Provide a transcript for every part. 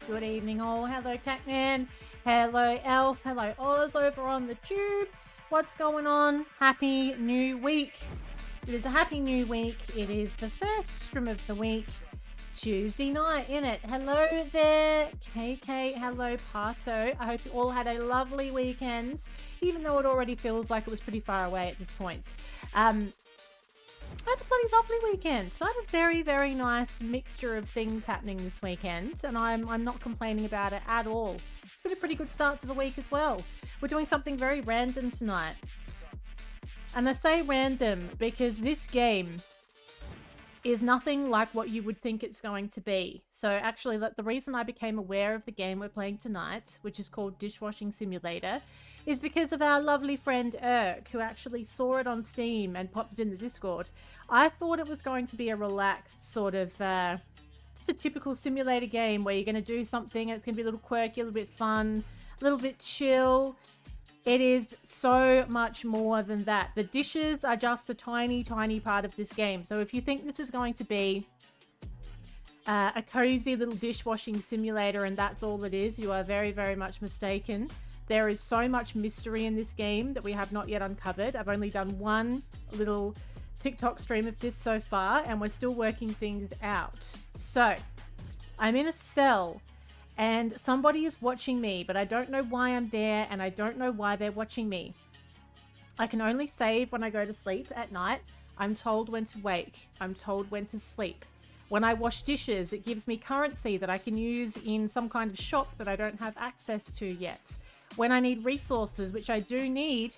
Good evening all. Hello Catman. Hello Elf. Hello Oz over on the tube. What's going on? Happy new week. It is a happy new week. It is the first stream of the week. Tuesday night, innit? Hello there, KK. Hello, Pato. I hope you all had a lovely weekend, even though it already feels like it was pretty far away at this point. I had a bloody lovely weekend. So I had a very, very nice mixture of things happening this weekend, and I'm not complaining about it at all. It's been a pretty good start to the week as well. We're doing something very random tonight. And I say random because this game is nothing like what you would think it's going to be. So actually, the reason I became aware of the game we're playing tonight, which is called Dishwashing Simulator, is because of our lovely friend Urk, who actually saw it on Steam and popped it in the Discord. I thought it was going to be a relaxed sort of, just a typical simulator game where you're going to do something and it's going to be a little quirky, a little bit fun, a little bit chill. It is so much more than that. The dishes are just a tiny, tiny part of this game. So if you think this is going to be a cozy little dishwashing simulator and that's all it is, you are very, very much mistaken. There is so much mystery in this game that we have not yet uncovered. I've only done one little TikTok stream of this so far, and we're still working things out. So, I'm in a cell, and somebody is watching me, but I don't know why I'm there, and I don't know why they're watching me. I can only save when I go to sleep at night. I'm told when to wake. I'm told when to sleep. When I wash dishes, it gives me currency that I can use in some kind of shop that I don't have access to yet. When I need resources, which I do need,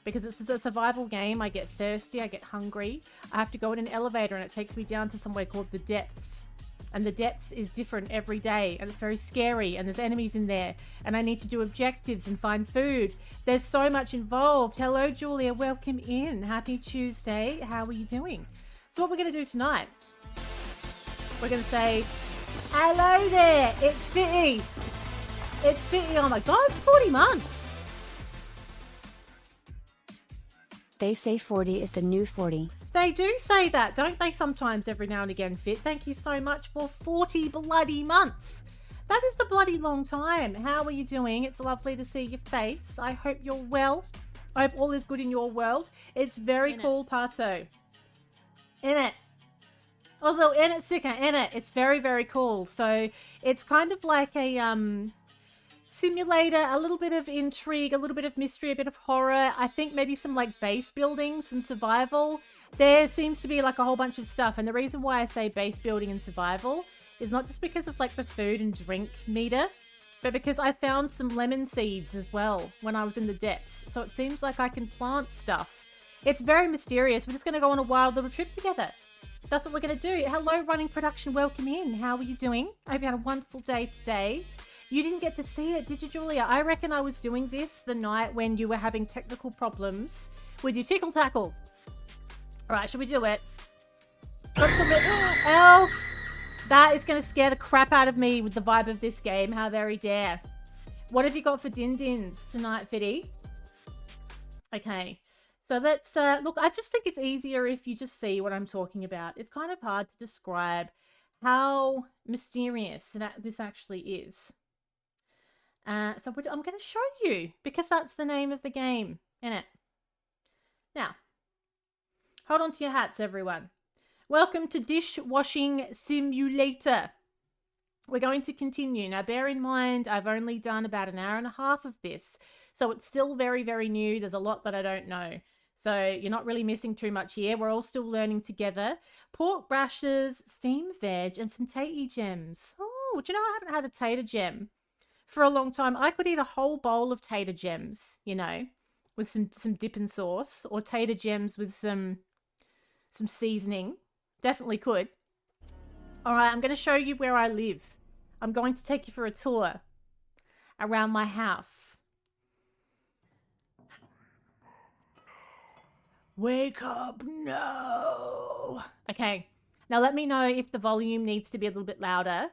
because this is a survival game, I get thirsty, I get hungry. I have to go in an elevator and it takes me down to somewhere called the depths. And the depths is different every day and it's very scary and there's enemies in there. And I need to do objectives and find food. There's so much involved. Hello, Julia. Welcome in. Happy Tuesday. How are you doing? So what we're going to do tonight, we're going to say, hello there. It's Fitty. It's Fitty. Oh my God, it's 40 months. They say 40 is the new 40. They do say that, don't they, sometimes every now and again, Fit? Thank you so much for 40 bloody months. That is the bloody long time. How are you doing? It's lovely to see your face. I hope you're well. I hope all is good in your world. It's very cool, Pato. In it. Also, in it, Sika, in it. It's very, very cool. So, it's kind of like a, simulator, a little bit of intrigue, a little bit of mystery, a bit of horror. I think maybe some like base building, some survival. There seems to be like a whole bunch of stuff. And the reason why I say base building and survival is not just because of like the food and drink meter, but because I found some lemon seeds as well when I was in the depths. So it seems like I can plant stuff. It's very mysterious. We're just going to go on a wild little trip together. That's what we're going to do. Hello, Running Production. Welcome in. How are you doing? I hope you had a wonderful day today. You didn't get to see it, did you, Julia? I reckon I was doing this the night when you were having technical problems with your tickle tackle. All right, should we do it? Elf! That is going to scare the crap out of me with the vibe of this game. How very dare. What have you got for din-dins tonight, Fitty? Okay. So let's, look, I just think it's easier if you just see what I'm talking about. It's kind of hard to describe how mysterious this actually is. So I'm going to show you because that's the name of the game, isn't it? Now, hold on to your hats, everyone. Welcome to Dishwashing Simulator. We're going to continue. Now, bear in mind, I've only done about an hour and a half of this, so it's still very, very new. There's a lot that I don't know. So you're not really missing too much here. We're all still learning together. Pork rashers, steamed veg, and some tater gems. Oh, do you know I haven't had a tater gem for a long time? I could eat a whole bowl of tater gems, you know, with some dipping sauce, or tater gems with some seasoning. Definitely could. All right, I'm going to show you where I live. I'm going to take you for a tour around my house. Wake up now. Okay, now let me know if the volume needs to be a little bit louder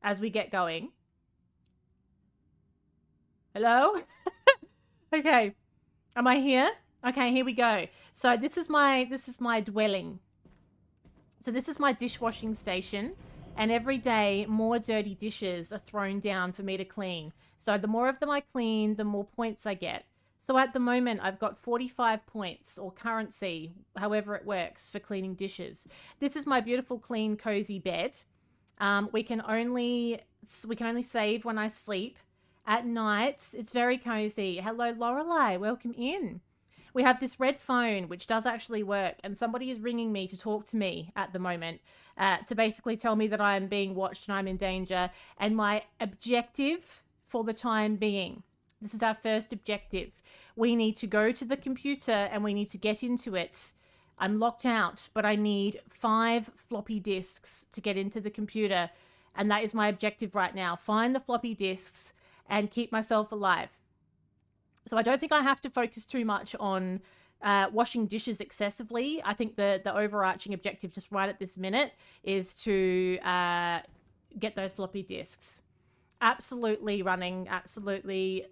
as we get going. Hello? Okay, am I here? Okay, here we go. So this is my dwelling. So this is my dishwashing station. And every day, more dirty dishes are thrown down for me to clean. So the more of them I clean, the more points I get. So at the moment, I've got 45 points or currency, however it works, for cleaning dishes. This is my beautiful, clean, cozy bed. We can only save when I sleep. At night, it's very cozy. Hello, Lorelei. Welcome in. We have this red phone, which does actually work, and somebody is ringing me to talk to me at the moment, to basically tell me that I am being watched and I'm in danger. And my objective for the time being, this is our first objective. We need to go to the computer and we need to get into it. I'm locked out, but I need 5 floppy disks to get into the computer. And that is my objective right now. Find the floppy disks and keep myself alive. So I don't think I have to focus too much on washing dishes excessively. I think the overarching objective just right at this minute is to get those floppy disks. Absolutely running, absolutely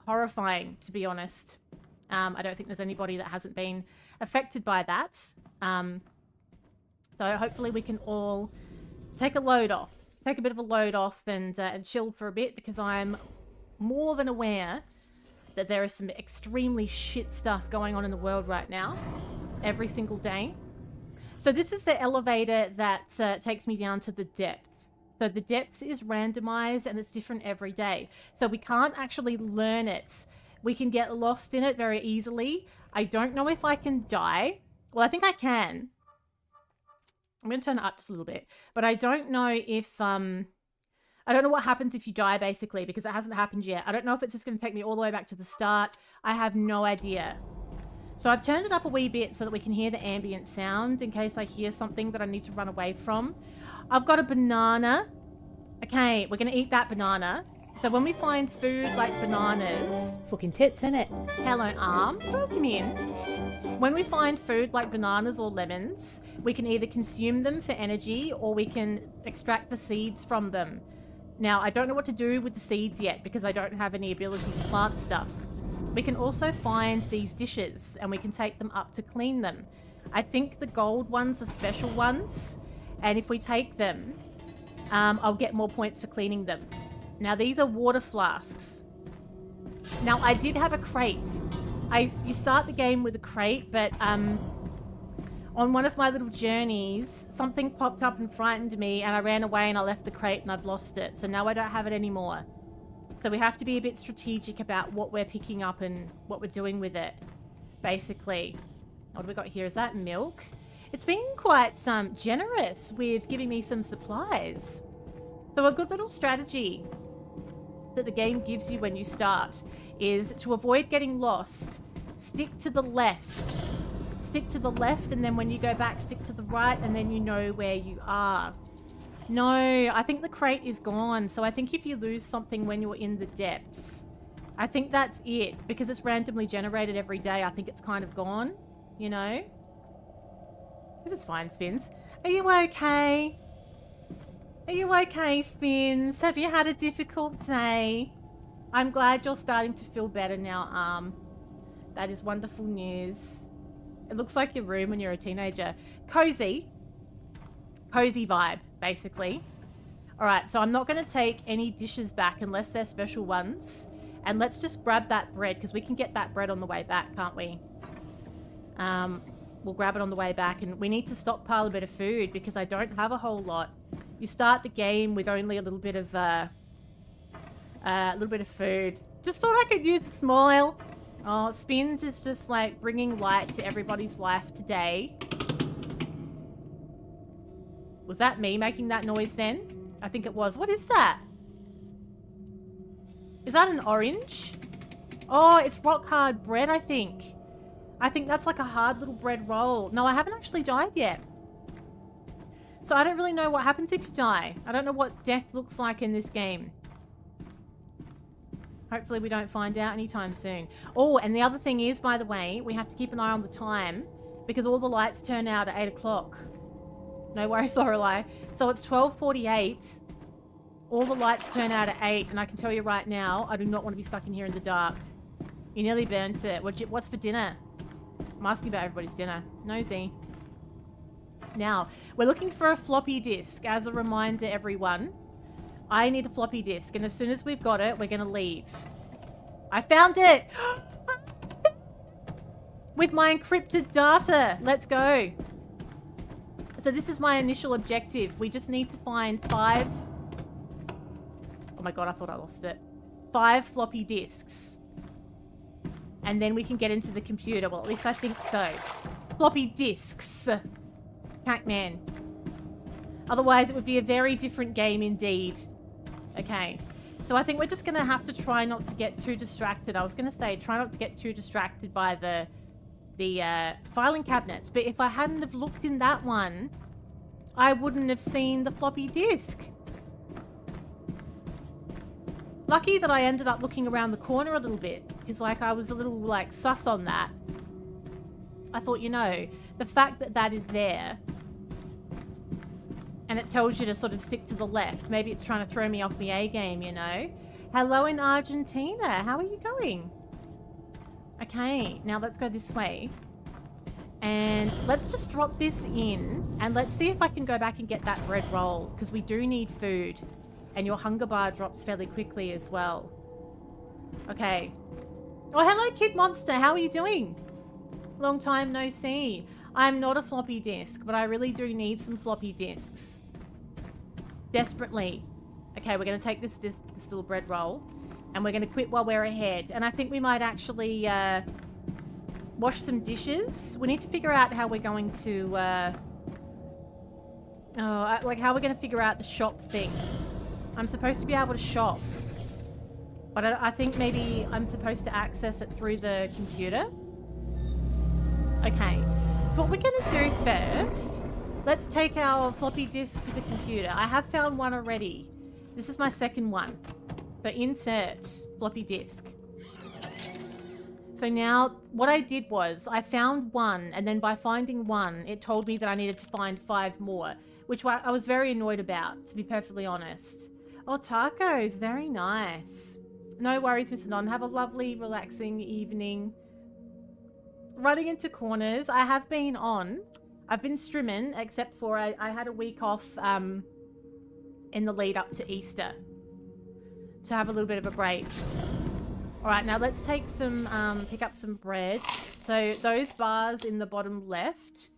horrifying, to be honest. I don't think there's anybody that hasn't been affected by that. So hopefully we can all take a load off. Take a bit of a load off and chill for a bit, because I'm more than aware that there is some extremely shit stuff going on in the world right now, every single day. So this is the elevator that takes me down to the depths. So the depths is randomized and it's different every day. So we can't actually learn it. We can get lost in it very easily. I don't know if I can die. Well, I think I can. I'm going to turn it up just a little bit. But I don't know if... I don't know what happens if you die, basically, because it hasn't happened yet. I don't know if it's just going to take me all the way back to the start. I have no idea. So I've turned it up a wee bit so that we can hear the ambient sound in case I hear something that I need to run away from. I've got a banana. Okay, we're going to eat that banana. So when we find food like bananas... Fucking tits, innit? Hello, Arm. Welcome in. When we find food like bananas or lemons, we can either consume them for energy or we can extract the seeds from them. Now, I don't know what to do with the seeds yet because I don't have any ability to plant stuff. We can also find these dishes and we can take them up to clean them. I think the gold ones are special ones, and if we take them, I'll get more points for cleaning them. Now, these are water flasks. Now, I did have a crate. You start the game with a crate, but on one of my little journeys, something popped up and frightened me, and I ran away and I left the crate and I've lost it. So now I don't have it anymore. So we have to be a bit strategic about what we're picking up and what we're doing with it, basically. What have we got here? Is that milk? It's been quite generous with giving me some supplies. So a good little strategy that the game gives you when you start is to avoid getting lost. Stick to the left. Stick to the left, and then when you go back, stick to the right, and then you know where you are. No, I think the crate is gone. So I think if you lose something when you're in the depths, I think that's it. Because it's randomly generated every day, I think it's kind of gone, you know? This is fine, Spins. Are you okay? Are you okay, Spins? Have you had a difficult day? I'm glad you're starting to feel better now, That is wonderful news. It looks like your room when you're a teenager. Cozy. Cozy vibe, basically. Alright, so I'm not going to take any dishes back unless they're special ones. And let's just grab that bread, because we can get that bread on the way back, can't we? We'll grab it on the way back, and we need to stockpile a bit of food, because I don't have a whole lot. You start the game with only a little bit of food. Just thought I could use a smile. Oh, Spins is just like bringing light to everybody's life today. Was that me making that noise then? I think it was. What is that? Is that an orange? Oh, it's rock hard bread, I think. I think that's like a hard little bread roll. No, I haven't actually died yet. So I don't really know what happens if you die. I don't know what death looks like in this game. Hopefully we don't find out anytime soon. Oh, and the other thing is, by the way, we have to keep an eye on the time because all the lights turn out at 8 o'clock. No worries, Lorelei. So it's 12:48. All the lights turn out at 8, and I can tell you right now, I do not want to be stuck in here in the dark. You nearly burnt it. What's for dinner? I'm asking about everybody's dinner. Nosy. Now, we're looking for a floppy disk. As a reminder, everyone, I need a floppy disk. And as soon as we've got it, we're going to leave. I found it! With my encrypted data. Let's go. So this is my initial objective. We just need to find 5... Oh my god, I thought I lost it. 5 floppy disks. And then we can get into the computer. Well, at least I think so. Floppy disks. Pac-Man. Otherwise, it would be a very different game indeed. Okay. So I think we're just going to have to try not to get too distracted. I was going to say, try not to get too distracted by the filing cabinets. But if I hadn't have looked in that one, I wouldn't have seen the floppy disk. Lucky that I ended up looking around the corner a little bit, because like I was a little like sus on that. I thought, you know, the fact that that is there and it tells you to sort of stick to the left, maybe it's trying to throw me off the A game, you know. Hello in Argentina, how are you going? Okay, now let's go this way. And let's just drop this in and let's see if I can go back and get that bread roll, because we do need food. And your hunger bar drops fairly quickly as well. Okay. Oh, hello, Kid Monster. How are you doing? Long time no see. I'm not a floppy disk, but I really do need some floppy disks. Desperately. Okay, we're going to take this little bread roll. And we're going to quit while we're ahead. And I think we might actually wash some dishes. We need to figure out how we're going to... like how we're going to figure out the shop thing. I'm supposed to be able to shop. But I think maybe I'm supposed to access it through the computer. Okay. So what we're going to do first, let's take our floppy disk to the computer. I have found one already. This is my second one. So insert floppy disk. So now what I did was I found one, and then by finding one, it told me that I needed to find 5 more, which I was very annoyed about, to be perfectly honest. Oh, tacos. Very nice. No worries, Mr. Non. Have a lovely, relaxing evening. Running into corners. I have been on. I've been streaming, except for I had a week off in the lead up to Easter to have a little bit of a break. All right, now let's take some, pick up some bread. So those bars in the bottom left,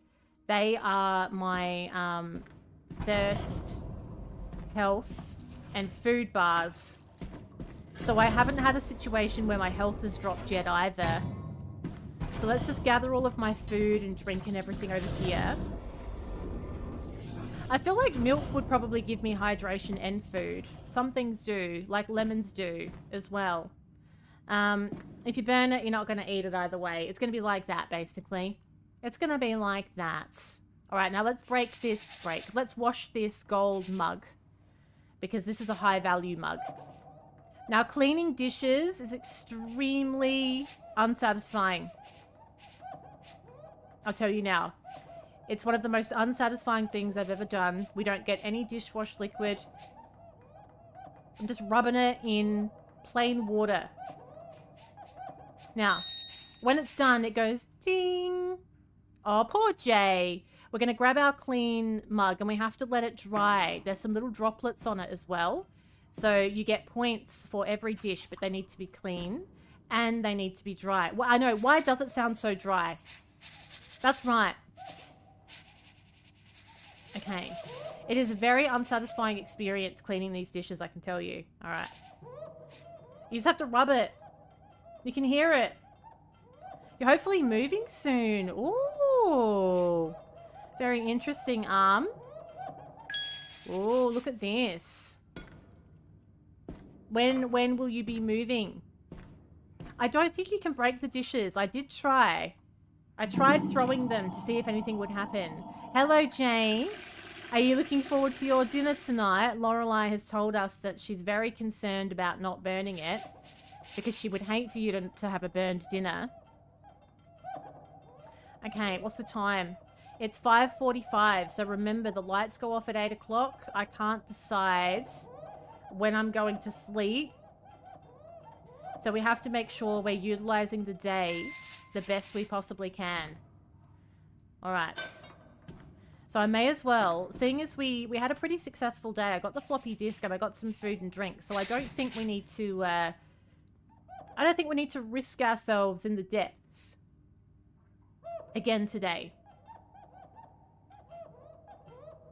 they are my thirst, health, and food bars. So I haven't had a situation where my health has dropped yet either. So let's just gather all of my food and drink and everything over here. I feel like milk would probably give me hydration and food. Some things do, like lemons do as well. If you burn it, you're not going to eat it either way. It's going to be like that, basically. It's going to be like that. All right, now let's break this break. Let's wash this gold mug, because this is a high-value mug. Now, cleaning dishes is extremely unsatisfying. I'll tell you now. It's one of the most unsatisfying things I've ever done. We don't get any dishwash liquid. I'm just rubbing it in plain water. Now, when it's done, it goes ding. Oh, poor Jay. We're going to grab our clean mug and we have to let it dry. There's some little droplets on it as well. So you get points for every dish, but they need to be clean and they need to be dry. Well, I know. Why does it sound so dry? That's right. Okay. It is a very unsatisfying experience cleaning these dishes, I can tell you. All right. You just have to rub it. You can hear it. You're hopefully moving soon. Ooh. Very interesting, arm. Ooh, look at this. When will you be moving? I don't think you can break the dishes. I did try. I tried throwing them to see if anything would happen. Hello, Jane. Are you looking forward to your dinner tonight? Lorelei has told us that she's very concerned about not burning it because she would hate for you to have a burned dinner. Okay, what's the time? It's 5:45, so remember the lights go off at 8 o'clock. I can't decide when I'm going to sleep. So we have to make sure we're utilizing the day the best we possibly can. All right. So I may as well, seeing as we had a pretty successful day. I got the floppy disk and I got some food and drink. So I don't think we need to, risk ourselves in the depths again today.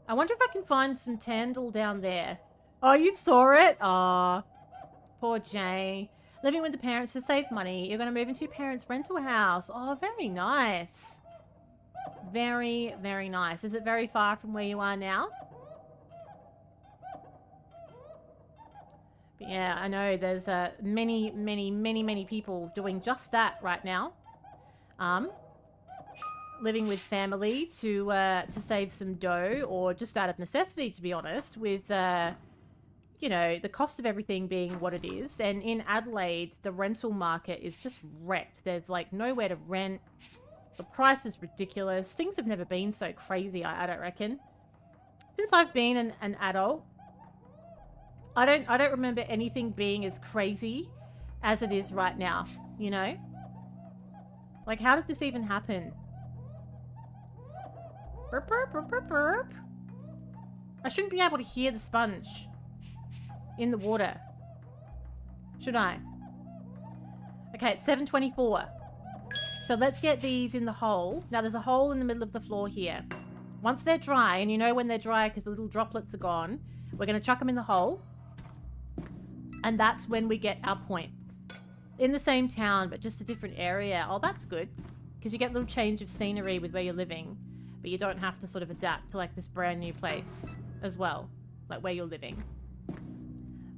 I wonder if I can find some Tandle down there. Oh, you saw it? Aw. Poor Jay. Living with the parents to save money. You're going to move into your parents' rental house. Oh, very nice. Very, very nice. Is it very far from where you are now? But yeah, I know there's many people doing just that right now. Living with family to save some dough, or just out of necessity, to be honest, with you know, the cost of everything being what it is. And in Adelaide, the rental market is just wrecked. There's like nowhere to rent. The price is ridiculous. Things have never been so crazy, I don't reckon. Since I've been an adult, I don't remember anything being as crazy as it is right now, you know? Like, how did this even happen? Burp, burp, burp, burp, burp. I shouldn't be able to hear the sponge in the water, should I? Okay, it's 7:24. So let's get these in the hole. Now there's a hole in the middle of the floor here. Once they're dry, and you know when they're dry because the little droplets are gone, we're going to chuck them in the hole. And that's when we get our points. In the same town, but just a different area. Oh, that's good. Because you get a little change of scenery with where you're living. But you don't have to sort of adapt to like this brand new place as well. Like where you're living.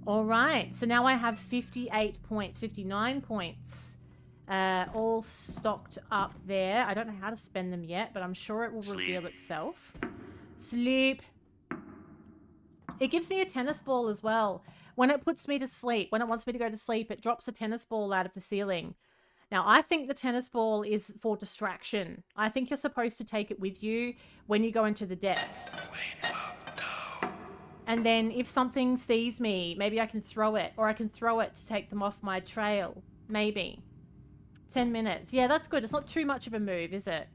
Alright, so now I have 58 points, 59 points. All stocked up there. I don't know how to spend them yet, but I'm sure it will reveal itself. Sleep. It gives me a tennis ball as well. When it puts me to sleep, when it wants me to go to sleep, it drops a tennis ball out of the ceiling. Now, I think the tennis ball is for distraction. I think you're supposed to take it with you when you go into the depths. And then if something sees me, maybe I can throw it, or I can throw it to take them off my trail. Maybe. 10 minutes. Yeah, that's good. It's not too much of a move, is it?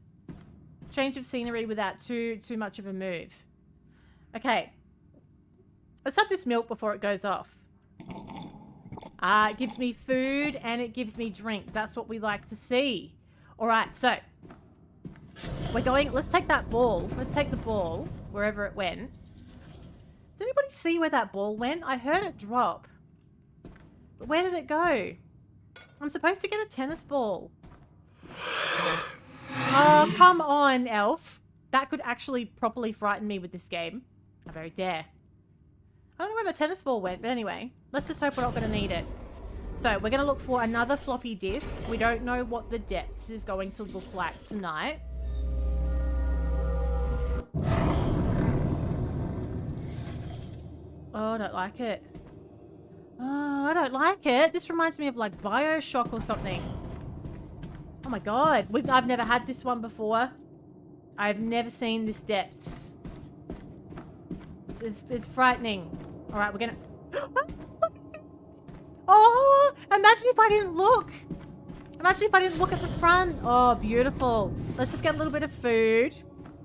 Change of scenery without too much of a move. Okay. Let's have this milk before it goes off. It gives me food and it gives me drink. That's what we like to see. All right, so we're going. Let's take that ball. Let's take the ball wherever it went. Did anybody see where that ball went? I heard it drop. But where did it go? I'm supposed to get a tennis ball. Oh, come on, Elf. That could actually properly frighten me with this game. How very dare. I don't know where my tennis ball went, but anyway. Let's just hope we're not going to need it. So, we're going to look for another floppy disk. We don't know what the depths is going to look like tonight. Oh, I don't like it. Oh, I don't like it. This reminds me of like BioShock or something. Oh my god. I've never had this one before. I've never seen this depths. It's frightening. Alright, we're gonna... Oh, imagine if I didn't look. Imagine if I didn't look at the front. Oh, beautiful. Let's just get a little bit of food.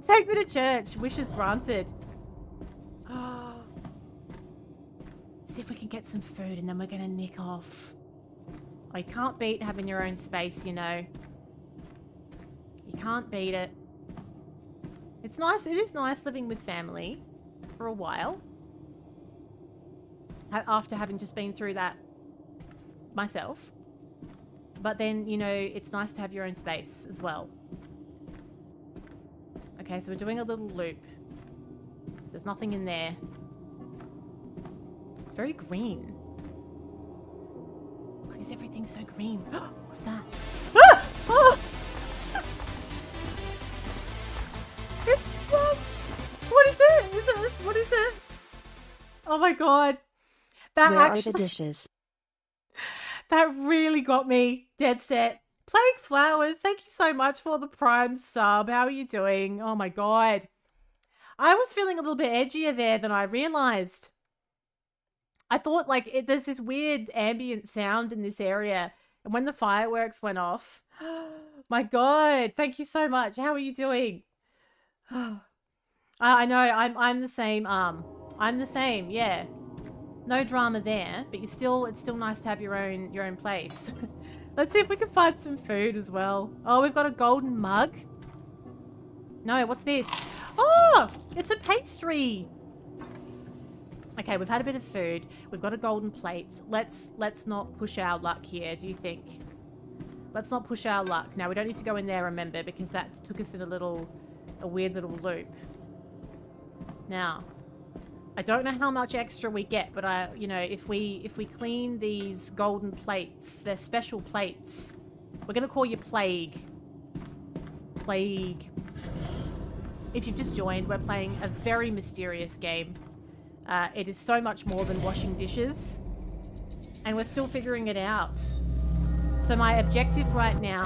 Take me to church. Wishes granted. See if we can get some food and then we're going to nick off. Oh, you can't beat having your own space, you know. You can't beat it. It's nice. It is nice living with family for a while. After having just been through that myself. But then, you know, it's nice to have your own space as well. Okay, so we're doing a little loop. There's nothing in there. It's very green. Why is everything so green? What's that? Ah! Oh! It's what is it? What is it? Oh my god. That Where are the dishes? That really got me dead set. Plague Flowers, thank you so much for the Prime sub. How are you doing? Oh my god. I was feeling a little bit edgier there than I realized. I thought like there's this weird ambient sound in this area. And when the fireworks went off, my god, thank you so much. How are you doing? I know, I'm the same, I'm the same, yeah. No drama there, but it's still nice to have your own place. Let's see if we can find some food as well. Oh, we've got a golden mug. No, what's this? Oh, it's a pastry. Okay, we've had a bit of food. We've got a golden plate. Let's not push our luck here, do you think? Let's not push our luck. Now, we don't need to go in there, remember, because that took us in a weird little loop. Now, I don't know how much extra we get, but you know, if we clean these golden plates, they're special plates. We're gonna call you Plague. Plague. If you've just joined, we're playing a very mysterious game. It is so much more than washing dishes, and we're still figuring it out. So my objective right now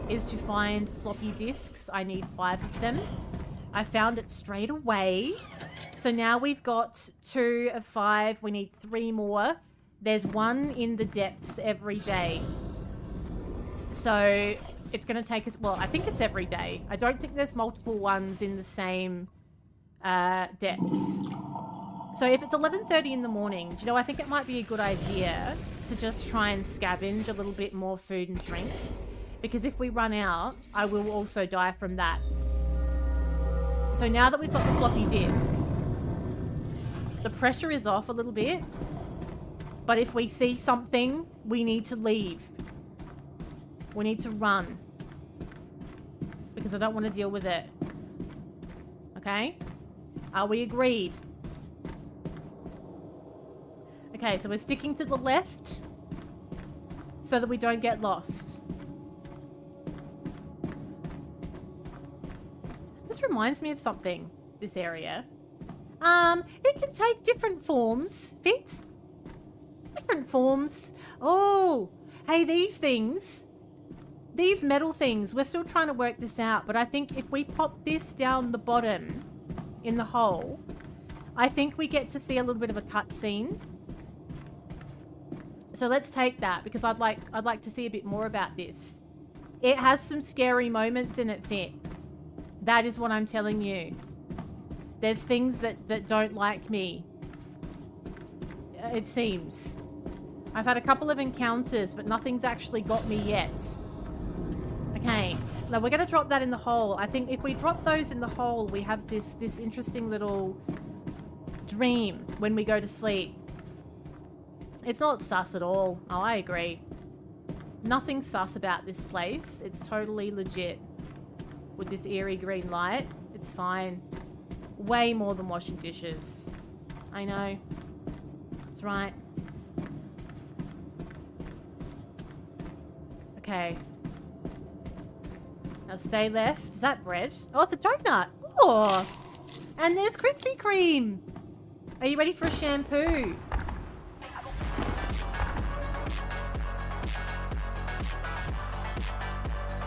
is to find floppy disks. I need 5 of them. I found it straight away. So now we've got 2 of 5. We need 3 more. There's 1 in the depths every day. So it's going to take us... Well, I think it's every day. I don't think there's multiple ones in the same depths. So if it's 11:30 in the morning, do you know, I think it might be a good idea to just try and scavenge a little bit more food and drink. Because if we run out, I will also die from that. So now that we've got the floppy disk, the pressure is off a little bit. But if we see something, we need to leave. We need to run. Because I don't want to deal with it. Okay? Are we agreed? Okay, so we're sticking to the left so that we don't get lost. This reminds me of something, this area. It can take different forms. Fit? Different forms. Oh, hey, these things. These metal things. We're still trying to work this out, but I think if we pop this down the bottom in the hole, I think we get to see a little bit of a cutscene. So let's take that, because I'd like to see a bit more about this. It has some scary moments in it, Fit. That is what I'm telling you. There's things that don't like me. It seems. I've had a couple of encounters, but nothing's actually got me yet. Okay. Now we're going to drop that in the hole. I think if we drop those in the hole, we have this interesting little dream when we go to sleep. It's not sus at all. Oh, I agree. Nothing sus about this place. It's totally legit. With this eerie green light, it's fine. Way more than washing dishes. I know. That's right. Okay. Now stay left. Is that bread? Oh, it's a donut. Oh! And there's Krispy Kreme. Are you ready for a shampoo?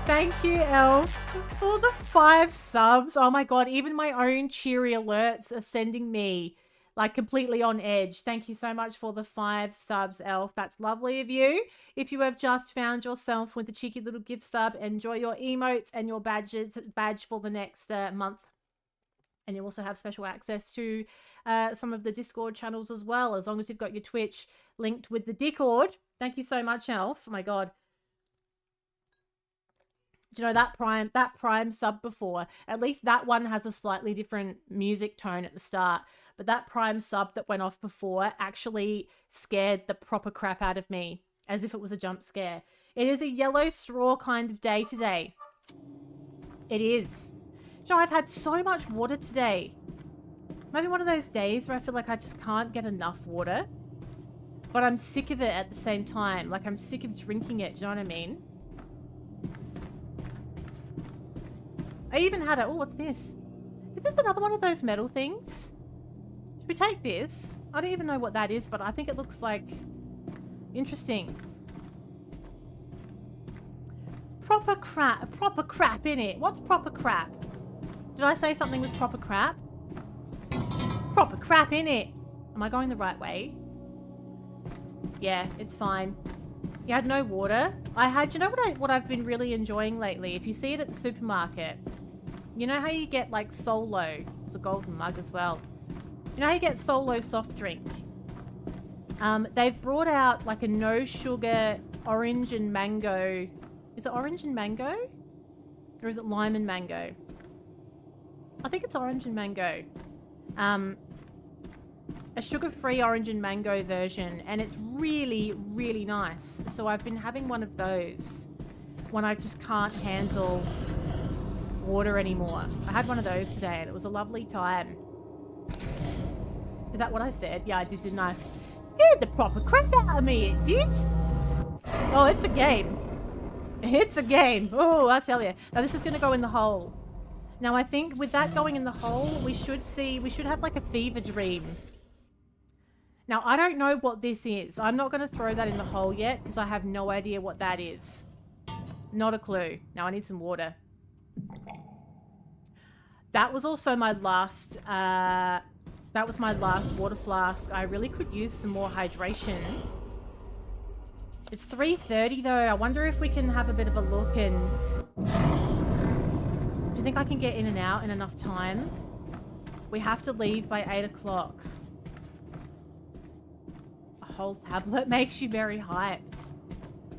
Thank you, Elf, for the 5 subs. Oh my god, even my own cheery alerts are sending me like completely on edge. Thank you so much for the 5 subs, Elf. That's lovely of you. If you have just found yourself with a cheeky little gift sub, enjoy your emotes and your badge for the next month. And you also have special access to some of the Discord channels as well, as long as you've got your Twitch linked with the Discord. Thank you so much, Elf. Oh my god. Do you know that prime sub before? At least that one has a slightly different music tone at the start. But that prime sub that went off before actually scared the proper crap out of me, as if it was a jump scare. It is a yellow straw kind of day today. It is. You know, I've had so much water today. Maybe one of those days where I feel like I just can't get enough water. But I'm sick of it at the same time. Like, I'm sick of drinking it. Do you know what I mean? I even had a... Oh, what's this? Is this another one of those metal things? Should we take this? I don't even know what that is, but I think it looks like... interesting. Proper crap innit? What's proper crap? Did I say something with proper crap? Proper crap innit? Am I going the right way? Yeah, it's fine. You had no water? I had... You know what I've been really enjoying lately? If you see it at the supermarket... You know how you get like Solo? It's a golden mug as well. You know how you get Solo soft drink? They've brought out like a no sugar orange and mango. Is it orange and mango? Or is it lime and mango? I think it's orange and mango. A sugar-free orange and mango version, and it's really, really nice. So I've been having one of those when I just can't handle water anymore. I had one of those today, and it was a lovely time. Is that what I said? Yeah, I did, didn't I? Scared the proper crap out of me, it did. Oh, it's a game. It's a game. Oh, I tell you. Now, this is going to go in the hole. Now, I think with that going in the hole, we should have like a fever dream. Now, I don't know what this is. I'm not going to throw that in the hole yet because I have no idea what that is. Not a clue. Now, I need some water. That was also my last, that was my last water flask. I really could use some more hydration. It's 3:30 though. I wonder if we can have a bit of a look and... Do you think I can get in and out in enough time? We have to leave by 8 o'clock. A whole tablet makes you very hyped.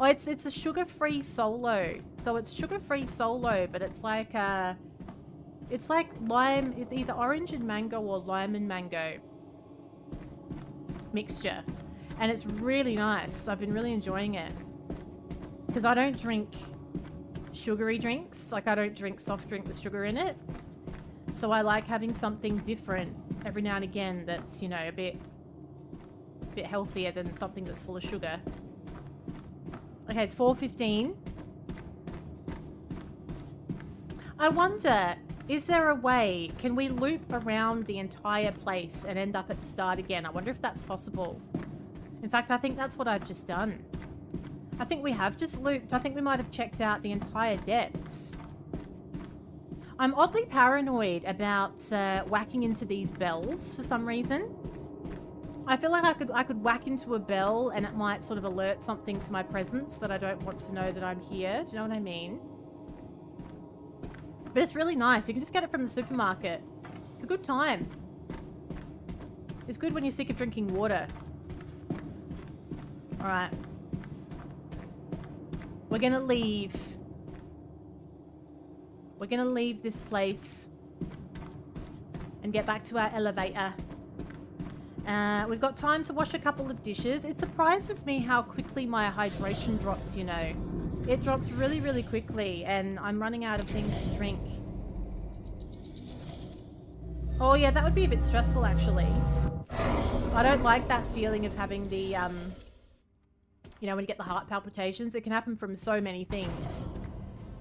Oh, it's a sugar-free Solo. So it's sugar-free Solo, but it's like lime. It's either orange and mango or lime and mango mixture. And it's really nice. I've been really enjoying it. Because I don't drink sugary drinks. Like, I don't drink soft drink with sugar in it. So I like having something different every now and again that's, you know, a bit healthier than something that's full of sugar. Okay, it's 4:15. I wonder, is there a way, can we loop around the entire place and end up at the start again? I wonder if that's possible. In fact, I think that's what I've just done. I think we have just looped. I think we might have checked out the entire depths. I'm oddly paranoid about whacking into these bells for some reason. I feel like I could whack into a bell and it might sort of alert something to my presence that I don't want to know that I'm here. Do you know what I mean? But it's really nice. You can just get it from the supermarket. It's a good time. It's good when you're sick of drinking water. Alright. We're gonna leave. We're gonna leave this place and get back to our elevator. We've got time to wash a couple of dishes. It surprises me how quickly my hydration drops, you know. It drops really, really quickly, and I'm running out of things to drink. Oh yeah, that would be a bit stressful, actually. I don't like that feeling of having the, you know, when you get the heart palpitations. It can happen from so many things.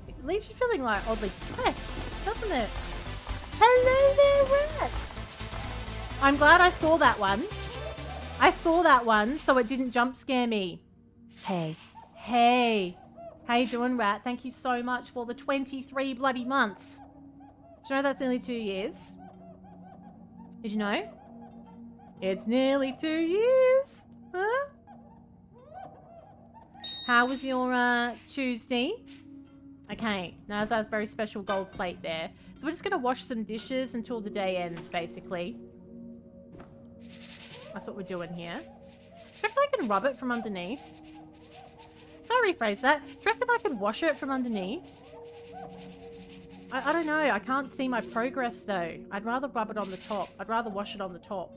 It leaves you feeling, like, oddly stressed, doesn't it? Hello there, rats! I'm glad I saw that one. I saw that one, so it didn't jump scare me. Hey. Hey. How you doing, rat? Thank you so much for the 23 bloody months. Do you know that's nearly 2 years? Did you know? It's nearly 2 years. Huh? How was your Tuesday? Okay, now there's a very special gold plate there. So we're just going to wash some dishes until the day ends, basically. That's what we're doing here. Do you reckon I can rub it from underneath? Can I rephrase that? Do you reckon I can wash it from underneath? I don't know. I can't see my progress, though. I'd rather rub it on the top. I'd rather wash it on the top.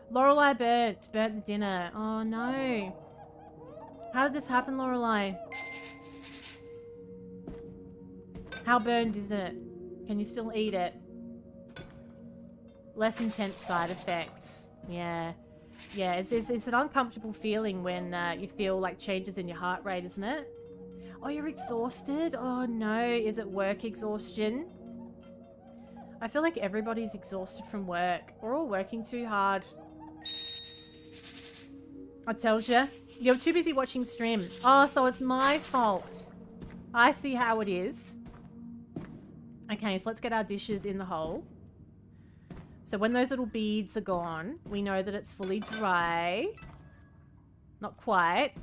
Lorelei burnt the dinner. Oh, no. How did this happen, Lorelei? How burned is it? Can you still eat it? Less intense side effects. Yeah. Yeah, it's an uncomfortable feeling when you feel like changes in your heart rate, isn't it? Oh, you're exhausted? Oh, no. Is it work exhaustion? I feel like everybody's exhausted from work. We're all working too hard. I tells you. You're too busy watching stream. Oh, so it's my fault. I see how it is. Okay, so let's get our dishes in the hole. So when those little beads are gone, we know that it's fully dry. Not quite.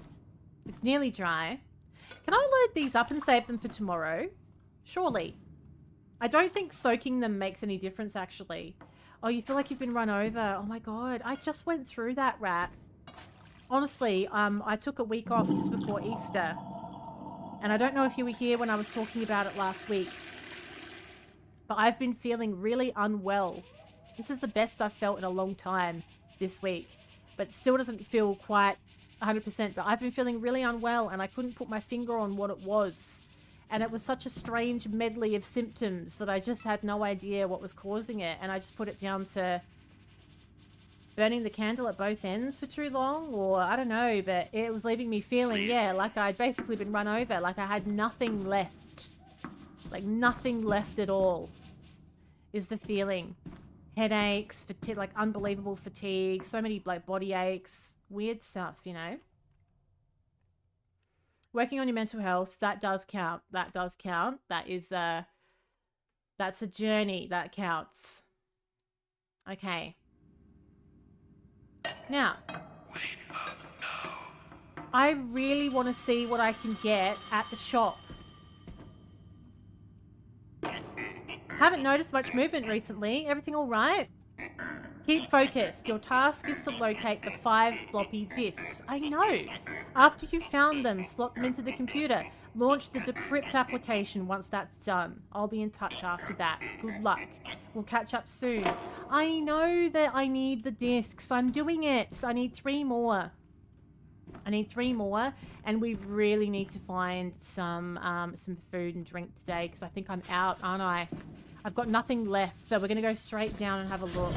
It's nearly dry. Can I load these up and save them for tomorrow? Surely. I don't think soaking them makes any difference, actually. Oh, you feel like you've been run over. Oh my god, I just went through that, rat. Honestly, I took a week off just before Easter. And I don't know if you were here when I was talking about it last week. But I've been feeling really unwell. This is the best I've felt in a long time this week. But it still doesn't feel quite 100%. But I've been feeling really unwell and I couldn't put my finger on what it was. And it was such a strange medley of symptoms that I just had no idea what was causing it. And I just put it down to burning the candle at both ends for too long. Or I don't know, but it was leaving me feeling, yeah, like I'd basically been run over. Like I had nothing left. Like nothing left at all is the feeling. Headaches, fatigue, like unbelievable fatigue. So many like body aches. Weird stuff, you know. Working on your mental health, that does count. That does count. That is that's a journey. That counts. Okay. Now, I really want to see what I can get at the shop. Haven't noticed much movement recently. Everything all right? Keep focused. Your task is to locate the 5 floppy disks. I know. After you've found them, slot them into the computer. Launch the decrypt application once that's done. I'll be in touch after that. Good luck. We'll catch up soon. I know that I need the disks. I'm doing it. I need 3 more. I need 3 more, and we really need to find some food and drink today because I think I'm out, aren't I? I've got nothing left, so we're going to go straight down and have a look.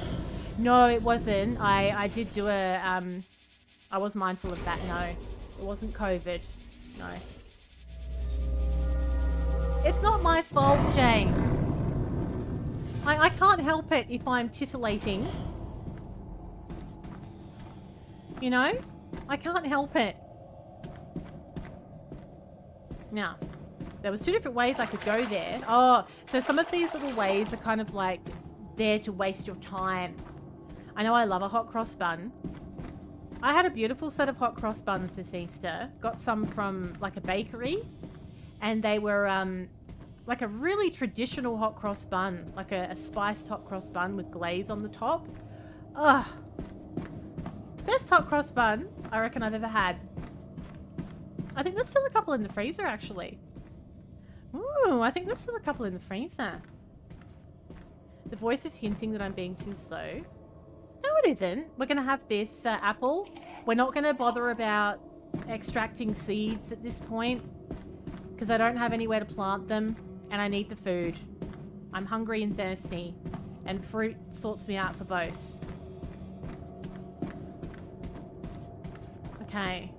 No, it wasn't. I did do a, I was mindful of that. No, it wasn't COVID. No. It's not my fault, Jane. I can't help it if I'm titillating. You know? I can't help it. Now, there was 2 different ways I could go there. Oh, so some of these little ways are kind of like there to waste your time. I know I love a hot cross bun. I had a beautiful set of hot cross buns this Easter. Got some from like a bakery. And they were like a really traditional hot cross bun. Like a spiced hot cross bun with glaze on the top. Ugh. Best hot cross bun I reckon I've ever had. I think there's still a couple in the freezer, actually. Ooh, I think there's still a couple in the freezer. The voice is hinting that I'm being too slow. No, it isn't. We're going to have this apple. We're not going to bother about extracting seeds at this point because I don't have anywhere to plant them and I need the food. I'm hungry and thirsty, and fruit sorts me out for both. Okay.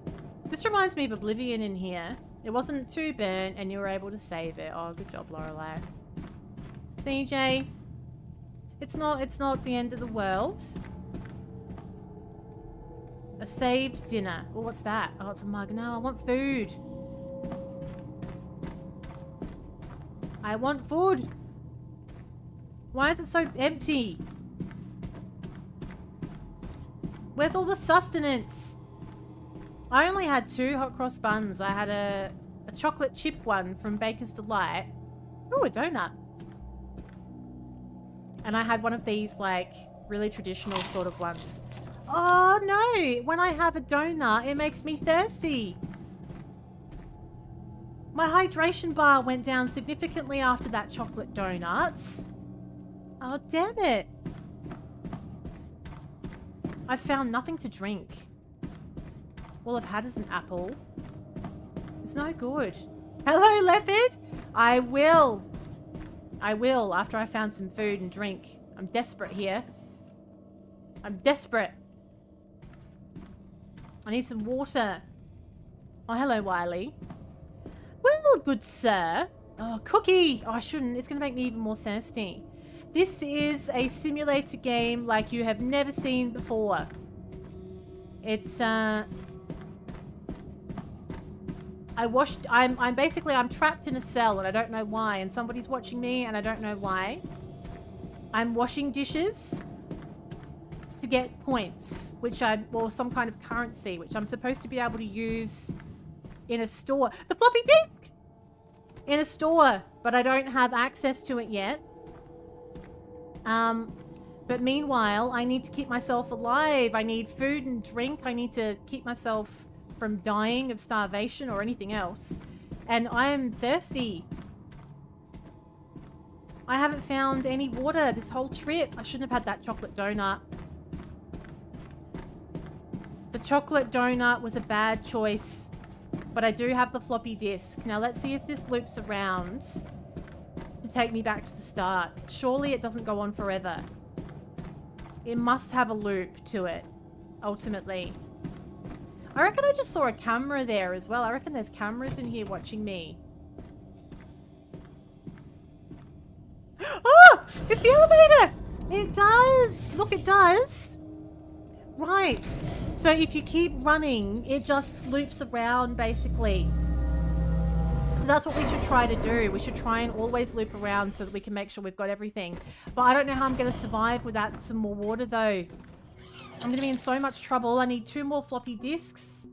This reminds me of Oblivion in here. It wasn't too burnt and you were able to save it. Oh, good job, Lorelei. CJ, it's not the end of the world. A saved dinner. Oh, what's that? Oh, it's a mug. No, I want food. I want food. Why is it so empty? Where's all the sustenance? I only had 2 hot cross buns. I had a chocolate chip one from Baker's Delight. Oh, a donut. And I had one of these, like, really traditional sort of ones. Oh, no. When I have a donut, it makes me thirsty. My hydration bar went down significantly after that chocolate donuts. Oh, damn it. I found nothing to drink. All I've had is an apple. It's no good. Hello, leopard. I will after I found some food and drink. I'm desperate here. I'm desperate. I need some water. Oh, hello, Wiley. Well, good sir. Oh, cookie. Oh, I shouldn't. It's going to make me even more thirsty. This is a simulator game like you have never seen before. It's, I'm trapped in a cell and I don't know why, and somebody's watching me and I don't know why. I'm washing dishes to get points, or some kind of currency, which I'm supposed to be able to use in a store. The floppy disk! In a store, but I don't have access to it yet. But meanwhile, I need to keep myself alive. I need food and drink. I need to keep myself from dying of starvation or anything else. And I am thirsty. I haven't found any water this whole trip. I shouldn't have had that chocolate donut. The chocolate donut was a bad choice. But I do have the floppy disk. Now let's see if this loops around to take me back to the start. Surely it doesn't go on forever. It must have a loop to it, ultimately. I reckon I just saw a camera there as well. I reckon there's cameras in here watching me. Oh! It's the elevator! It does! Look, it does! Right. So if you keep running, it just loops around, basically. So that's what we should try to do. We should try and always loop around so that we can make sure we've got everything. But I don't know how I'm going to survive without some more water, though. I'm going to be in so much trouble. I need 2 more floppy disks.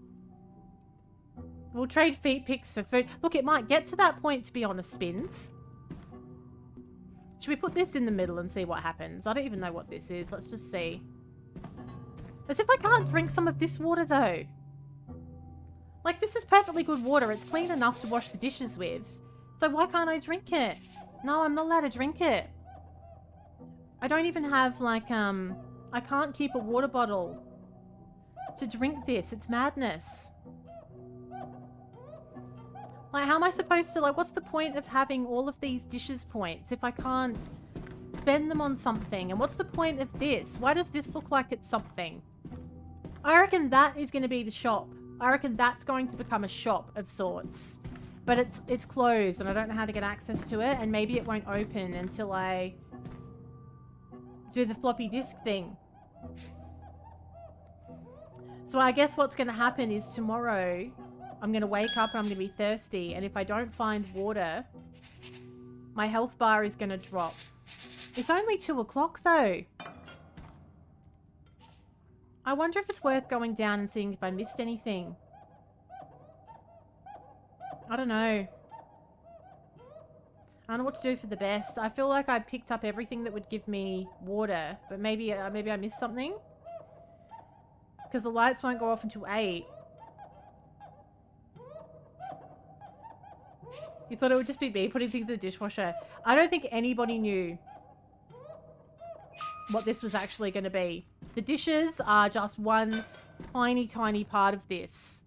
We'll trade feet picks for food. Look, it might get to that point, to be honest, Spins. Should we put this in the middle and see what happens? I don't even know what this is. Let's just see. As if I can't drink some of this water, though. Like, this is perfectly good water. It's clean enough to wash the dishes with. So why can't I drink it? No, I'm not allowed to drink it. I don't even have, like, I can't keep a water bottle to drink this. It's madness. Like, how am I supposed to, like, what's the point of having all of these dishes points if I can't spend them on something? And what's the point of this? Why does this look like it's something? I reckon that is going to be the shop. I reckon that's going to become a shop of sorts. But it's closed and I don't know how to get access to it. And maybe it won't open until I do the floppy disk thing. So I guess what's going to happen is tomorrow I'm going to wake up and I'm going to be thirsty. And if I don't find water, my health bar is going to drop. It's only 2 o'clock though. I wonder if it's worth going down and seeing if I missed anything. I don't know. I don't know what to do for the best. I feel like I picked up everything that would give me water, but maybe I missed something. Because the lights won't go off until 8. You thought it would just be me putting things in the dishwasher. I don't think anybody knew what this was actually going to be. The dishes are just one tiny, tiny part of this.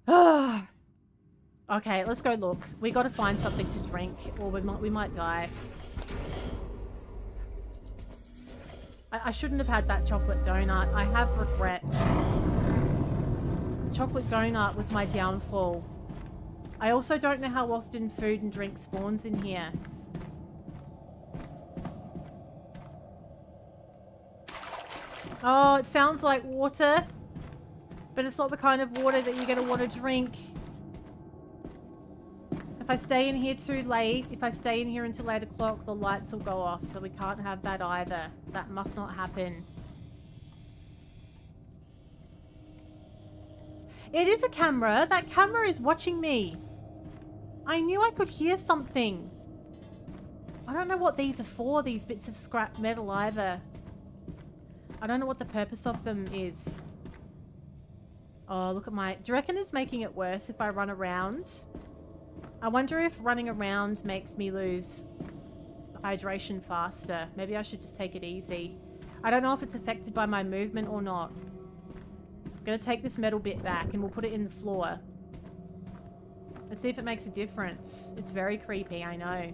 Okay, let's go look. We got to find something to drink, or we might die. I shouldn't have had that chocolate donut. I have regret. The chocolate donut was my downfall. I also don't know how often food and drink spawns in here. Oh, it sounds like water, but it's not the kind of water that you're going to want to drink. If I stay in here too late, if I stay in here until 8 o'clock, the lights will go off, so we can't have that either. That must not happen. It is a camera. That camera is watching me. I knew I could hear something. I don't know what these are for, these bits of scrap metal either. I don't know what the purpose of them is. Oh, look at my... Do you reckon it's making it worse if I run around? I wonder if running around makes me lose hydration faster. Maybe I should just take it easy. I don't know if it's affected by my movement or not. I'm going to take this metal bit back and we'll put it in the floor. Let's see if it makes a difference. It's very creepy, I know.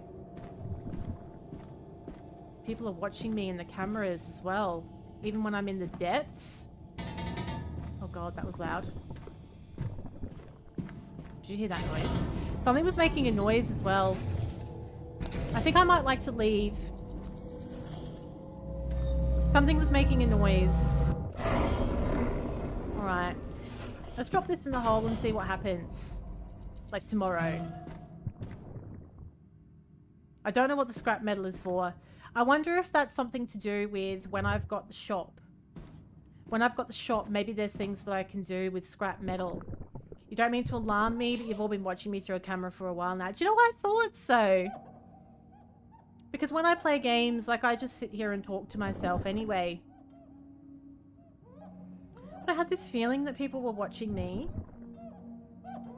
People are watching me in the cameras as well. Even when I'm in the depths. Oh god, that was loud. Did you hear that noise? Something was making a noise as well. I think I might like to leave. Something was making a noise. Alright. Let's drop this in the hole and see what happens. Like tomorrow. I don't know what the scrap metal is for. I wonder if that's something to do with when I've got the shop. When I've got the shop, maybe there's things that I can do with scrap metal. You don't mean to alarm me, but you've all been watching me through a camera for a while now. Do you know what? I thought so. Because when I play games, like, I just sit here and talk to myself anyway. But I had this feeling that people were watching me.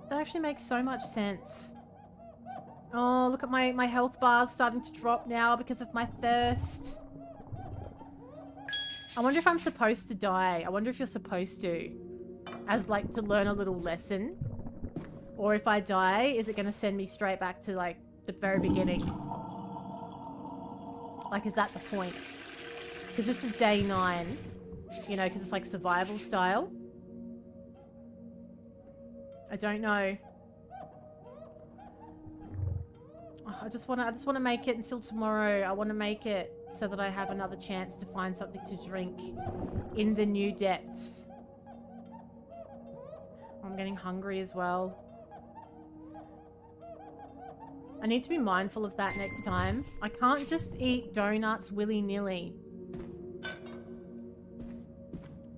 That actually makes so much sense. Oh, look at my health bars starting to drop now because of my thirst. I wonder if I'm supposed to die. I wonder if you're supposed to. As, like, to learn a little lesson. Or if I die, is it going to send me straight back to, like, the very beginning? Like, is that the point? Because this is day 9. You know, because it's, like, survival style. I don't know. Oh, I just want to make it until tomorrow. I want to make it so that I have another chance to find something to drink in the new depths. I'm getting hungry as well. I need to be mindful of that next time. I can't just eat donuts willy-nilly.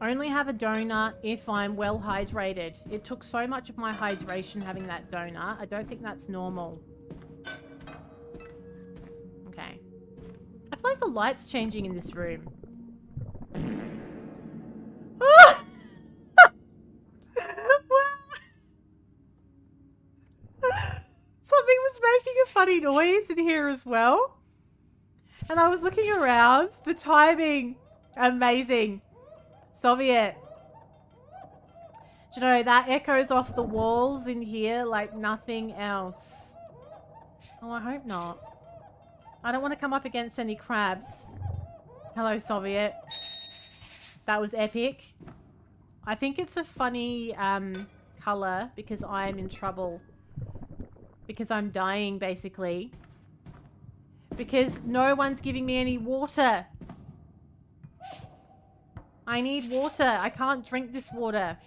Only have a donut if I'm well hydrated. It took so much of my hydration having that donut. I don't think that's normal. Okay. I feel like the light's changing in this room. Something was making a funny noise in here as well. And I was looking around. The timing. Amazing. Soviet. Do you know, that echoes off the walls in here like nothing else. Oh, I hope not. I don't want to come up against any crabs. Hello, Soviet. That was epic. I think it's a funny color because I'm in trouble. Because I'm dying, basically. Because no one's giving me any water. I need water. I can't drink this water.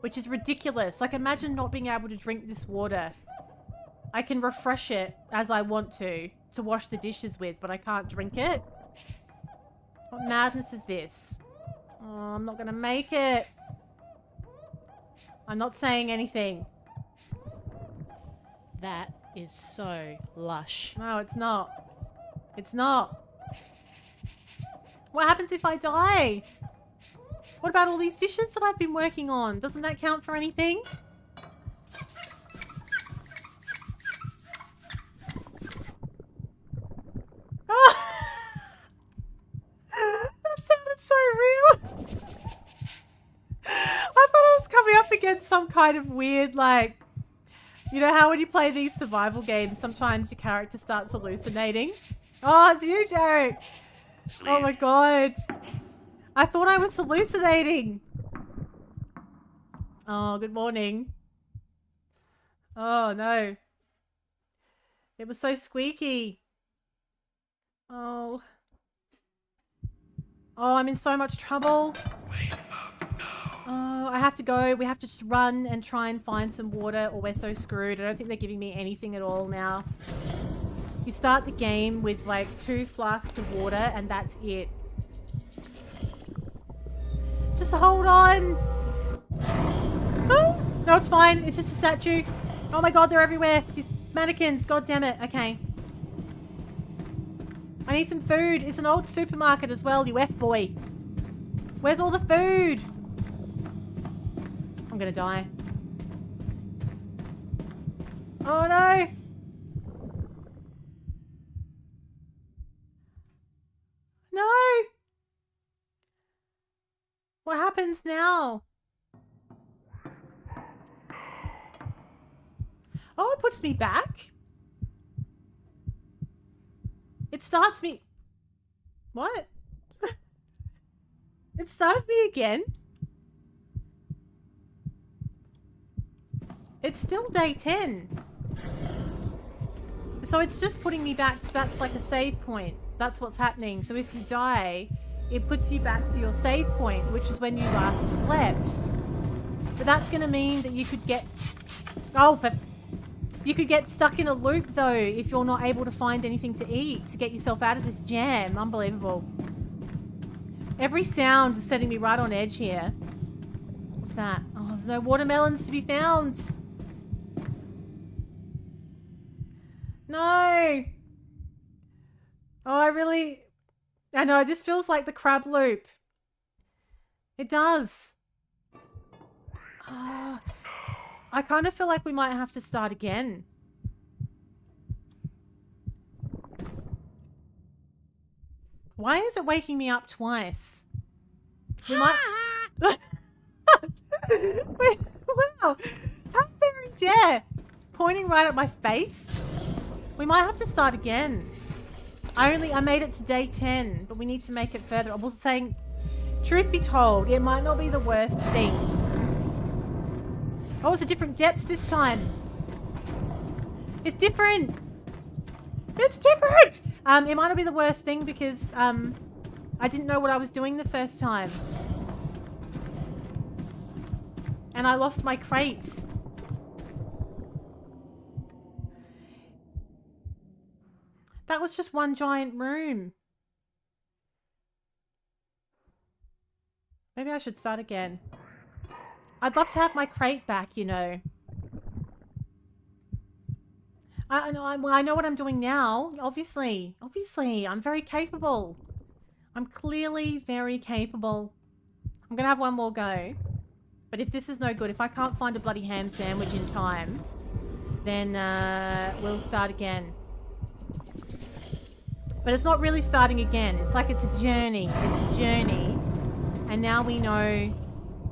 Which is ridiculous. Like, imagine not being able to drink this water. I can refresh it as I want to wash the dishes with, but I can't drink it. What madness is this? Oh, I'm not gonna make it. I'm not saying anything. That is so lush. No, it's not. It's not. What happens if I die? What about all these dishes that I've been working on? Doesn't that count for anything? Oh! That sounded so real. I thought I was coming up against some kind of weird, like... You know how when you play these survival games, sometimes your character starts hallucinating? Oh, it's you, Jared! Oh my god. I thought I was hallucinating. Oh, good morning. Oh, no. It was so squeaky. Oh. Oh, I'm in so much trouble. Oh, I have to go. We have to just run and try and find some water or we're so screwed. I don't think they're giving me anything at all now. You start the game with like 2 flasks of water and that's it. Just hold on. Oh, no, it's fine. It's just a statue. Oh my god, they're everywhere. These mannequins. God damn it. Okay. I need some food. It's an old supermarket as well, you F-boy. Where's all the food? I'm gonna die. Oh no! No! What happens now? Oh, it puts me back? It starts me... What? It started me again? It's still day 10. So it's just putting me back to, that's like a save point. That's what's happening. So if you die, it puts you back to your save point, which is when you last slept. But that's going to mean that you could get... Oh, but... You could get stuck in a loop, though, if you're not able to find anything to eat to get yourself out of this jam. Unbelievable. Every sound is setting me right on edge here. What's that? Oh, There's no watermelons to be found. No. Oh, I know, this feels like the crab loop. It does. Oh, I kind of feel like we might have to start again. Why is it waking me up twice? We might... Wow. How very dare. Pointing right at my face. We might have to start again. I made it to day 10, but we need to make it further. I was saying, truth be told, it might not be the worst thing. Oh, it's a different depth this time. It's different. It's different. It might not be the worst thing because I didn't know what I was doing the first time. And I lost my crate. That was just one giant room. Maybe I should start again. I'd love to have my crate back, you know. I know what I'm doing now. Obviously, I'm very capable. I'm clearly very capable. I'm gonna have one more go. But if this is no good, if I can't find a bloody ham sandwich in time, then we'll start again. But it's not really starting again. It's like it's a journey. It's a journey. And now we know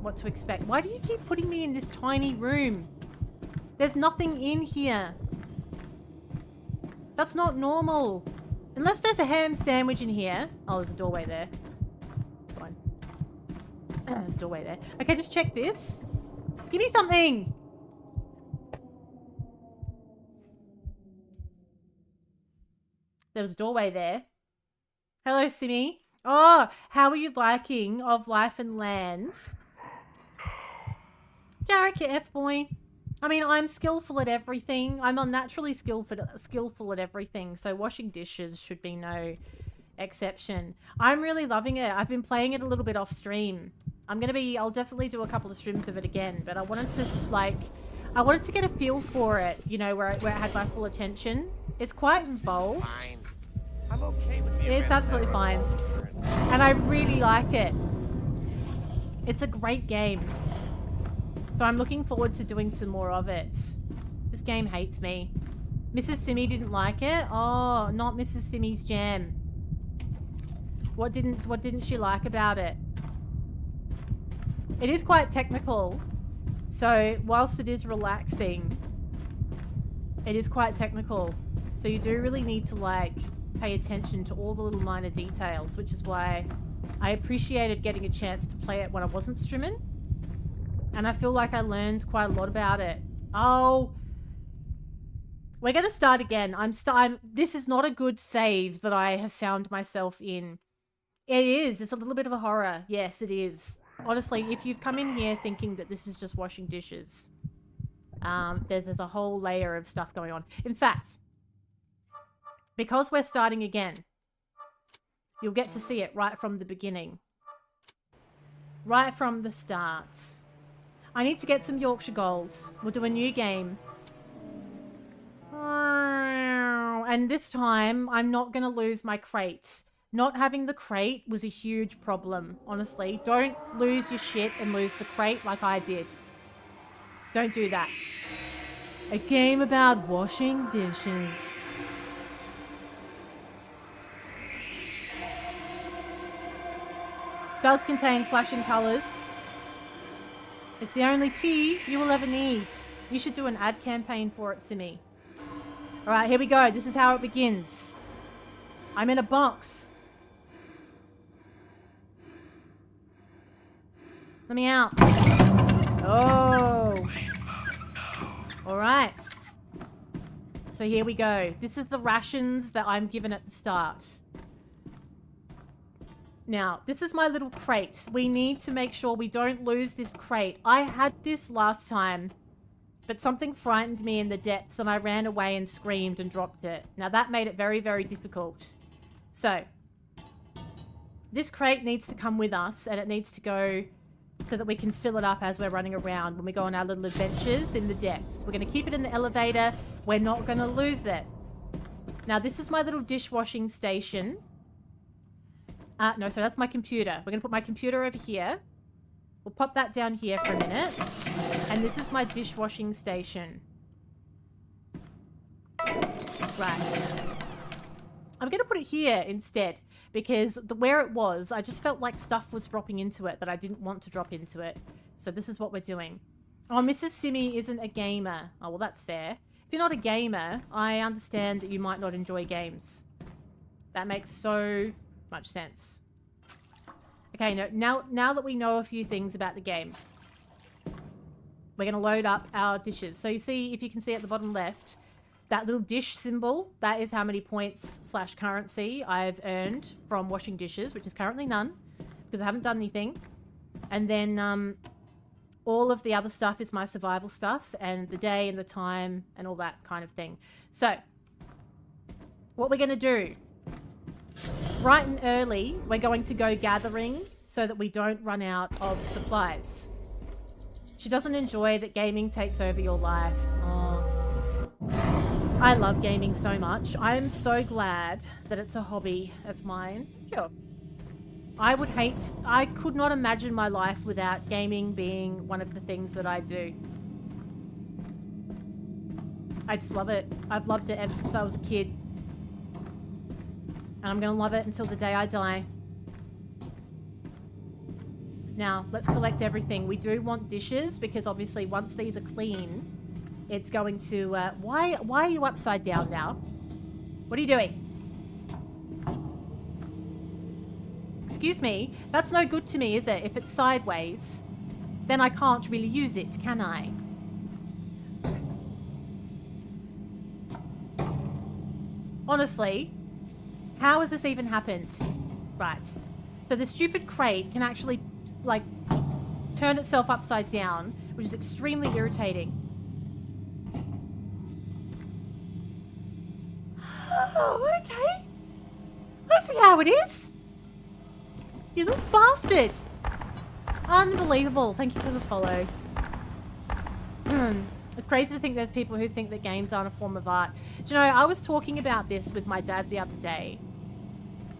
what to expect. Why do you keep putting me in this tiny room? There's nothing in here. That's not normal. Unless there's a ham sandwich in here. Oh, there's a doorway there. It's fine. There's a doorway there. Okay, just check this. Give me something. There was a doorway there. Hello, Simi. Oh, how are you liking of life and lands? Jarek, your F-boy. I mean, I'm skillful at everything. I'm unnaturally skillful at everything, so washing dishes should be no exception. I'm really loving it. I've been playing it a little bit off stream. I'll definitely do a couple of streams of it again, but I wanted to get a feel for it, you know, where it had my full attention. It's quite involved. Fine. I'm okay with the It's absolutely fine. And I really like it. It's a great game. So I'm looking forward to doing some more of it. This game hates me. Mrs. Simi didn't like it? Oh, not Mrs. Simi's jam. What didn't she like about it? It is quite technical. So whilst it is relaxing, it is quite technical. So you do really need to like pay attention to all the little minor details, which is why I appreciated getting a chance to play it when I wasn't streaming. And I feel like I learned quite a lot about it. Oh, we're going to start again. This is not a good save that I have found myself in. It is. It's a little bit of a horror. Yes, it is. Honestly, if you've come in here thinking that this is just washing dishes, there's a whole layer of stuff going on. In fact, because we're starting again, you'll get to see it right from the beginning. Right from the start. I need to get some Yorkshire Golds. We'll do a new game. And this time, I'm not going to lose my crate. Not having the crate was a huge problem, honestly. Don't lose your shit and lose the crate like I did. Don't do that. A game about washing dishes. Does contain flashing colours. It's the only tea you will ever need. You should do an ad campaign for it, Simi. Alright, here we go. This is how it begins. I'm in a box. Let me out. Oh. Alright. So here we go. This is the rations that I'm given at the start. Now, this is my little crate. We need to make sure we don't lose this crate. I had this last time, but something frightened me in the depths and I ran away and screamed and dropped it. Now, that made it very, very difficult. So, this crate needs to come with us and it needs to go so that we can fill it up as we're running around when we go on our little adventures in the depths. We're going to keep it in the elevator. We're not going to lose it. Now, this is my little dishwashing station. No, so that's my computer. We're going to put my computer over here. We'll pop that down here for a minute. And this is my dishwashing station. Right. I'm going to put it here instead because where it was, I just felt like stuff was dropping into it that I didn't want to drop into it. So this is what we're doing. Oh, Mrs. Simi isn't a gamer. Oh, well, that's fair. If you're not a gamer, I understand that you might not enjoy games. That makes so much sense. Okay, now that we know a few things about the game, we're going to load up our dishes. So you see, if you can see at the bottom left, that little dish symbol, that is how many points / currency I've earned from washing dishes, which is currently none, because I haven't done anything. And then all of the other stuff is my survival stuff, and the day and the time and all that kind of thing. So, what we're going to do, bright and early, we're going to go gathering so that we don't run out of supplies. She doesn't enjoy that gaming takes over your life. Oh. I love gaming so much. I am so glad that it's a hobby of mine. Sure. I could not imagine my life without gaming being one of the things that I do. I just love it. I've loved it ever since I was a kid. And I'm going to love it until the day I die. Now, let's collect everything. We do want dishes because obviously once these are clean, it's going to... why are you upside down now? What are you doing? Excuse me? That's no good to me, is it? If it's sideways, then I can't really use it, can I? Honestly, how has this even happened? Right. So the stupid crate can actually, like, turn itself upside down, which is extremely irritating. Oh, okay. I see how it is. You little bastard. Unbelievable. Thank you for the follow. It's crazy to think there's people who think that games aren't a form of art. Do you know, I was talking about this with my dad the other day.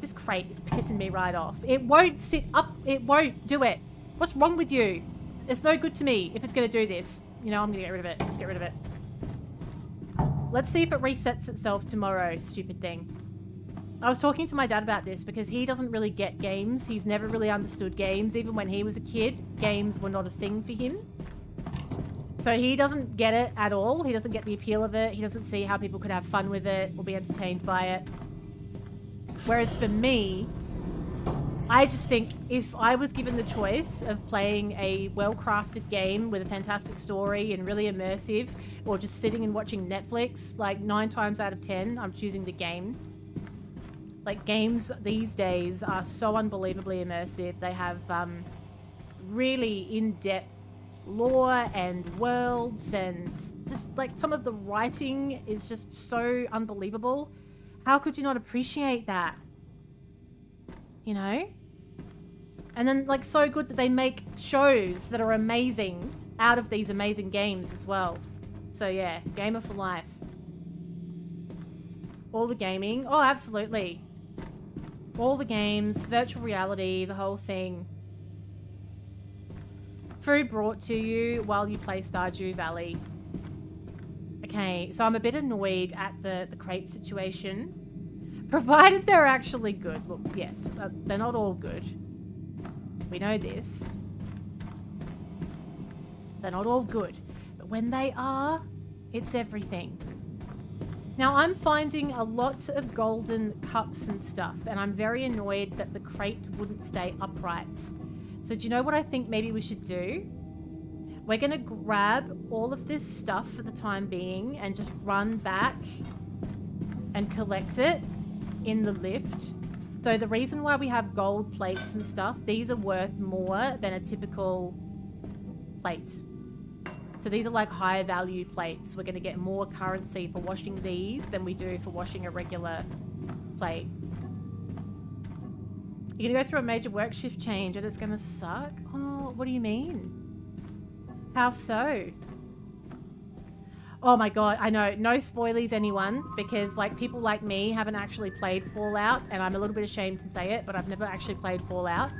This crate is pissing me right off. It won't sit up. It won't do it. What's wrong with you? It's no good to me if it's going to do this. You know, I'm going to get rid of it. Let's get rid of it. Let's see if it resets itself tomorrow, stupid thing. I was talking to my dad about this because he doesn't really get games. He's never really understood games. Even when he was a kid, games were not a thing for him. So he doesn't get it at all. He doesn't get the appeal of it. He doesn't see how people could have fun with it or be entertained by it. Whereas for me, I just think if I was given the choice of playing a well-crafted game with a fantastic story and really immersive, or just sitting and watching Netflix, like 9 times out of 10, I'm choosing the game. Like, games these days are so unbelievably immersive. They have really in-depth lore and worlds, and just like some of the writing is just so unbelievable. How could you not appreciate that? You know? And then, like, so good that they make shows that are amazing out of these amazing games as well. So yeah, gamer for life. All the gaming. Oh, absolutely. All the games, virtual reality, the whole thing. Food brought to you while you play Stardew Valley. Okay, so I'm a bit annoyed at the crate situation. Provided they're actually good. Look, yes, they're not all good. We know this. They're not all good. But when they are, it's everything. Now, I'm finding a lot of golden cups and stuff, and I'm very annoyed that the crate wouldn't stay upright. So do you know what I think maybe we should do? We're going to grab all of this stuff for the time being and just run back and collect it in the lift. So the reason why we have gold plates and stuff, these are worth more than a typical plate. So these are like higher value plates. We're going to get more currency for washing these than we do for washing a regular plate. You're going to go through a major work shift change and it's going to suck. Oh, What do you mean? How so? Oh my god, I know. No spoilies, anyone, because like people like me haven't actually played Fallout, and I'm a little bit ashamed to say it, but I've never actually played Fallout.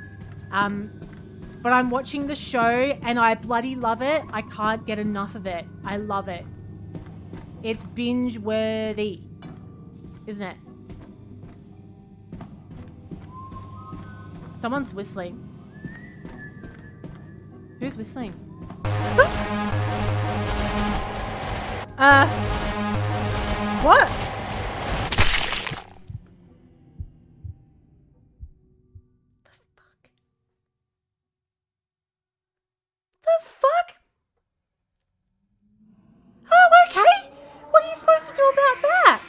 But I'm watching the show and I bloody love it. I can't get enough of it. I love it. It's binge-worthy, isn't it? Someone's whistling. Who's whistling? What? The fuck? Oh, okay. What are you supposed to do about that?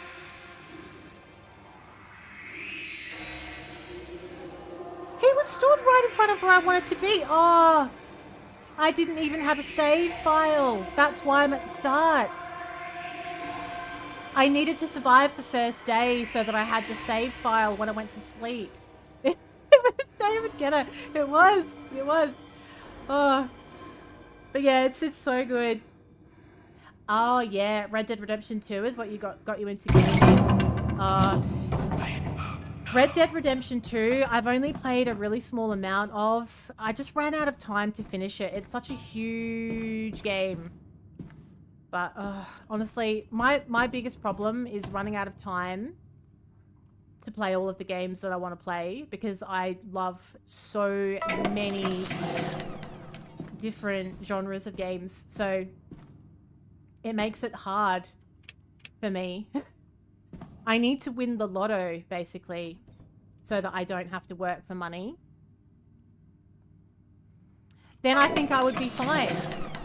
He was stood right in front of where I wanted to be. Oh, I didn't even have a save file. That's why I'm at the start. I needed to survive the first day so that I had the save file when I went to sleep. It was David Getter. It was. Oh. But yeah, it's so good. Oh yeah, Red Dead Redemption 2 is what you got you into gaming. Red Dead Redemption 2, I've only played a really small amount of. I just ran out of time to finish it. It's such a huge game. But honestly, my biggest problem is running out of time to play all of the games that I want to play, because I love so many different genres of games. So it makes it hard for me. I need to win the lotto, basically, so that I don't have to work for money. Then I think I would be fine.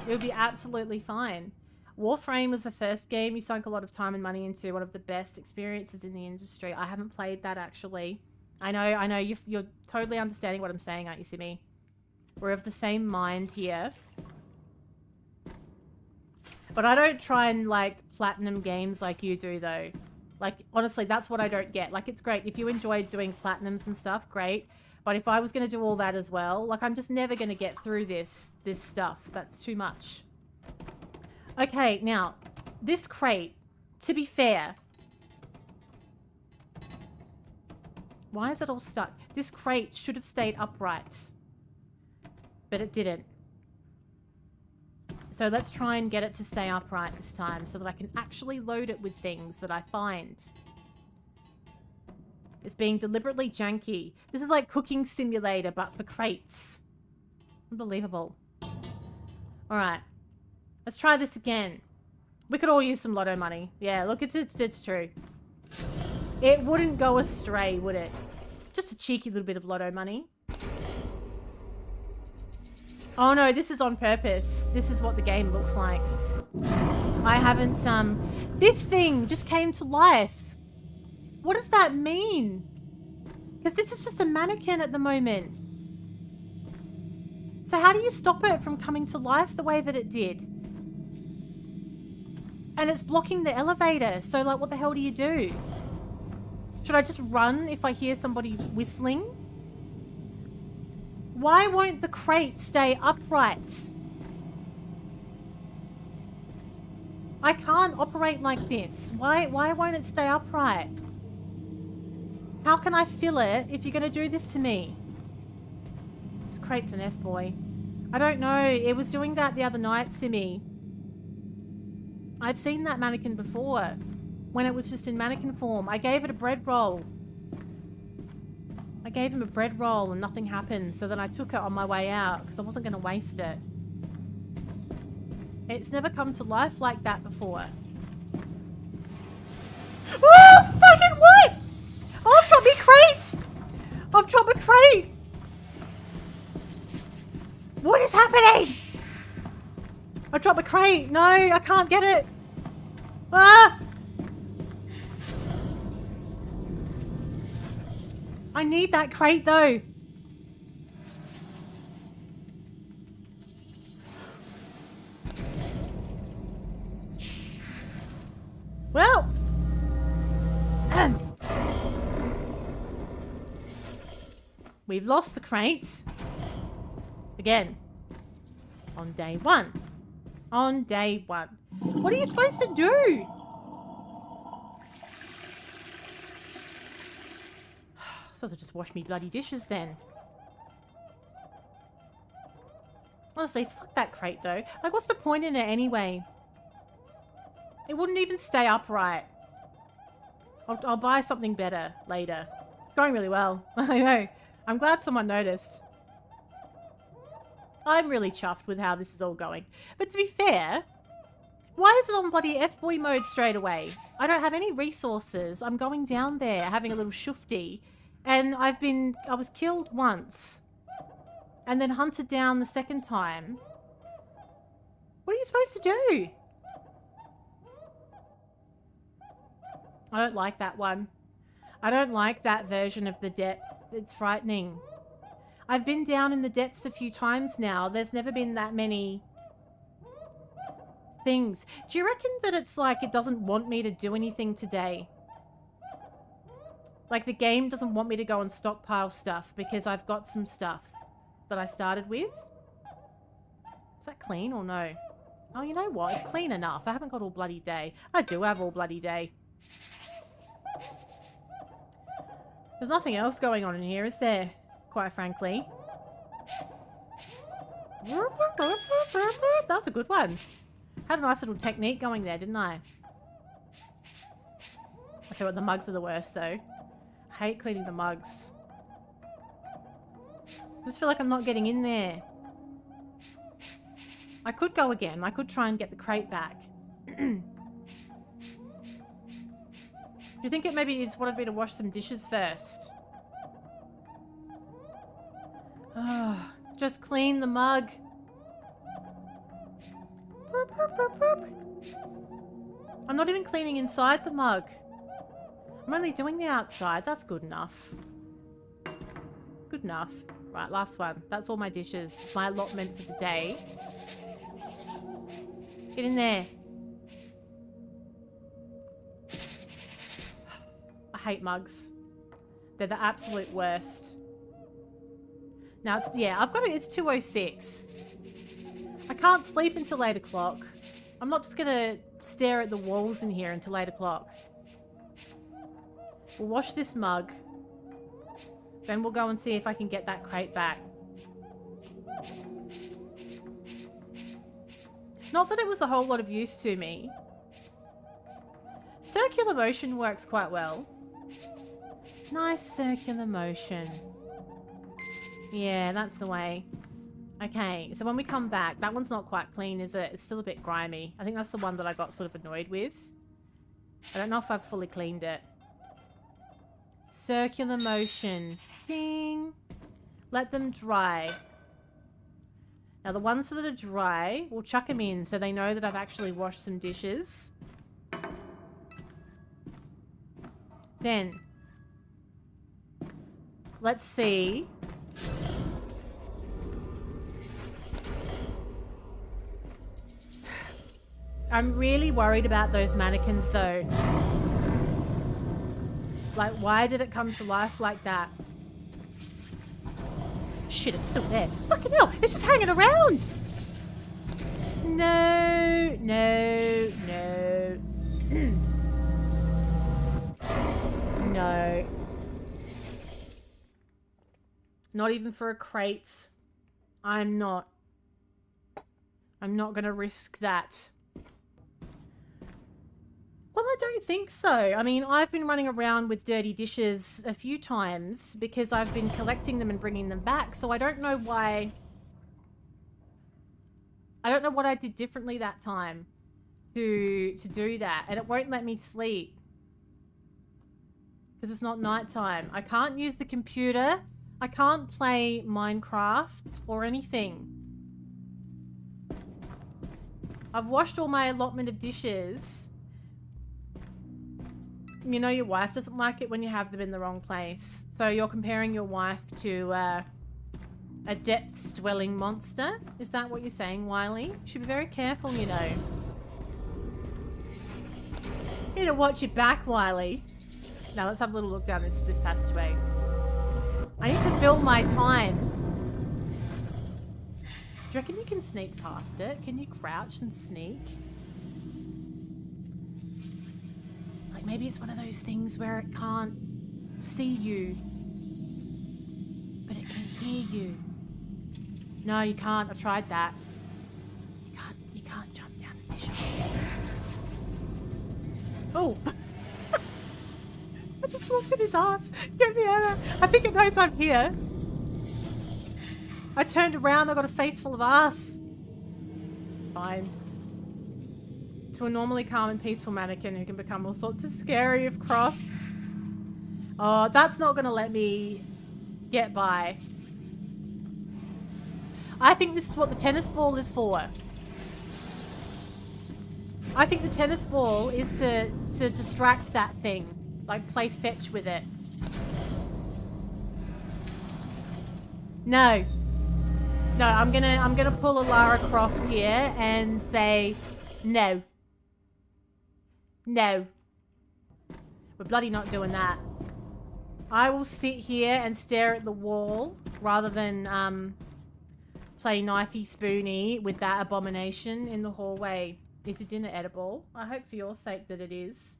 It would be absolutely fine. Warframe was the first game you sunk a lot of time and money into. One of the best experiences in the industry. I haven't played that, actually. I know, you're totally understanding what I'm saying, aren't you, Simi? We're of the same mind here. But I don't try and, like, platinum games like you do, though. Like, honestly, that's what I don't get. Like, it's great. If you enjoy doing platinums and stuff, great. But if I was going to do all that as well, like, I'm just never going to get through this stuff. That's too much. Okay, now, this crate, to be fair... Why is it all stuck? This crate should have stayed upright. But it didn't. So let's try and get it to stay upright this time so that I can actually load it with things that I find. It's being deliberately janky. This is like Cooking Simulator, but for crates. Unbelievable. Alright. Let's try this again. We could all use some lotto money. Yeah, look, it's true. It wouldn't go astray, would it? Just a cheeky little bit of lotto money. Oh no, this is on purpose. This is what the game looks like. I haven't, this thing just came to life. What does that mean? Because this is just a mannequin at the moment. So how do you stop it from coming to life the way that it did? And it's blocking the elevator. So, like, what the hell do you do? Should I just run if I hear somebody whistling? Why won't the crate stay upright? I can't operate like this. Why won't it stay upright? How can I fill it if you're going to do this to me? This crate's an F-boy. I don't know. It was doing that the other night, Simi. I've seen that mannequin before. When it was just in mannequin form. I gave it a bread roll. I gave him a bread roll and nothing happened. So then I took it on my way out because I wasn't going to waste it. It's never come to life like that before. Oh, fucking what? Oh, I've dropped me crate! I've dropped a crate! What is happening? I dropped a crate. No, I can't get it. Ah! I need that crate though. Well. We've lost the crates. Again. On day one. On day one. What are you supposed to do? So I'll just wash me bloody dishes then. Honestly, fuck that crate though. Like, what's the point in it anyway? It wouldn't even stay upright. I'll buy something better later. It's going really well. I know. I'm glad someone noticed. I'm really chuffed with how this is all going. But to be fair, why is it on bloody F-boy mode straight away? I don't have any resources. I'm going down there having a little shufty. And I was killed once. And then hunted down the second time. What are you supposed to do? I don't like that one. I don't like that version of the depth. It's frightening. I've been down in the depths a few times now. There's never been that many things. Do you reckon that it's like it doesn't want me to do anything today? Like the game doesn't want me to go and stockpile stuff because I've got some stuff that I started with? Is that clean or no? Oh, you know what? It's clean enough. I haven't got all bloody day. I do have all bloody day. There's nothing else going on in here, is there? Quite frankly. That was a good one. Had a nice little technique going there, didn't I? I tell you what, the mugs are the worst though. I hate cleaning the mugs. I just feel like I'm not getting in there. I could go again. I could try and get the crate back. Do you think it maybe you just wanted me to wash some dishes first? Oh, just clean the mug. Boop, boop, boop, boop. I'm not even cleaning inside the mug. I'm only doing the outside. That's good enough. Good enough. Right, last one. That's all my dishes. It's my allotment for the day. Get in there. I hate mugs. They're the absolute worst. Now it's, yeah, it's 2:06. I can't sleep until 8 o'clock. I'm not just gonna stare at the walls in here until 8 o'clock. We'll wash this mug. Then we'll go and see if I can get that crate back. Not that it was a whole lot of use to me. Circular motion works quite well. Nice circular motion. Yeah, that's the way. Okay, so when we come back, that one's not quite clean, is it? It's still a bit grimy. I think that's the one that I got sort of annoyed with. I don't know if I've fully cleaned it. Circular motion. Ding. Let them dry. Now the ones that are dry, we'll chuck them in so they know that I've actually washed some dishes. Then, let's see. I'm really worried about those mannequins though. Like, why did it come to life like that? Shit, it's still there. Fucking hell, it's just hanging around! No, no, no. No. Not even for a crate. I'm not gonna risk that. Well, I don't think so. I mean, I've been running around with dirty dishes a few times because I've been collecting them and bringing them back. So I don't know why. I don't know what I did differently that time to do that. And it won't let me sleep because it's not nighttime. I can't use the computer. I can't play Minecraft or anything. I've washed all my allotment of dishes. You know your wife doesn't like it when you have them in the wrong place. So you're comparing your wife to a depths-dwelling monster? Is that what you're saying, Wiley? You should be very careful, you know. You need to watch your back, Wiley. Now let's have a little look down this passageway. I need to fill my time. you reckon you can sneak past it? Can you crouch and sneak? Like maybe it's one of those things where it can't see you, but it can hear you. No, you can't. I've tried that. You can't jump down the dishwasher. Oh! I just looked at his ass. Get me out of there. I think it knows I'm here. I turned around, I got a face full of ass. It's fine. To a normally calm and peaceful mannequin who can become all sorts of scary if crossed. Oh, that's not gonna let me get by. I think this is what the tennis ball is for. I think the tennis ball is to distract that thing. Like play fetch with it. No. No, I'm gonna pull a Lara Croft here and say no. No. We're bloody not doing that. I will sit here and stare at the wall rather than play knifey spoony with that abomination in the hallway. Is your dinner edible? I hope for your sake that it is.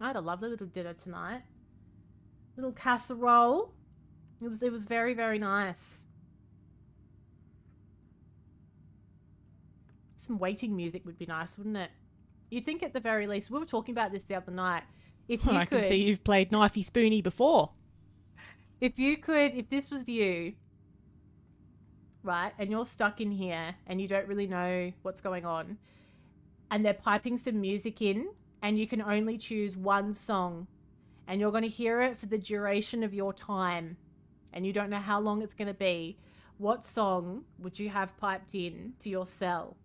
I had a lovely little dinner tonight. Little casserole. It was very, very nice. Some waiting music would be nice, wouldn't it? You'd think at the very least, we were talking about this the other night. If you I could, can see you've played Knifey Spoony before. if this was you, right, and you're stuck in here and you don't really know what's going on, and they're piping some music in, and you can only choose one song, and you're going to hear it for the duration of your time, and you don't know how long it's going to be, what song would you have piped in to your cell?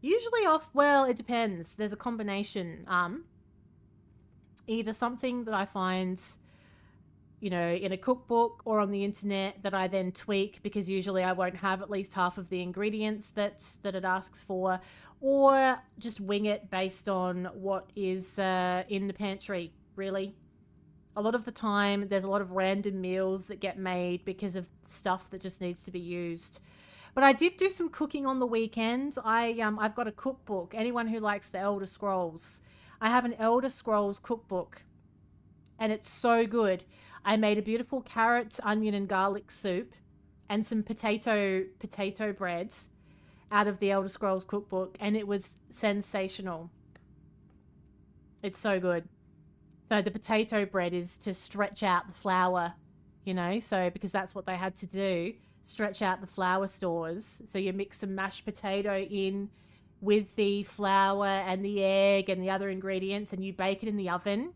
Usually well, it depends. There's a combination. Either something that I find, you know, in a cookbook or on the internet that I then tweak because usually I won't have at least half of the ingredients that it asks for, or just wing it based on what is in the pantry, really. A lot of the time, there's a lot of random meals that get made because of stuff that just needs to be used. But I did do some cooking on the weekend. I've got a cookbook. Anyone who likes the Elder Scrolls, I have an Elder Scrolls cookbook, and it's so good. I made a beautiful carrot, onion, and garlic soup, and some potato bread out of the Elder Scrolls cookbook, and it was sensational. It's so good. So the potato bread is to stretch out the flour, you know, so because that's what they had to do. Stretch out the flour stores. So you mix some mashed potato in with the flour and the egg and the other ingredients, and you bake it in the oven.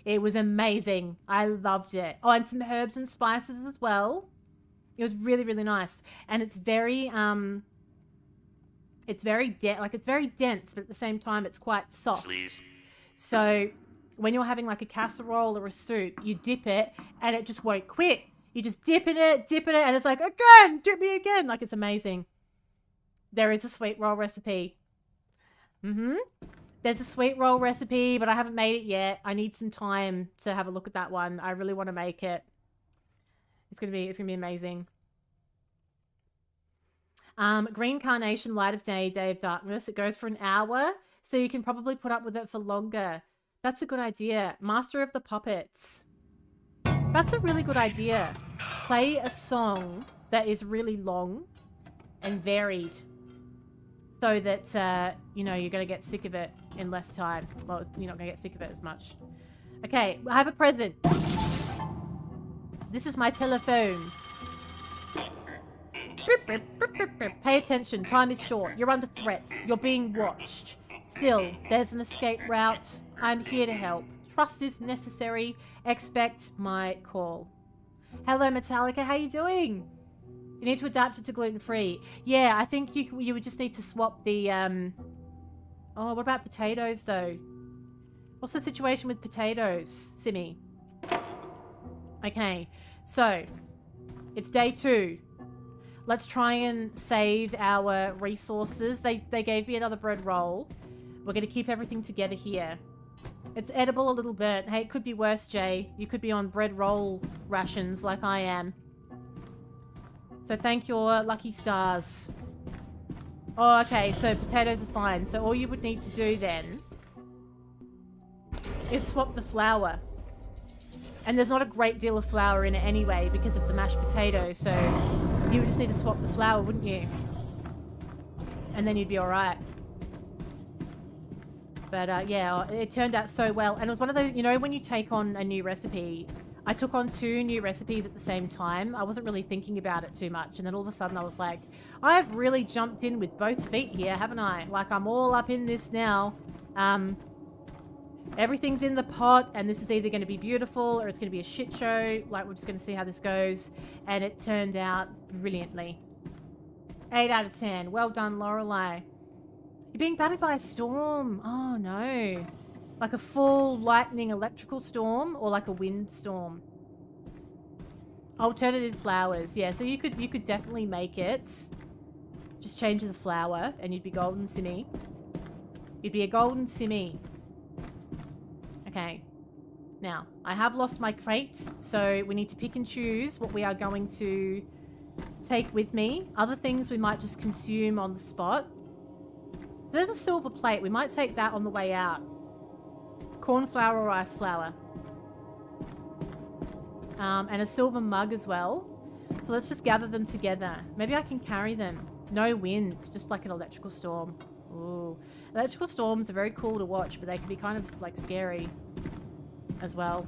It was amazing. I loved it. Oh, and some herbs and spices as well. It was really, really nice. And it's very very dense, but at the same time it's quite soft. So when you're having like a casserole or a soup, you dip it and it just won't quit. You just dip in it, and it's like, again, dip me again. Like, it's amazing. There is a sweet roll recipe. There's a sweet roll recipe, but I haven't made it yet. I need some time to have a look at that one. I really want to make it. It's gonna be amazing. Green Carnation, Light of Day, Day of Darkness. It goes for an hour, so you can probably put up with it for longer. That's a good idea. Master of the Puppets. That's a really good idea. Play a song that is really long and varied so that, you know, you're going to get sick of it in less time. Well, you're not going to get sick of it as much. Okay, I have a present. This is my telephone. Pay attention. Time is short. You're under threat. You're being watched. Still, there's an escape route. I'm here to help. Trust is necessary. Expect my call. Hello, Metallica. How you doing? You need to adapt it to gluten-free. Yeah, I think you would just need to swap the... Oh, what about potatoes, though? What's the situation with potatoes, Simi? Okay, so it's day 2. Let's try and save our resources. They gave me another bread roll. We're going to keep everything together here. It's edible, a little burnt. Hey, it could be worse, Jay. You could be on bread roll rations like I am. So thank your lucky stars. Oh, okay, so potatoes are fine. So all you would need to do then is swap the flour. And there's not a great deal of flour in it anyway because of the mashed potato, so you would just need to swap the flour, wouldn't you? And then you'd be alright. But yeah, it turned out so well. And it was one of those, you know, when you take on a new recipe, I took on 2 new recipes at the same time. I wasn't really thinking about it too much. And then all of a sudden I was like, I've really jumped in with both feet here, haven't I? Like, I'm all up in this now. Everything's in the pot, and this is either going to be beautiful or it's going to be a shit show. Like, we're just going to see how this goes. And it turned out brilliantly. 8 out of 10. Well done, Lorelei. You're being battered by a storm. Oh, no. Like a full lightning electrical storm or like a wind storm? Alternative flowers. Yeah, so you could definitely make it. Just change the flour and you'd be golden simmy. You'd be a golden simmy. Okay. Now, I have lost my crate, so we need to pick and choose what we are going to take with me. Other things we might just consume on the spot. So there's a silver plate. We might take that on the way out. Corn flour or rice flour. And a silver mug as well. So let's just gather them together. Maybe I can carry them. No wind, just like an electrical storm. Ooh. Electrical storms are very cool to watch, but they can be kind of like scary as well.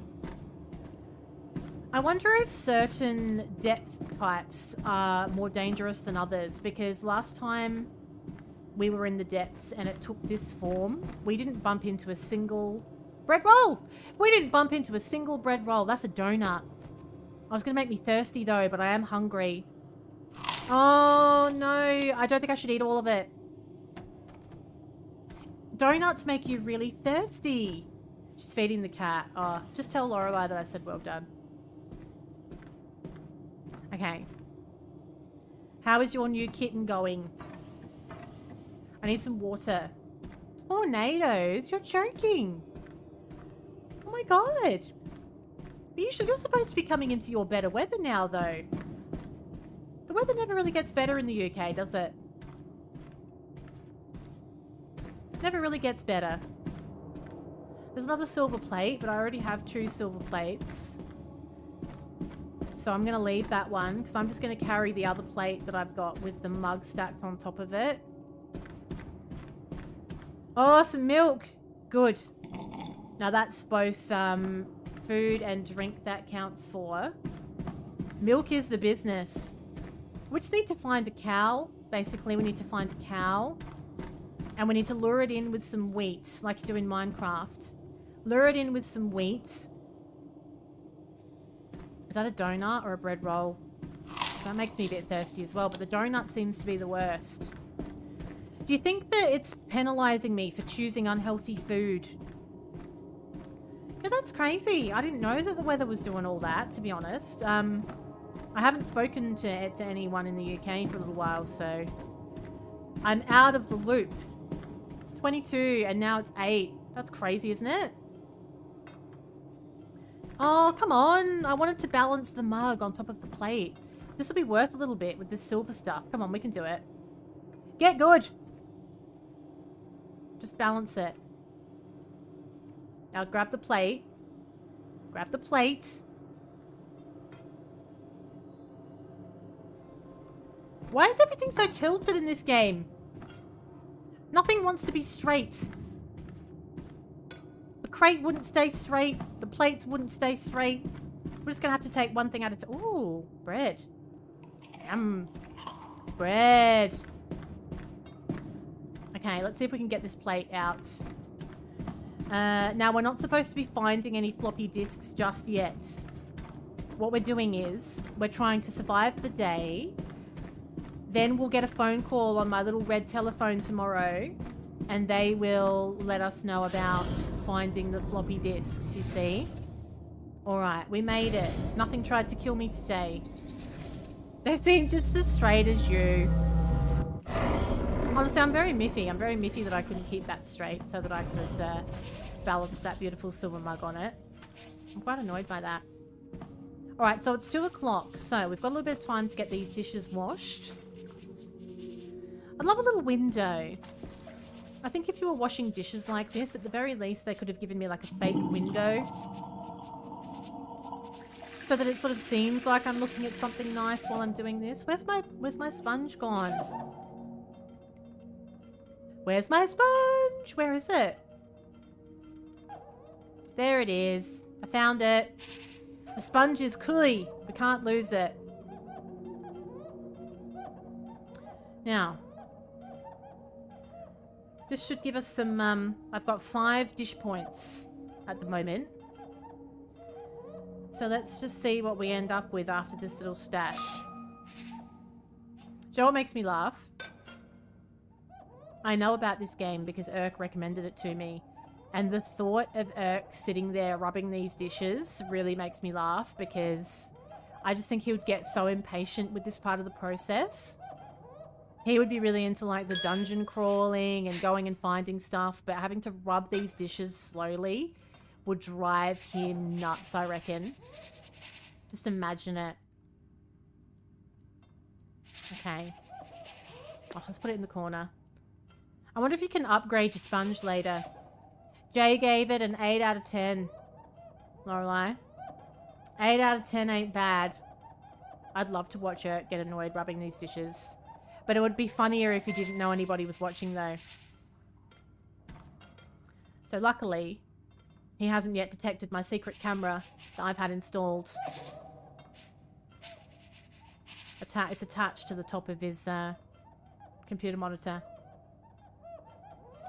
I wonder if certain depth types are more dangerous than others, because last time we were in the depths and it took this form, we didn't bump into a single bread roll. We didn't bump into a single bread roll. That's a donut. I was going to make me thirsty though, but I am hungry. Oh no, I don't think I should eat all of it. Donuts make you really thirsty. She's feeding the cat. Oh, just tell Lorelei that I said well done. Okay. How is your new kitten going? I need some water. Tornadoes? You're joking. Oh my god. You're supposed to be coming into your better weather now, though. The weather never really gets better in the UK, does it? Never really gets better. There's another silver plate, but I already have 2 silver plates. So I'm going to leave that one, because I'm just going to carry the other plate that I've got with the mug stacked on top of it. Oh, some milk. Good. Now that's both food and drink that counts for. Milk is the business. We just need to find a cow. Basically, we need to find a cow. And we need to lure it in with some wheat, like you do in Minecraft. Lure it in with some wheat. Is that a donut or a bread roll? That makes me a bit thirsty as well, but the donut seems to be the worst. Do you think that it's penalizing me for choosing unhealthy food? Yeah, that's crazy. I didn't know that the weather was doing all that, to be honest. I haven't spoken to anyone in the UK for a little while, so I'm out of the loop. 22 and now it's 8. That's crazy, isn't it? Oh, come on. I wanted to balance the mug on top of the plate. This will be worth a little bit with this silver stuff. Come on, we can do it. Get good. Just balance it. Now grab the plate. Grab the plate. Why is everything so tilted in this game? Nothing wants to be straight. The crate wouldn't stay straight. The plates wouldn't stay straight. We're just going to have to take one thing at a time. Ooh, bread. Yum. Bread. Okay, let's see if we can get this plate out. Now, we're not supposed to be finding any floppy disks just yet. What we're doing is we're trying to survive the day. Then we'll get a phone call on my little red telephone tomorrow, and they will let us know about finding the floppy disks, you see? Alright, we made it. Nothing tried to kill me today. They seem just as straight as you. Honestly, I'm very miffy. I'm very miffy that I couldn't keep that straight so that I could balance that beautiful silver mug on it. I'm quite annoyed by that. Alright, so it's 2 o'clock. So we've got a little bit of time to get these dishes washed. I'd love a little window. I think if you were washing dishes like this, at the very least, they could have given me like a fake window. So that it sort of seems like I'm looking at something nice while I'm doing this. Where's my sponge gone? Where's my sponge? Where is it? There it is. I found it. The sponge is kooey. We can't lose it. Now, this should give us some, I've got 5 dish points at the moment. So let's just see what we end up with after this little stash. Do you know what makes me laugh? I know about this game because Irk recommended it to me. And the thought of Irk sitting there rubbing these dishes really makes me laugh because I just think he would get so impatient with this part of the process. He would be really into like the dungeon crawling and going and finding stuff, but having to rub these dishes slowly would drive him nuts, I reckon. Just imagine it. Okay. Oh, let's put it in the corner. I wonder if you can upgrade your sponge later. Jay gave it an 8 out of 10. Lorelai. 8 out of 10 ain't bad. I'd love to watch her get annoyed rubbing these dishes. But it would be funnier if you didn't know anybody was watching though. So luckily, he hasn't yet detected my secret camera that I've had installed. It's attached to the top of his computer monitor.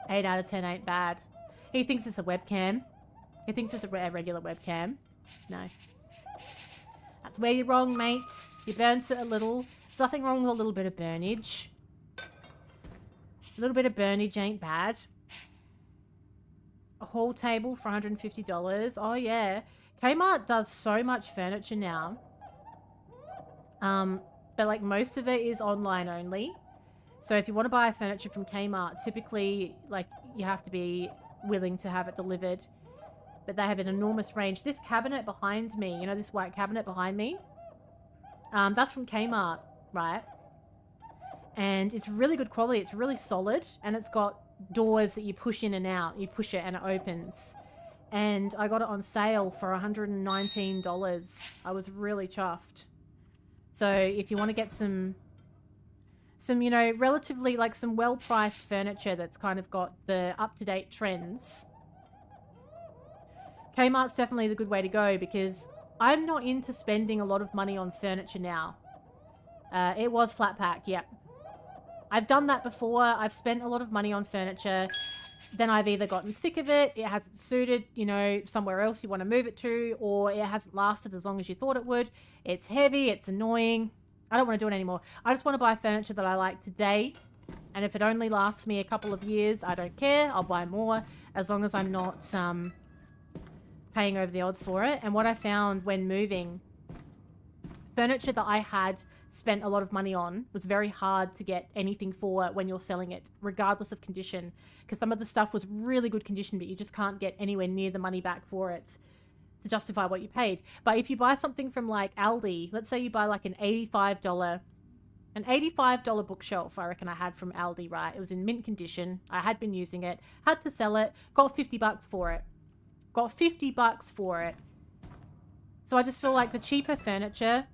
8 out of 10 ain't bad. He thinks it's a webcam. He thinks it's a regular webcam. No. That's where you're wrong, mate. You burnt it a little. There's nothing wrong with a little bit of burnage. A little bit of burnage ain't bad. A hall table for $150. Oh, yeah. Kmart does so much furniture now. But, like, most of it is online only. So if you want to buy furniture from Kmart, typically, like, you have to be willing to have it delivered. But they have an enormous range. This cabinet behind me, you know, this white cabinet behind me? That's from Kmart, right? And it's really good quality. It's really solid. And it's got doors that you push in and out. You push it and it opens. And I got it on sale for $119. I was really chuffed. So if you want to get some, you know, relatively like some well-priced furniture that's kind of got the up-to-date trends, Kmart's definitely the good way to go because I'm not into spending a lot of money on furniture now. It was flat pack, yep. I've done that before. I've spent a lot of money on furniture. Then I've either gotten sick of it, it hasn't suited, you know, somewhere else you want to move it to, or it hasn't lasted as long as you thought it would. It's heavy, it's annoying. I don't want to do it anymore. I just want to buy furniture that I like today. And if it only lasts me a couple of years, I don't care. I'll buy more as long as I'm not paying over the odds for it. And what I found when moving, furniture that I had spent a lot of money on was very hard to get anything for when you're selling it, regardless of condition. Because some of the stuff was really good condition, but you just can't get anywhere near the money back for it to justify what you paid. But if you buy something from like Aldi, let's say you buy like an $85 bookshelf, I reckon I had from Aldi, right? It was in mint condition. I had been using it, had to sell it, got $50 for it. Got $50 for it. So I just feel like the cheaper furniture,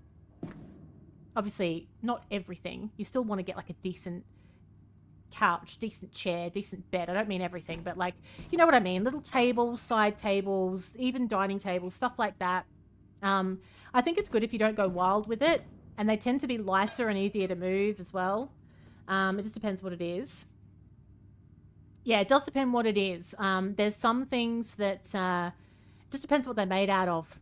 obviously not everything. You still want to get like a decent couch, decent chair, decent bed. I don't mean everything, but like, you know what I mean? Little tables, side tables, even dining tables, stuff like that. I think it's good if you don't go wild with it. And they tend to be lighter and easier to move as well. It just depends what it is. Yeah, it does depend what it is. There's some things that just depends what they're made out of.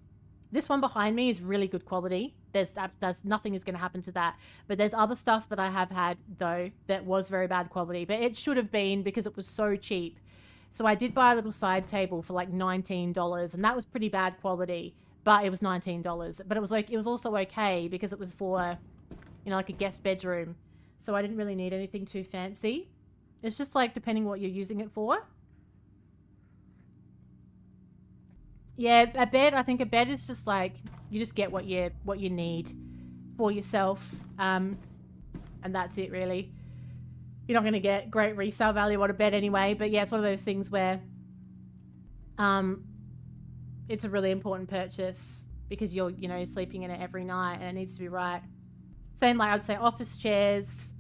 This one behind me is really good quality. There's nothing is going to happen to that. But there's other stuff that I have had, though, that was very bad quality. But it should have been because it was so cheap. So I did buy a little side table for like $19. And that was pretty bad quality. But it was $19. But it was like, it was also okay because it was for, you know, like a guest bedroom. So I didn't really need anything too fancy. It's just like depending what you're using it for. Yeah, a bed. I think a bed is just like you just get what you need for yourself, and that's it really. You're not going to get great resale value on a bed anyway. But yeah, it's one of those things where, it's a really important purchase because you're sleeping in it every night and it needs to be right. Same like I'd say office chairs,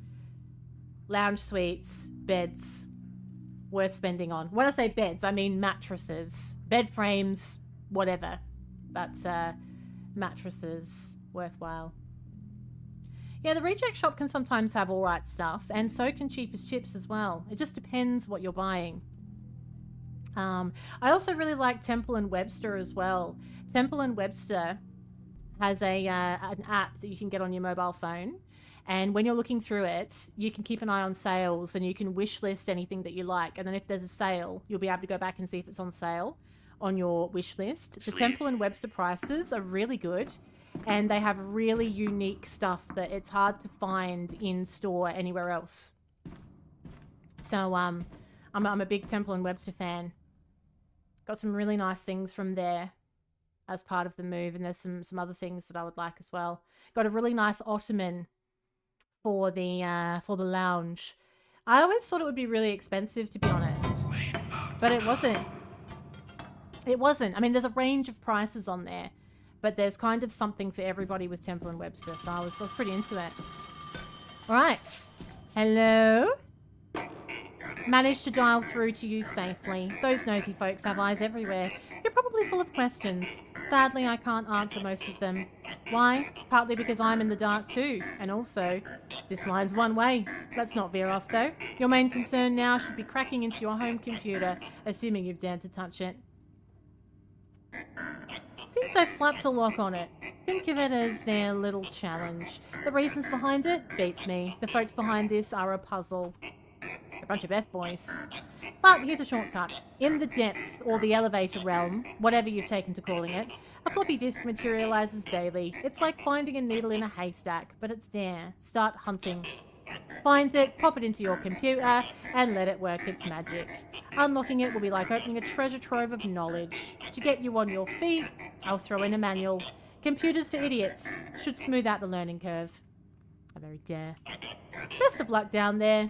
lounge suites, beds, worth spending on. When I say beds, I mean mattresses, bed frames, whatever. But mattresses, worthwhile. Yeah, the reject shop can sometimes have all right stuff, and so can Cheapest Chips as well. It just depends what you're buying. I also really like Temple and Webster as well. Temple and Webster has an app that you can get on your mobile phone, and when you're looking through it, you can keep an eye on sales and you can wish list anything that you like, and then if there's a sale, you'll be able to go back and see if it's on sale on your wish list. The Temple and Webster prices are really good, and they have really unique stuff that it's hard to find in store anywhere else. So I'm a big Temple and Webster fan. Got some really nice things from there as part of the move, and there's some other things that I would like as well. Got a really nice ottoman for the lounge. I always thought it would be really expensive, to be honest, but it wasn't. It wasn't. I mean, there's a range of prices on there, but there's kind of something for everybody with Temple and Webster, so I was pretty into that. All right. Hello? Managed to dial through to you safely. Those nosy folks have eyes everywhere. You're probably full of questions. Sadly, I can't answer most of them. Why? Partly because I'm in the dark too. And also, this line's one way. Let's not veer off though. Your main concern now should be cracking into your home computer, assuming you've dared to touch it. Seems they've slapped a lock on it. Think of it as their little challenge. The reasons behind it beats me. The folks behind this are a puzzle. A bunch of F-boys. But here's a shortcut. In the depth, or the elevator realm, whatever you've taken to calling it, a floppy disk materializes daily. It's like finding a needle in a haystack, but it's there. Start hunting. Find it, pop it into your computer, and let it work its magic. Unlocking it will be like opening a treasure trove of knowledge. To get you on your feet, I'll throw in a manual. Computers for idiots. Should smooth out the learning curve. I very dare. Best of luck down there.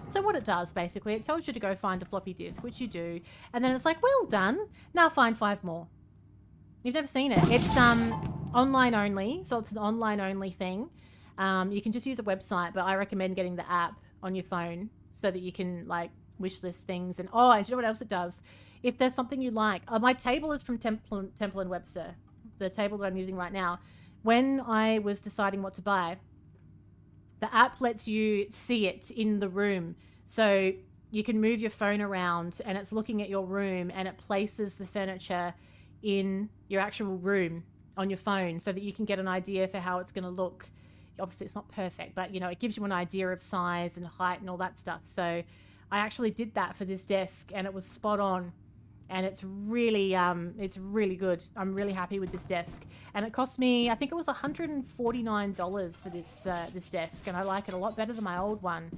So what it does, basically, it tells you to go find a floppy disk, which you do, and then it's like, well done, now find 5 more. You've never seen it. It's online only, so it's an online only thing. You can just use a website, but I recommend getting the app on your phone so that you can, like, wish list things. And, oh, and do you know what else it does? If there's something you like, my table is from Temple and Webster, the table that I'm using right now. When I was deciding what to buy, the app lets you see it in the room. So you can move your phone around and it's looking at your room and it places the furniture in your actual room on your phone so that you can get an idea for how it's going to look. Obviously, it's not perfect, but, you know, it gives you an idea of size and height and all that stuff. So I actually did that for this desk and it was spot on. And it's really good. I'm really happy with this desk. And it cost me, I think it was $149 for this desk. And I like it a lot better than my old one.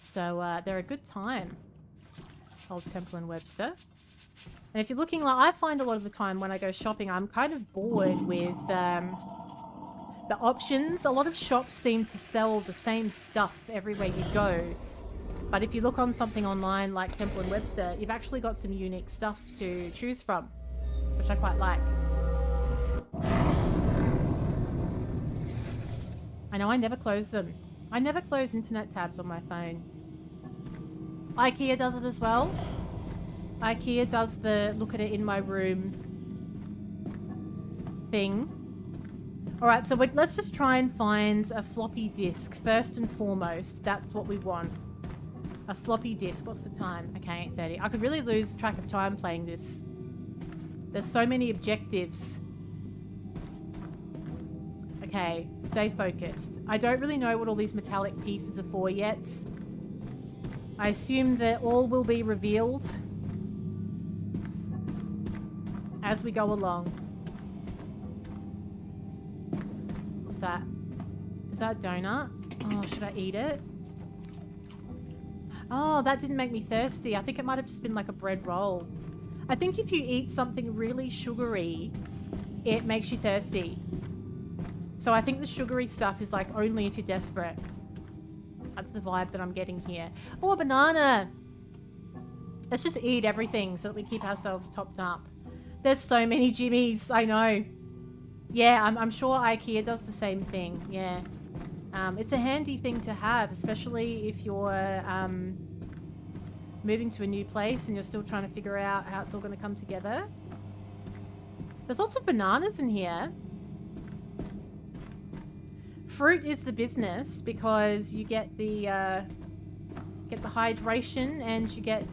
So they're a good time. Old Temple and Webster. And if you're looking, like, I find a lot of the time when I go shopping, I'm kind of bored with the options. A lot of shops seem to sell the same stuff everywhere you go. But if you look on something online like Temple and Webster, you've actually got some unique stuff to choose from, which I quite like. I know I never close them. I never close internet tabs on my phone. IKEA does it as well. IKEA does the look at it in my room thing. Alright, so let's just try and find a floppy disk first and foremost. That's what we want. A floppy disk. What's the time? Okay, 8:30. I could really lose track of time playing this. There's so many objectives. Okay, stay focused. I don't really know what all these metallic pieces are for yet. I assume that all will be revealed as we go along. What's that? Is that a donut? Oh, should I eat it? Oh, that didn't make me thirsty. I think it might have just been like a bread roll. I think if you eat something really sugary, it makes you thirsty. So I think the sugary stuff is like only if you're desperate. That's the vibe that I'm getting here. Oh, a banana! Let's just eat everything so that we keep ourselves topped up. There's so many Jimmies, I know. Yeah, I'm sure IKEA does the same thing, yeah. It's a handy thing to have, especially if you're moving to a new place and you're still trying to figure out how it's all going to come together. There's lots of bananas in here. Fruit is the business because you get the hydration and you get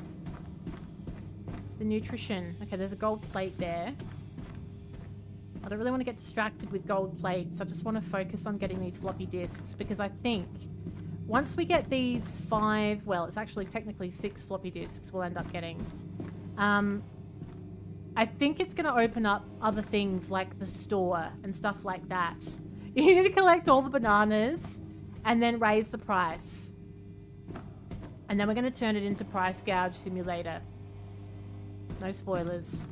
the nutrition. Okay, there's a gold plate there. I don't really want to get distracted with gold plates. I just want to focus on getting these floppy disks because I think once we get these 5, well, it's actually technically 6 floppy disks we'll end up getting. I think it's going to open up other things like the store and stuff like that. You need to collect all the bananas and then raise the price. And then we're going to turn it into Price Gouge Simulator. No spoilers.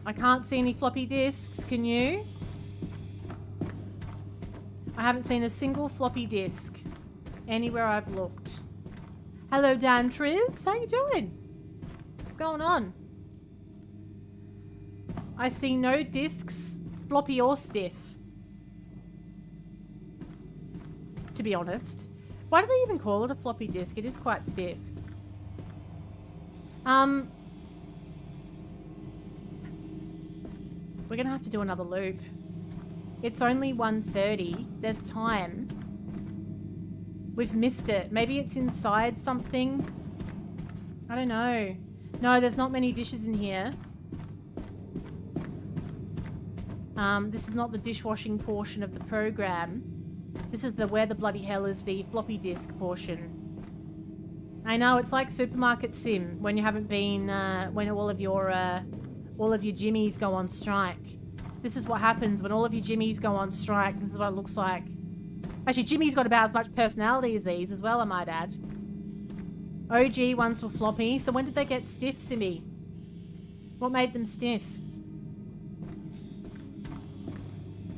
I can't see any floppy disks, can you? I haven't seen a single floppy disk anywhere I've looked. Hello, Dan Triz. How you doing? What's going on? I see no discs, floppy or stiff. To be honest. Why do they even call it a floppy disk? It is quite stiff. We're going to have to do another loop. It's only 1:30. There's time. We've missed it. Maybe it's inside something. I don't know. No, there's not many dishes in here. This is not the dishwashing portion of the program. This is the where the bloody hell is the floppy disk portion. I know, it's like Supermarket Sim when you haven't been, when all of your Jimmies go on strike. This is what happens when all of your Jimmies go on strike. This is what it looks like. Actually, Jimmy's got about as much personality as these as well, I might add. OG ones were floppy. So when did they get stiff, Simmy? What made them stiff?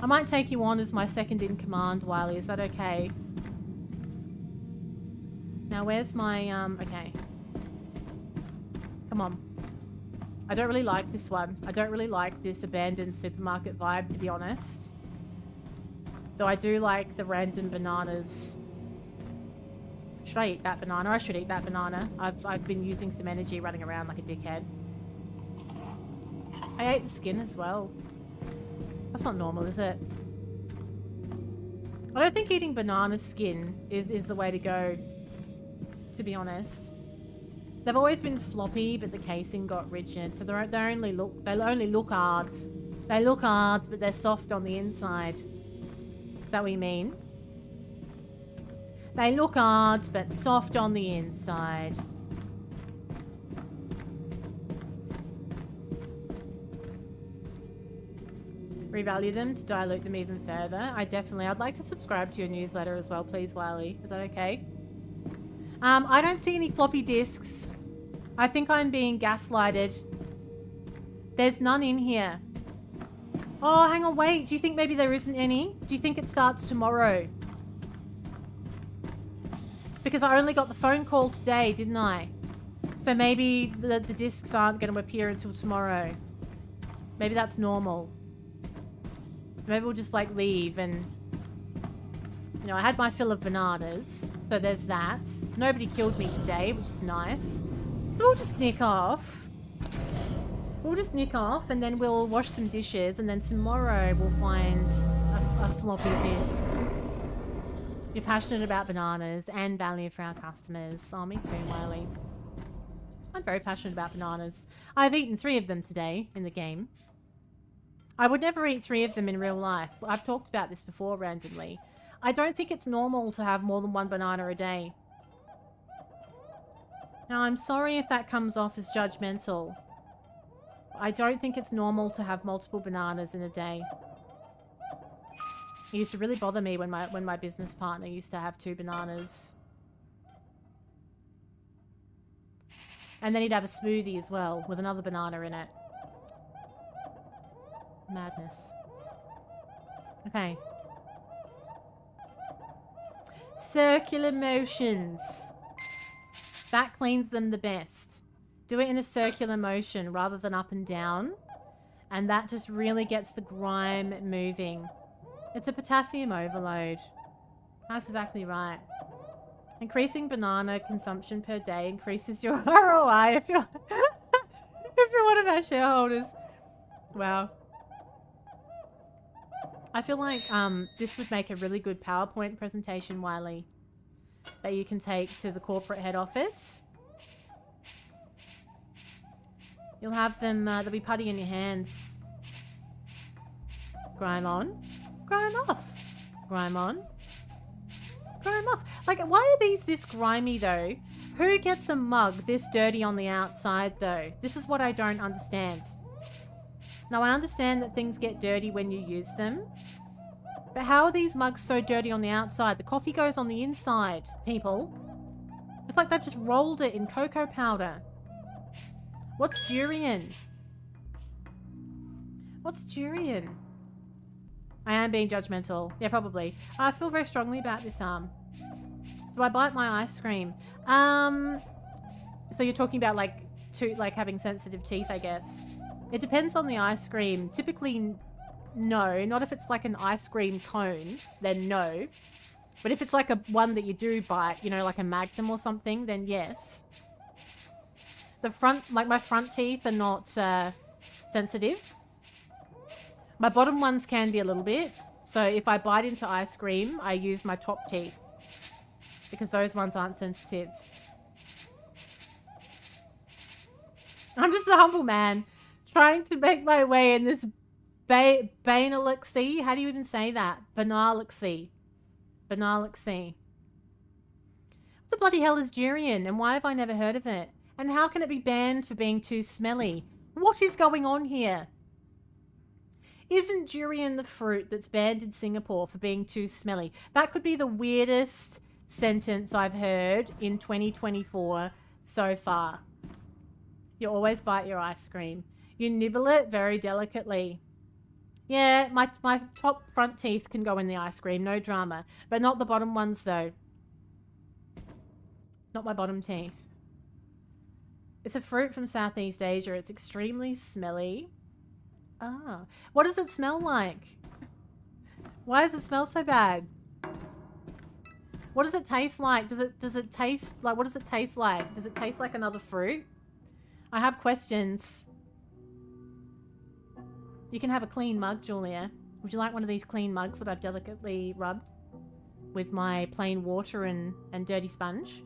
I might take you on as my second in command, Wiley. Is that okay? Now, where's my, okay. Come on. I don't really like this one. I don't really like this abandoned supermarket vibe, to be honest. Though I do like the random bananas. Should I eat that banana? I should eat that banana. I've been using some energy running around like a dickhead. I ate the skin as well. That's not normal, is it? I don't think eating banana skin is the way to go, to be honest. They've always been floppy, but the casing got rigid, so they only look hard. They look hard, but they're soft on the inside. Is that what you mean? They look hard, but soft on the inside. Revalue them to dilute them even further. I'd like to subscribe to your newsletter as well, please, Wiley. Is that okay? I don't see any floppy disks. I think I'm being gaslighted. There's none in here. Oh, hang on, wait. Do you think maybe there isn't any? Do you think it starts tomorrow? Because I only got the phone call today, didn't I? So maybe the discs aren't going to appear until tomorrow. Maybe that's normal. So maybe we'll just like leave and... You know, I had my fill of bananas. So there's that. Nobody killed me today, which is nice. So we'll just nick off. We'll just nick off and then we'll wash some dishes and then tomorrow we'll find a floppy disk. You're passionate about bananas and value for our customers. Oh, me too, Wiley. I'm very passionate about bananas. I've eaten 3 of them today in the game. I would never eat 3 of them in real life. I've talked about this before randomly. I don't think it's normal to have more than 1 banana a day. Now, I'm sorry if that comes off as judgmental. I don't think it's normal to have multiple bananas in a day. It used to really bother me when my business partner used to have 2 bananas. And then he'd have a smoothie as well with another banana in it. Madness. Okay. Circular motions. That cleans them the best. Do it in a circular motion rather than up and down. And that just really gets the grime moving. It's a potassium overload. That's exactly right. Increasing banana consumption per day increases your ROI if you're, if you're one of our shareholders. Wow. I feel like this would make a really good PowerPoint presentation, Wiley, that you can take to the corporate head office. You'll have them, they'll be putty in your hands. Grime on. Grime off. Grime on. Grime off. Like, why are these this grimy, though? Who gets a mug this dirty on the outside, though? This is what I don't understand. Now, I understand that things get dirty when you use them. But how are these mugs so dirty on the outside? The coffee goes on the inside, people. It's like they've just rolled it in cocoa powder. What's durian? What's durian? I am being judgmental. Yeah, probably. I feel very strongly about this, Do I bite my ice cream? So you're talking about, like having sensitive teeth, I guess. It depends on the ice cream. Typically, no. Not if it's like an ice cream cone, then no. But if it's like one that you do bite, you know, like a Magnum or something, then yes. The front, like my front teeth are not sensitive. My bottom ones can be a little bit. So if I bite into ice cream, I use my top teeth. Because those ones aren't sensitive. I'm just a humble man. Trying to make my way in this banalaxy. How do you even say that? Banalaxy. Banalaxy. What the bloody hell is durian? And why have I never heard of it? And how can it be banned for being too smelly? What is going on here? Isn't durian the fruit that's banned in Singapore for being too smelly? That could be the weirdest sentence I've heard in 2024 so far. You always bite your ice cream. You nibble it very delicately. Yeah, my top front teeth can go in the ice cream, no drama. But not the bottom ones, though. Not my bottom teeth. It's a fruit from Southeast Asia. It's extremely smelly. Ah. What does it smell like? Why does it smell so bad? What does it taste like? Does it taste like, what does it taste like? Does it taste like another fruit? I have questions. You can have a clean mug, Julia. Would you like one of these clean mugs that I've delicately rubbed with my plain water and dirty sponge?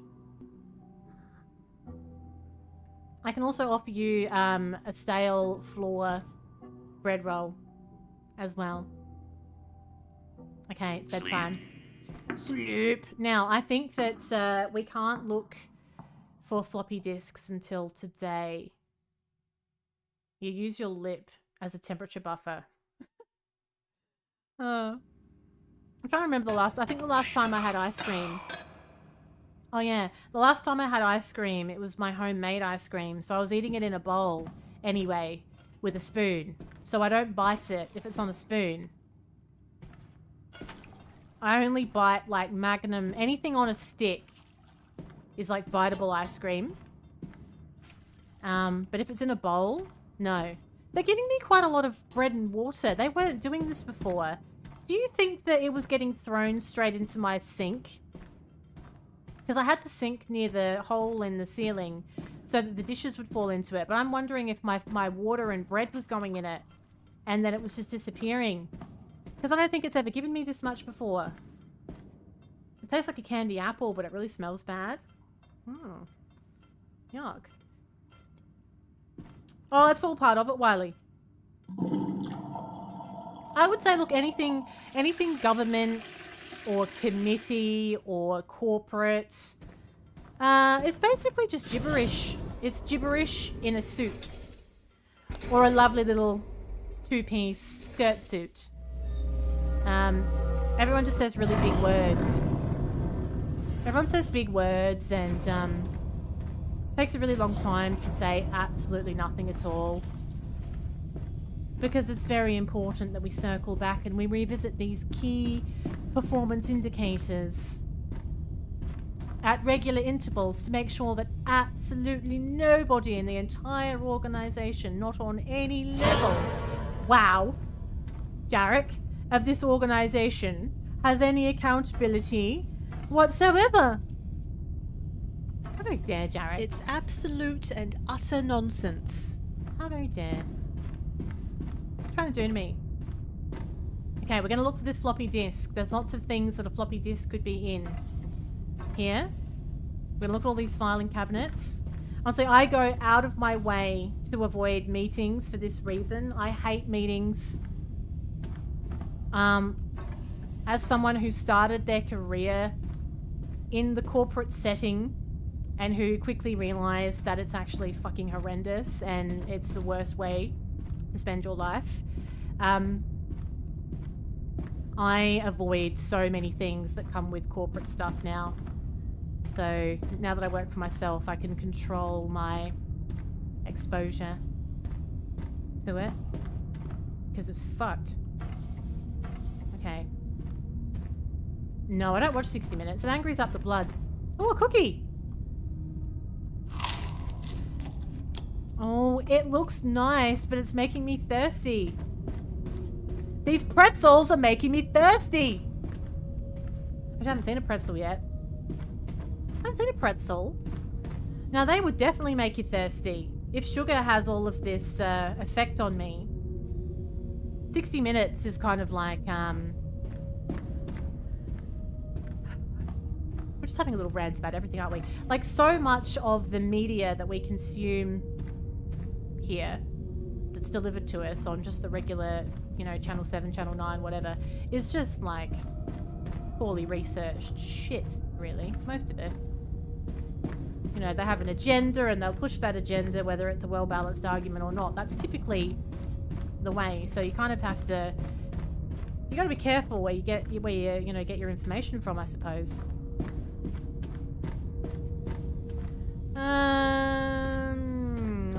I can also offer you a stale flour bread roll as well. Okay, it's bedtime. Sleep. Now, I think that we can't look for floppy disks until today. You use your lip as a temperature buffer. I'm trying to remember I think the last time I had ice cream. Oh yeah, the last time I had ice cream, it was my homemade ice cream. So I was eating it in a bowl anyway, with a spoon. So I don't bite it if it's on a spoon. I only bite like Magnum, anything on a stick is like biteable ice cream. But if it's in a bowl, no. They're giving me quite a lot of bread and water. They weren't doing this before. Do you think that it was getting thrown straight into my sink? Because I had the sink near the hole in the ceiling so that the dishes would fall into it. But I'm wondering if my water and bread was going in it and then it was just disappearing. Because I don't think it's ever given me this much before. It tastes like a candy apple, but it really smells bad. Oh. Yuck. Oh, that's all part of it, Wiley. I would say, look, anything government or committee or corporate, it's basically just gibberish. It's gibberish in a suit. Or a lovely little two-piece skirt suit. Everyone just says really big words. Everyone says big words and Takes a really long time to say absolutely nothing at all. Because it's very important that we circle back and we revisit these key performance indicators at regular intervals to make sure that absolutely nobody in the entire organization, not on any level, wow, Jarek, of this organization has any accountability whatsoever. How very dare, Jarek. It's absolute and utter nonsense. How very dare. What are you trying to do to me? Okay, we're going to look for this floppy disk. There's lots of things that a floppy disk could be in. Here. We're going to look at all these filing cabinets. Honestly, I go out of my way to avoid meetings for this reason. I hate meetings. As someone who started their career in the corporate setting and who quickly realized that it's actually fucking horrendous and it's the worst way to spend your life, I avoid so many things that come with corporate stuff now. So now that I work for myself, I can control my exposure to it because it's fucked. Okay. No, I don't watch 60 Minutes. It angries up the blood. Oh, a cookie! Oh, it looks nice, but it's making me thirsty. These pretzels are making me thirsty! I haven't seen a pretzel yet. I haven't seen a pretzel. Now, they would definitely make you thirsty. If sugar has all of this effect on me. 60 Minutes is kind of like, we're just having a little rant about everything, aren't we? Like, so much of the media that we consume here that's delivered to us on just the regular, you know, Channel 7, Channel 9, whatever, is just, like, poorly researched shit, really. Most of it. You know, they have an agenda and they'll push that agenda whether it's a well-balanced argument or not. That's typically the way. So you kind of have to... You got to be careful where you get get your information from, I suppose.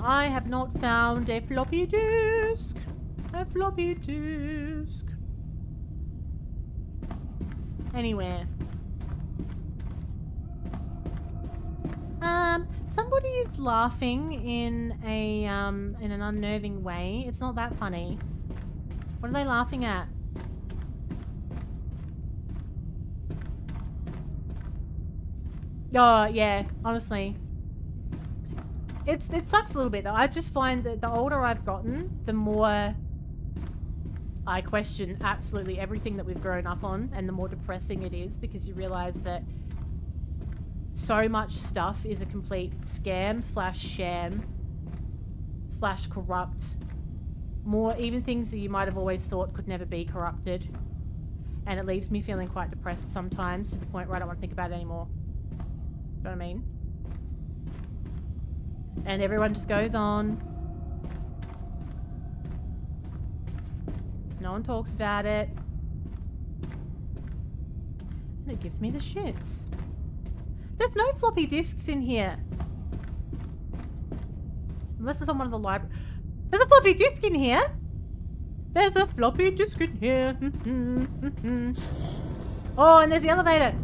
I have not found a floppy disk. A floppy disk. Anywhere. Somebody is laughing in an unnerving way. It's not that funny. What are they laughing at? Oh, yeah, honestly. It sucks a little bit, though. I just find that the older I've gotten, the more I question absolutely everything that we've grown up on, and the more depressing it is, because you realize that so much stuff is a complete scam slash sham slash corrupt. More, even things that you might have always thought could never be corrupted. And it leaves me feeling quite depressed sometimes, to the point where I don't want to think about it anymore. You know what I mean? And everyone just goes on. No one talks about it. And it gives me the shits. There's no floppy disks in here. Unless it's on one of the library. There's a floppy disk in here. There's a floppy disk in here. Oh, and there's the elevator.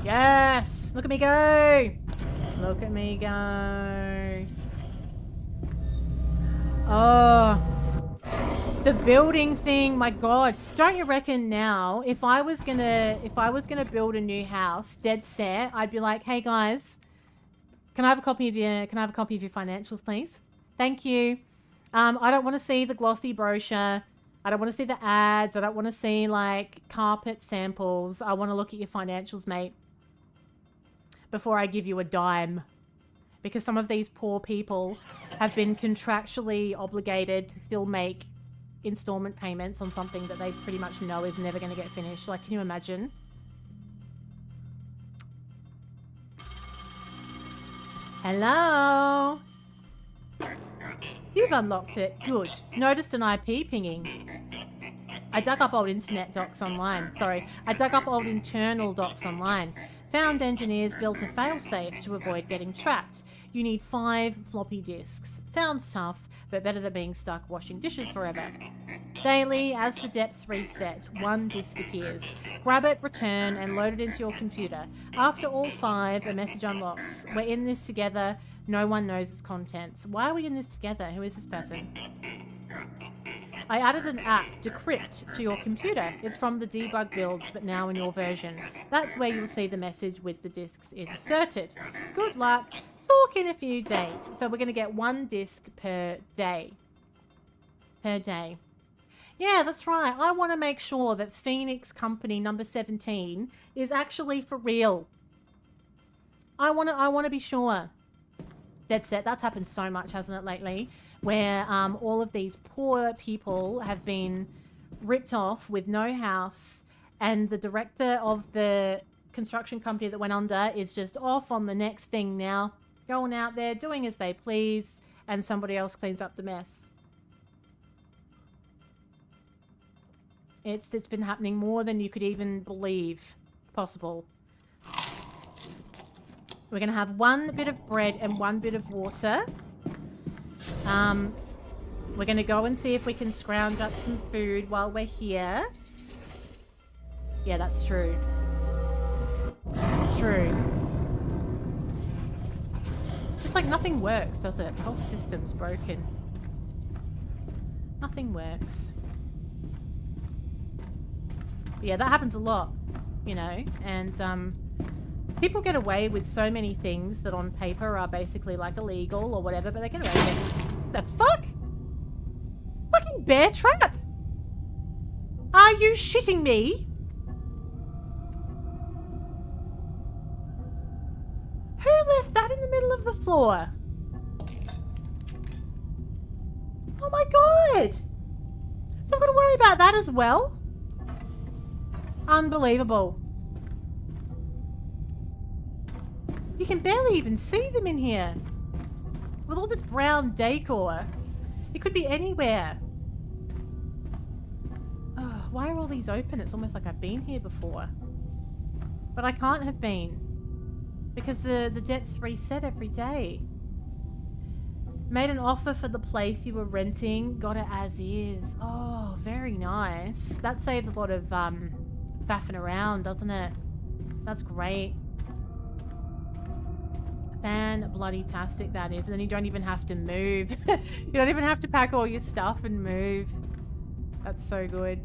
Yes. Look at me go. Look at me go. Oh. The building thing, my god. Don't you reckon now, if I was gonna build a new house, dead set, I'd be like, hey guys, can I have a copy of your financials, please? Thank you. I don't want to see the glossy brochure. I don't want to see the ads. I don't want to see like carpet samples. I want to look at your financials, mate, before I give you a dime. Because some of these poor people have been contractually obligated to still make installment payments on something that they pretty much know is never going to get finished. Like, can you imagine? Hello? You've unlocked it. Good. Noticed an IP pinging. I dug up old internet docs online. Sorry, I dug up old internal docs online. Found engineers built a failsafe to avoid getting trapped. You need 5 floppy disks. Sounds tough, but better than being stuck washing dishes forever. Daily, as the depths reset, 1 disk appears. Grab it, return, and load it into your computer. After all 5, a message unlocks. We're in this together. No one knows its contents. Why are we in this together? Who is this person? I added an app, Decrypt, to your computer. It's from the debug builds, but now in your version. That's where you'll see the message with the disks inserted. Good luck. Talk in a few days. So we're going to get 1 disk per day. Per day. Yeah, that's right. I want to make sure that Phoenix Company number 17 is actually for real. I want to be sure. That's it. That's happened so much, hasn't it, lately? Where all of these poor people have been ripped off with no house, and the director of the construction company that went under is just off on the next thing now, going out there, doing as they please, and somebody else cleans up the mess. It's been happening more than you could even believe possible. We're going to have 1 bit of bread and 1 bit of water. We're going to go and see if we can scrounge up some food while we're here. Yeah, that's true. That's true. Just like nothing works, does it? The whole system's broken. Nothing works. Yeah, that happens a lot, you know, and people get away with so many things that on paper are basically like illegal or whatever, but they get away with it. The fuck? Fucking bear trap? Are you shitting me? Who left that in the middle of the floor? Oh my god! So I've got to worry about that as well? Unbelievable. You can barely even see them in here. With all this brown decor, it could be anywhere. Oh, why are all these open? It's almost like I've been here before. But I can't have been. Because the depths reset every day. Made an offer for the place you were renting. Got it as is. Oh, very nice. That saves a lot of faffing around, doesn't it? That's great. Fan-bloody-tastic that is. And then you don't even have to move. You don't even have to pack all your stuff and move. That's so good.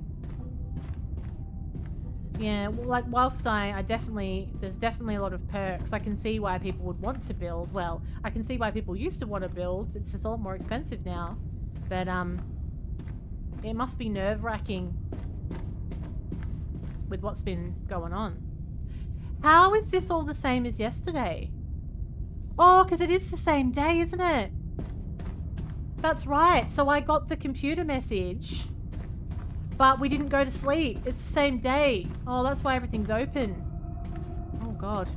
Yeah, well, like, whilst there's definitely a lot of perks. I can see why people would want to build. Well, I can see why people used to want to build. It's just a lot more expensive now. But, it must be nerve-wracking with what's been going on. How is this all the same as yesterday? Oh, because it is the same day, isn't it? That's right. So I got the computer message, but we didn't go to sleep. It's the same day. Oh, that's why everything's open. Oh, God.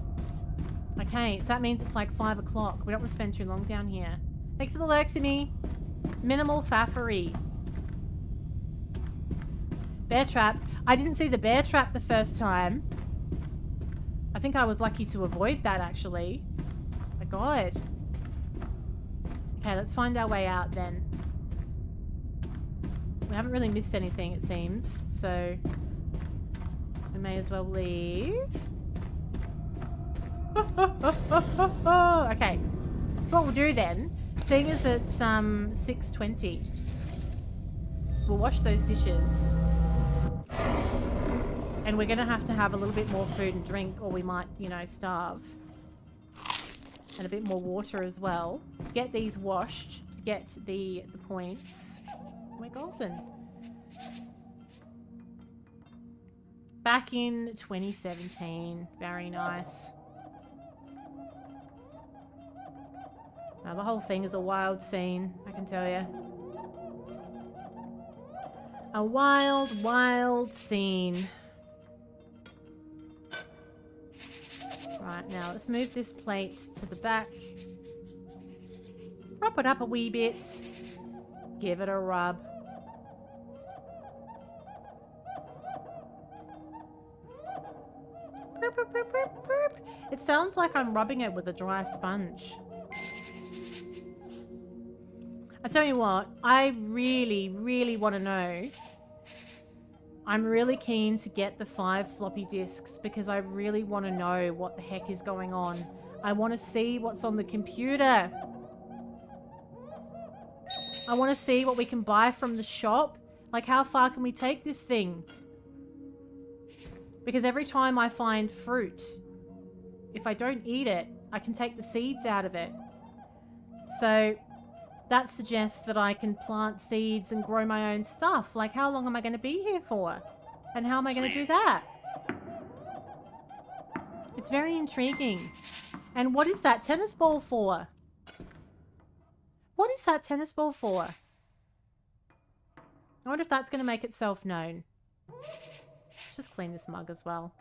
Okay, so that means it's like 5 o'clock. We don't want to spend too long down here. Thanks for the Lurksimi. Minimal faffery. Bear trap. I didn't see the bear trap the first time. I think I was lucky to avoid that, actually. My God. Okay, let's find our way out then. We haven't really missed anything, it seems, so we may as well leave. Okay, so what we'll do then, seeing as it's 6:20, we'll wash those dishes, and we're gonna have to have a little bit more food and drink, or we might, you know, starve. And a bit more water as well. Get these washed to get the points. We're golden. Back in 2017. Very nice. Now, the whole thing is a wild scene, I can tell you. A wild, wild scene. Right, now let's move this plate to the back. Prop it up a wee bit. Give it a rub. Burp, burp, burp, burp, burp. It sounds like I'm rubbing it with a dry sponge. I tell you what, I really, really want to know. I'm really keen to get the 5 floppy disks because I really want to know what the heck is going on. I want to see what's on the computer. I want to see what we can buy from the shop. Like, how far can we take this thing? Because every time I find fruit, if I don't eat it, I can take the seeds out of it. So that suggests that I can plant seeds and grow my own stuff. Like, how long am I going to be here for? And how am I going to do that? It's very intriguing. And what is that tennis ball for? What is that tennis ball for? I wonder if that's going to make itself known. Let's just clean this mug as well.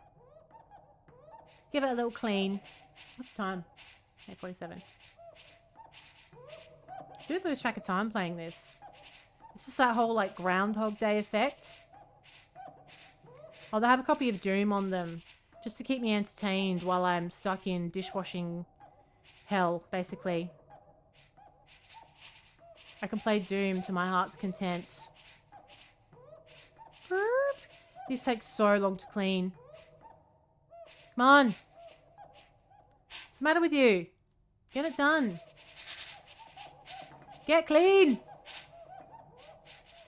Give it a little clean. What's the time? 8:47. I do lose track of time playing this. It's just that whole, like, Groundhog Day effect. Oh, they have a copy of Doom on them. Just to keep me entertained while I'm stuck in dishwashing hell, basically. I can play Doom to my heart's content. These take so long to clean. Come on. What's the matter with you? Get it done. Get clean.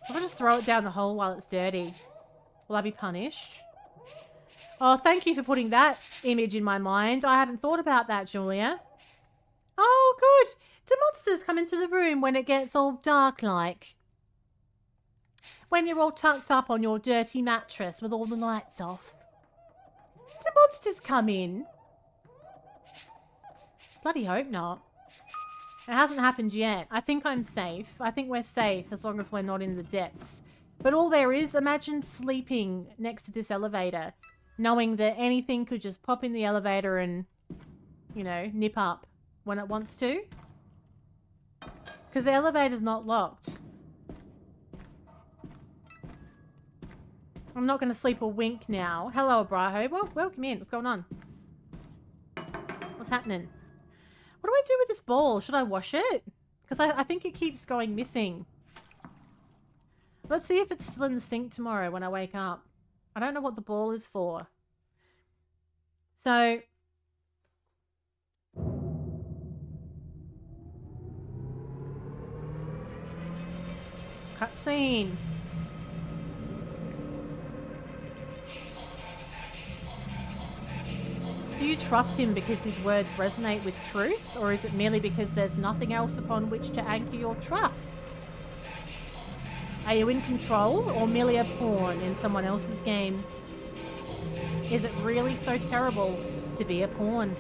I'll just throw it down the hole while it's dirty. Will I be punished? Oh, thank you for putting that image in my mind. I haven't thought about that, Julia. Oh, good. Do monsters come into the room when it gets all dark like? When you're all tucked up on your dirty mattress with all the lights off? Do monsters come in? Bloody hope not. It hasn't happened yet. I think I'm safe. I think we're safe as long as we're not in the depths. But all there is, imagine sleeping next to this elevator, knowing that anything could just pop in the elevator and, you know, nip up when it wants to. Because the elevator's not locked. I'm not going to sleep a wink now. Hello, Abraho. Well, welcome in. What's going on? What's happening? What do I do with this ball? Should I wash it? Because I think it keeps going missing. Let's see if it's still in the sink tomorrow when I wake up. I don't know what the ball is for. So... cutscene. Do you trust him because his words resonate with truth, or is it merely because there's nothing else upon which to anchor your trust? Are you in control, or merely a pawn in someone else's game? Is it really so terrible to be a pawn?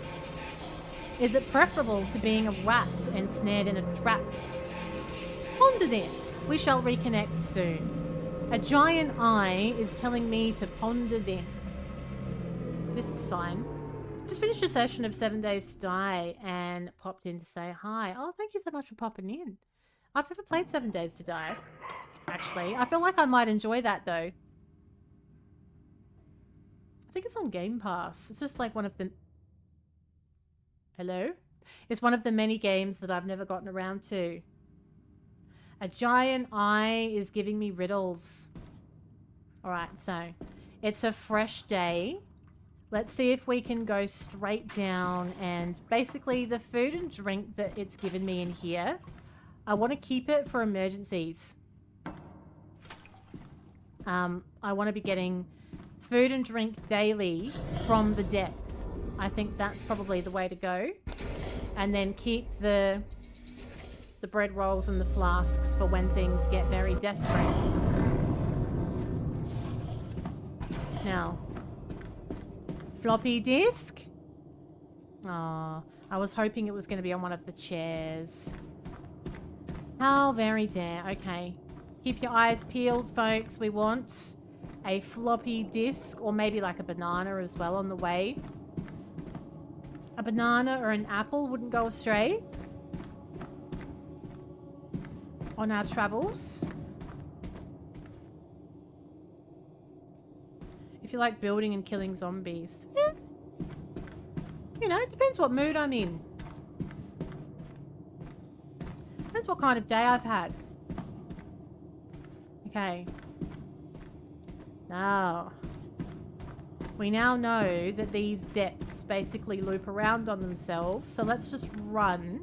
Is it preferable to being a rat ensnared in a trap? Ponder this. We shall reconnect soon. A giant eye is telling me to ponder this. This is fine. Just finished a session of 7 Days to Die and popped in to say hi. Oh, thank you so much for popping in. I've never played 7 Days to Die, actually. I feel like I might enjoy that, though. I think it's on Game Pass. It's just like one of the... Hello? It's one of the many games that I've never gotten around to. A giant eye is giving me riddles. Alright, so it's a fresh day. Let's see if we can go straight down and basically the food and drink that it's given me in here, I want to keep it for emergencies. I want to be getting food and drink daily from the depth. I think that's probably the way to go. And then keep the bread rolls and the flasks for when things get very desperate. Now, floppy disk? Aw, I was hoping it was going to be on one of the chairs. How very dare. Okay. Keep your eyes peeled, folks. We want a floppy disk, or maybe like a banana as well on the way. A banana or an apple wouldn't go astray on our travels. If you like building and killing zombies. Yeah. You know, it depends what mood I'm in. Depends what kind of day I've had. Okay. Now, we now know that these depths basically loop around on themselves. So let's just run.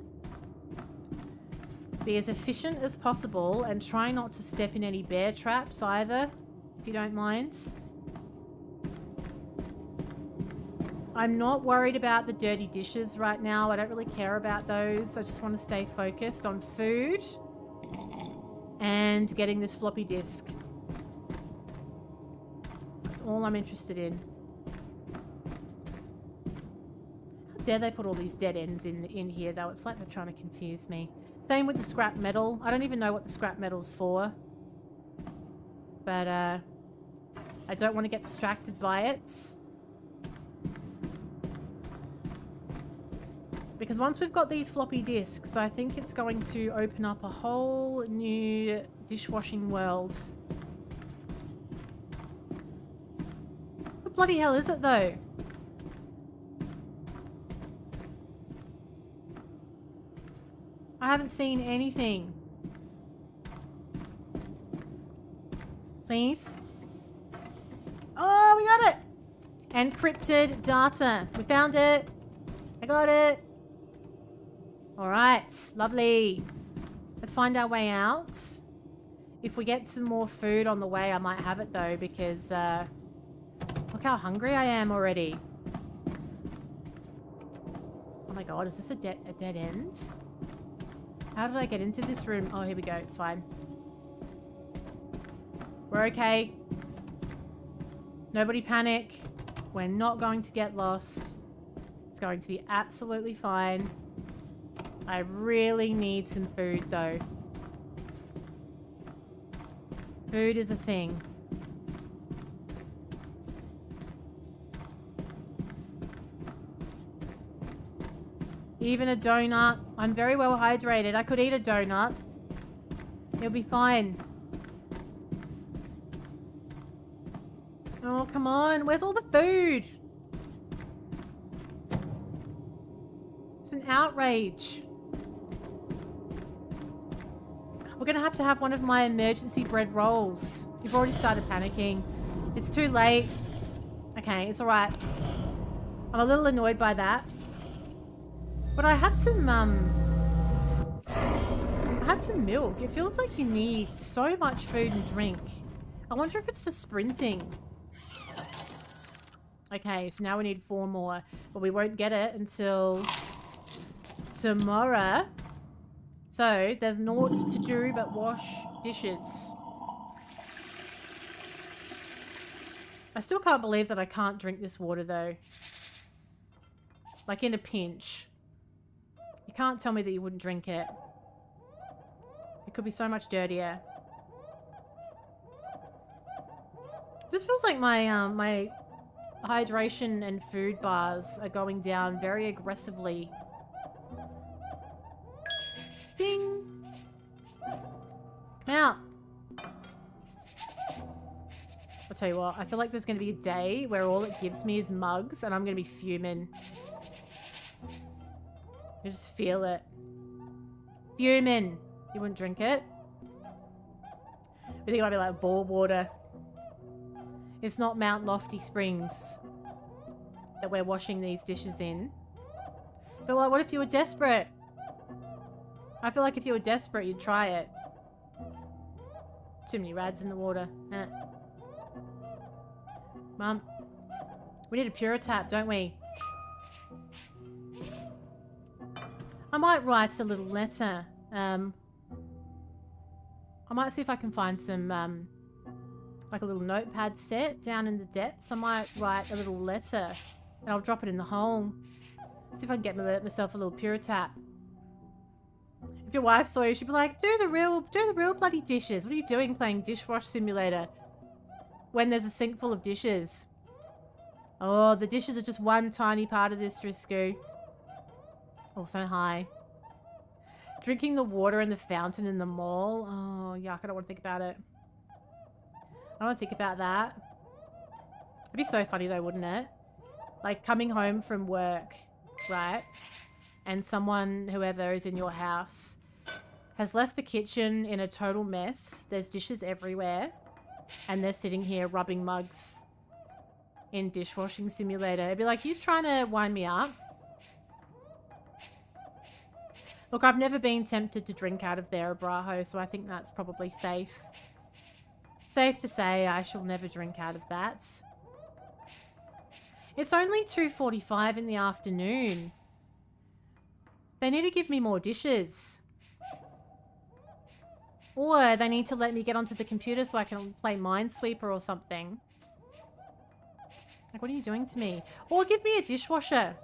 Be as efficient as possible and try not to step in any bear traps either, if you don't mind. I'm not worried about the dirty dishes right now. I don't really care about those. I just want to stay focused on food and getting this floppy disk. That's all I'm interested in. How dare they put all these dead ends in here though? It's like they're trying to confuse me. Same with the scrap metal. I don't even know what the scrap metal's for. But I don't want to get distracted by it. Because once we've got these floppy disks, I think it's going to open up a whole new dishwashing world. What bloody hell is it though? I haven't seen anything. Please. Oh, we got it! Encrypted data. We found it. I got it. Alright, lovely. Let's find our way out. If we get some more food on the way, I might have it though, because look how hungry I am already. Oh my god, is this a dead end? How did I get into this room? Oh, here we go. It's fine. We're okay. Nobody panic. We're not going to get lost. It's going to be absolutely fine. I really need some food, though. Food is a thing. Even a donut. I'm very well hydrated. I could eat a donut. It'll be fine. Oh, come on. Where's all the food? It's an outrage. We're going to have one of my emergency bread rolls. You've already started panicking. It's too late. Okay, it's alright. I'm a little annoyed by that. But I had some milk. It feels like you need so much food and drink. I wonder if it's the sprinting. Okay, so now we need 4 more. But we won't get it until tomorrow. So, there's naught to do but wash dishes. I still can't believe that I can't drink this water though. Like in a pinch. You can't tell me that you wouldn't drink it. It could be so much dirtier. This feels like my my hydration and food bars are going down very aggressively. Ding! Come out! I'll tell you what, I feel like there's going to be a day where all it gives me is mugs and I'm going to be fuming. You just feel it. Fuming! You wouldn't drink it? I think it might be like bore water. It's not Mount Lofty Springs that we're washing these dishes in. But like, what if you were desperate? I feel like if you were desperate, you'd try it. Too many rads in the water. Mum, we need a Puritap, don't we? I might write a little letter. I might see if I can find some, like a little notepad set down in the depths. I might write a little letter and I'll drop it in the hole. See if I can get myself a little Puritap. If your wife saw you, she'd be like, do the real bloody dishes. What are you doing playing Dishwashing Simulator when there's a sink full of dishes? Oh, the dishes are just one tiny part of this, Drisco. Also, hi. Drinking the water in the fountain in the mall. Oh, yuck, I don't want to think about it. I don't want to think about that. It'd be so funny though, wouldn't it? Like coming home from work, right? And someone, whoever is in your house, has left the kitchen in a total mess. There's dishes everywhere. And they're sitting here rubbing mugs in Dishwashing Simulator. It'd be like, you trying to wind me up? Look, I've never been tempted to drink out of their Abrajo, so I think that's probably safe. Safe to say I shall never drink out of that. It's only 2:45 in the afternoon. They need to give me more dishes. Or they need to let me get onto the computer so I can play Minesweeper or something. Like, what are you doing to me? Or give me a dishwasher.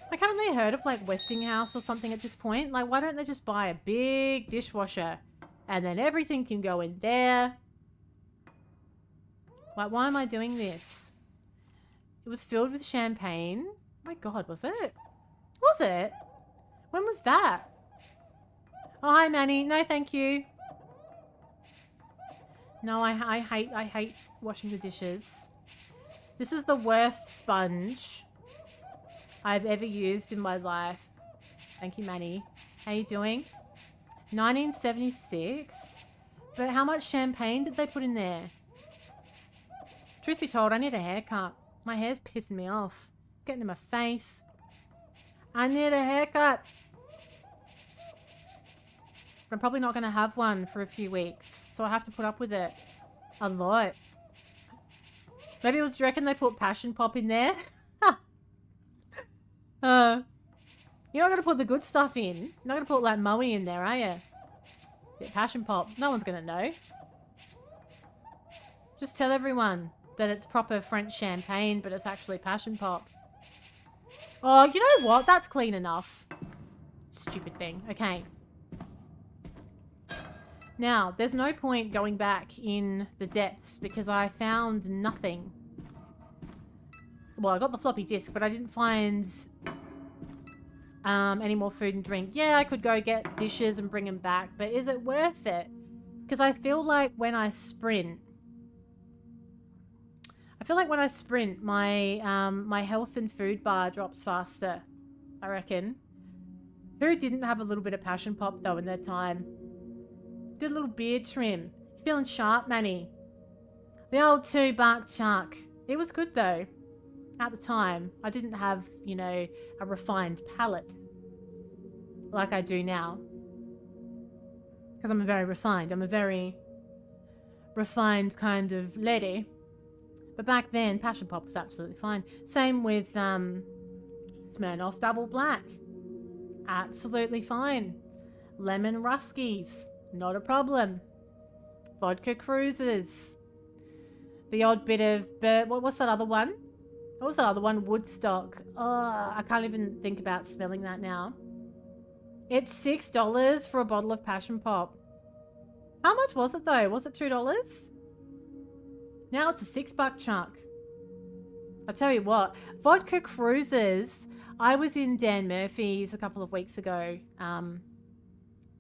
Like, haven't they heard of, like, Westinghouse or something at this point? Like, why don't they just buy a big dishwasher? And then everything can go in there. Like, why am I doing this? It was filled with champagne. Oh my god, was it? Was it? When was that? Oh, hi, Manny. No, thank you. No, I hate washing the dishes. This is the worst sponge I've ever used in my life. Thank you, Manny. How you doing? 1976? But how much champagne did they put in there? Truth be told, I need a haircut. My hair's pissing me off. It's getting in my face. I need a haircut. I'm probably not going to have one for a few weeks, so I have to put up with it a lot. Maybe it was, do you reckon they put Passion Pop in there? You're not going to put the good stuff in. You're not going to put like Moe in there, are you? Bit Passion Pop. No one's going to know. Just tell everyone that it's proper French champagne, but it's actually Passion Pop. Oh, you know what? That's clean enough. Stupid thing. Okay. Now, there's no point going back in the depths because I found nothing. Well, I got the floppy disk, but I didn't find any more food and drink. Yeah, I could go get dishes and bring them back, but is it worth it? Because I feel like when I sprint, my health and food bar drops faster, I reckon. Who didn't have a little bit of Passion Pop, though, in their time? Did a little beard trim. Feeling sharp, Manny. The old $2 chuck. It was good, though. At the time, I didn't have, you know, a refined palate like I do now. Because I'm very refined. I'm a very refined kind of lady. But back then, Passion Pop was absolutely fine. Same with Smirnoff Double Black. Absolutely fine. Lemon Ruskies. Not a problem. Vodka Cruisers. The odd bit of... what's that other one? What was that other one? Woodstock. Oh, I can't even think about smelling that now. It's $6 for a bottle of Passion Pop. How much was it though? Was it $2? Now it's a $6 chunk. I'll tell you what. Vodka Cruisers. I was in Dan Murphy's a couple of weeks ago. Can't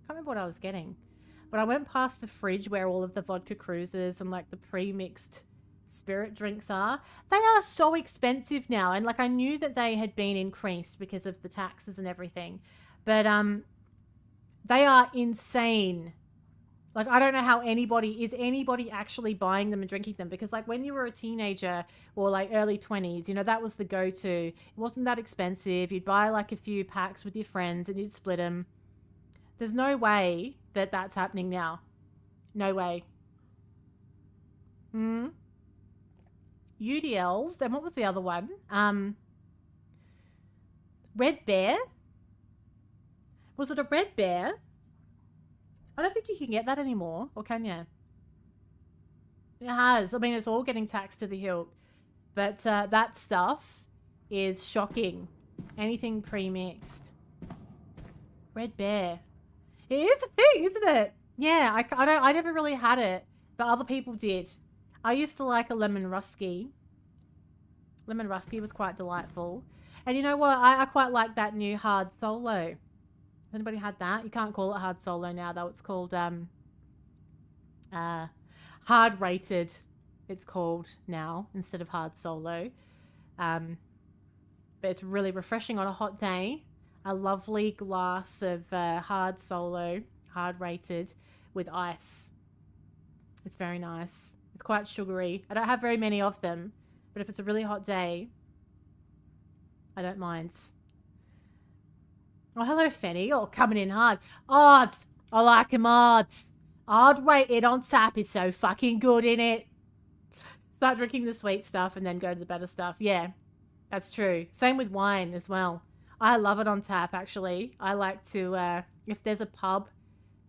remember what I was getting. But I went past the fridge where all of the Vodka Cruisers and like the pre-mixed spirit drinks are. They are so expensive now. And like I knew that they had been increased because of the taxes and everything. But they are insane. Like I don't know how is anybody actually buying them and drinking them? Because like when you were a teenager or like early 20s, you know, that was the go-to. It wasn't that expensive. You'd buy like a few packs with your friends and you'd split them. There's no way that that's happening now. No way. UDLs. And what was the other one? Red Bear? Was it a Red Bear? I don't think you can get that anymore. Or can you? It has. I mean, it's all getting taxed to the hilt. But that stuff is shocking. Anything pre-mixed. Red Bear. It is a thing, isn't it? Yeah, I never really had it, but other people did. I used to like a lemon rusky. Lemon rusky was quite delightful. And you know what? I quite like that new hard solo. Has anybody had that? You can't call it hard solo now, though. It's called hard rated. It's called now instead of hard solo. But it's really refreshing on a hot day. a lovely glass of hard solo, hard rated with ice. It's very nice. It's quite sugary. I don't have very many of them, but if it's a really hot day, I don't mind. Oh, hello, Fenny. Oh, coming in hard. Hard. I like him hard. Hard rated on tap is so fucking good, innit? Start drinking the sweet stuff and then go to the better stuff. Yeah, that's true. Same with wine as well. I love it on tap, actually. I like to, if there's a pub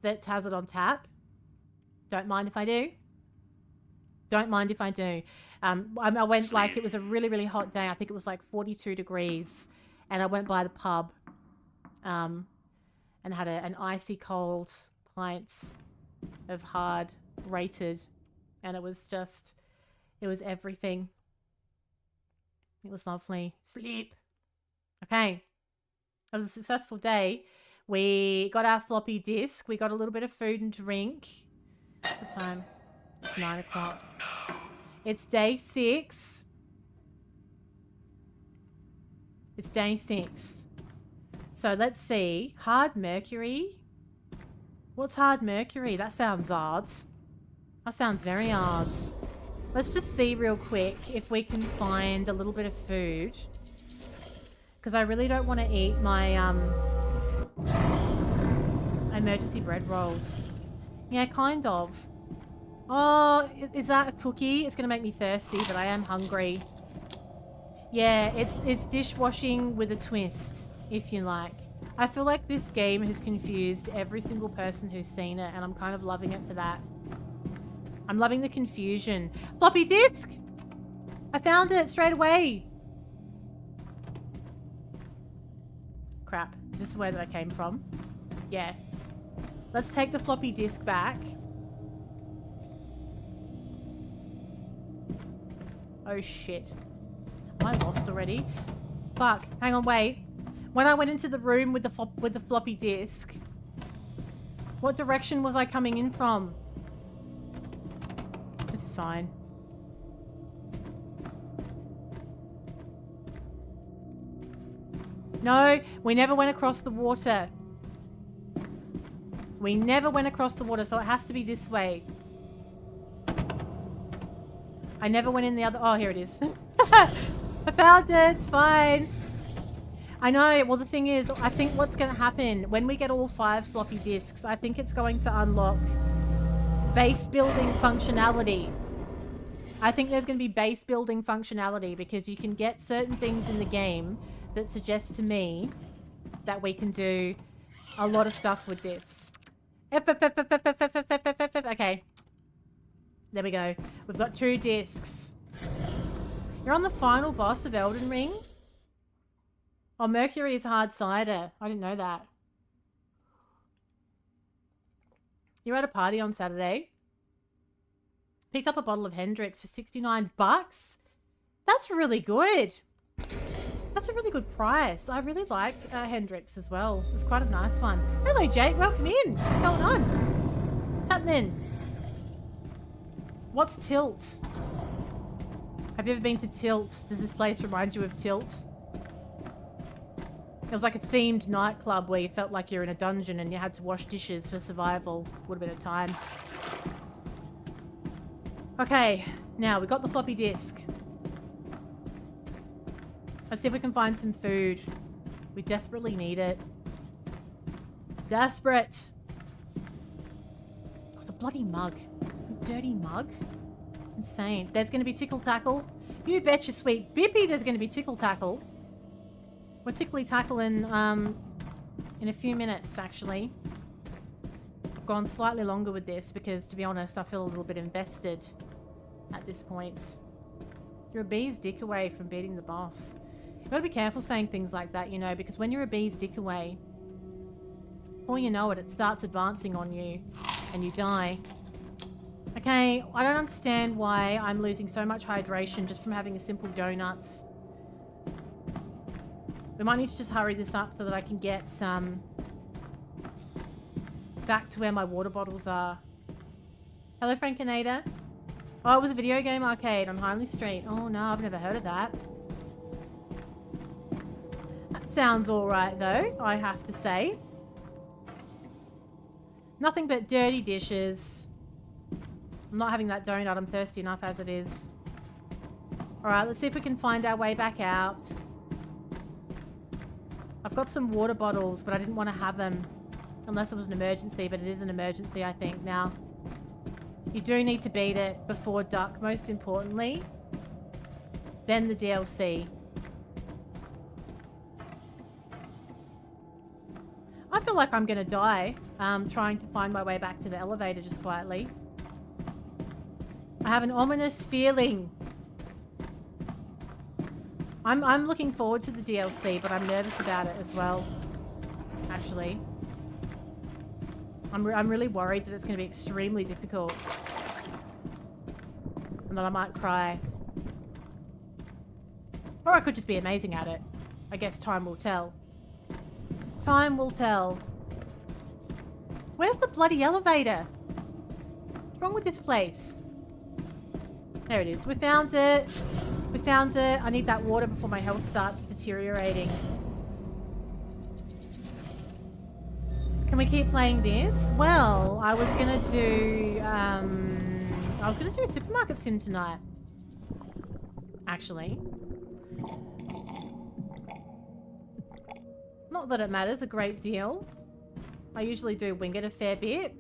that has it on tap, don't mind if I do. Don't mind if I do. I went, like, it was a really, really hot day. I think it was like 42 degrees. And I went by the pub and had an icy cold pints of hard rated. And it was just, it was everything. It was lovely. Sleep. Okay. It was a successful day. We got our floppy disk. We got a little bit of food and drink. What's the time? It's 9 o'clock. It's day 6. It's day 6. So let's see. Hard mercury. What's hard mercury? That sounds odd. That sounds very odd. Let's just see real quick if we can find a little bit of food. Because I really don't want to eat my emergency bread rolls. Yeah, kind of. Oh, is that a cookie? It's going to make me thirsty, but I am hungry. Yeah, it's dishwashing with a twist, if you like. I feel like this game has confused every single person who's seen it, and I'm kind of loving it for that. I'm loving the confusion. Floppy disk! I found it straight away. Crap. Is this where that I came from? Yeah. Let's take the floppy disk back. Oh shit. Am I lost already? Fuck. Hang on, wait. When I went into the room with the floppy disk, what direction was I coming in from? This is fine. No, we never went across the water. We never went across the water, so it has to be this way. I never went in the other... Oh, here it is. I found it. It's fine. I know. Well, the thing is, I think what's going to happen when we get all 5 floppy disks, I think it's going to unlock base building functionality. I think there's going to be base building functionality because you can get certain things in the game that suggest to me that we can do a lot of stuff with this. Okay. There we go. We've got 2 discs. You're on the final boss of Elden Ring? Oh, Mercury is hard cider. I didn't know that. You're at a party on Saturday. Picked up a bottle of Hendrix for 69 bucks. That's really good. That's a really good price. I really like Hendrix as well. It's quite a nice one. Hello, Jake. Welcome in. What's going on? What's happening? What's Tilt? Have you ever been to Tilt? Does this place remind you of Tilt? It was like a themed nightclub where you felt like you're in a dungeon and you had to wash dishes for survival. Would have been a time. Okay, now we've got the floppy disk. Let's see if we can find some food. We desperately need it. Desperate. Oh, it's a bloody mug. A dirty mug. Insane. There's going to be tickle tackle. You betcha, sweet Bippy, there's going to be tickle tackle. We're tickly tackling in a few minutes, actually. I've gone slightly longer with this because, to be honest, I feel a little bit invested at this point. You're a bee's dick away from beating the boss. You've got to be careful saying things like that, you know, because when you're a bee's dick away, before you know it, it starts advancing on you and you die. Okay, I don't understand why I'm losing so much hydration just from having a simple donuts. We might need to just hurry this up so that I can get back to where my water bottles are. Hello, Frankenada. Oh, it was a video game arcade on Hindley Street. Oh no, I've never heard of that. Sounds alright though, I have to say. Nothing but dirty dishes. I'm not having that donut, I'm thirsty enough as it is. Alright, let's see if we can find our way back out. I've got some water bottles, but I didn't want to have them. Unless it was an emergency, but it is an emergency, I think, now. You do need to beat it before duck, most importantly. Then the DLC. I feel like I'm going to die trying to find my way back to the elevator just quietly. I have an ominous feeling. I'm looking forward to the DLC, but I'm nervous about it as well, actually. I'm really worried that it's going to be extremely difficult. And that I might cry. Or I could just be amazing at it. I guess time will tell. Time will tell. Where's the bloody elevator? What's wrong with this place? There it is. We found it. We found it. I need that water before my health starts deteriorating. Can we keep playing this? Well, I was gonna do a supermarket sim tonight. Actually. Not that it matters a great deal. I usually do wing it a fair bit.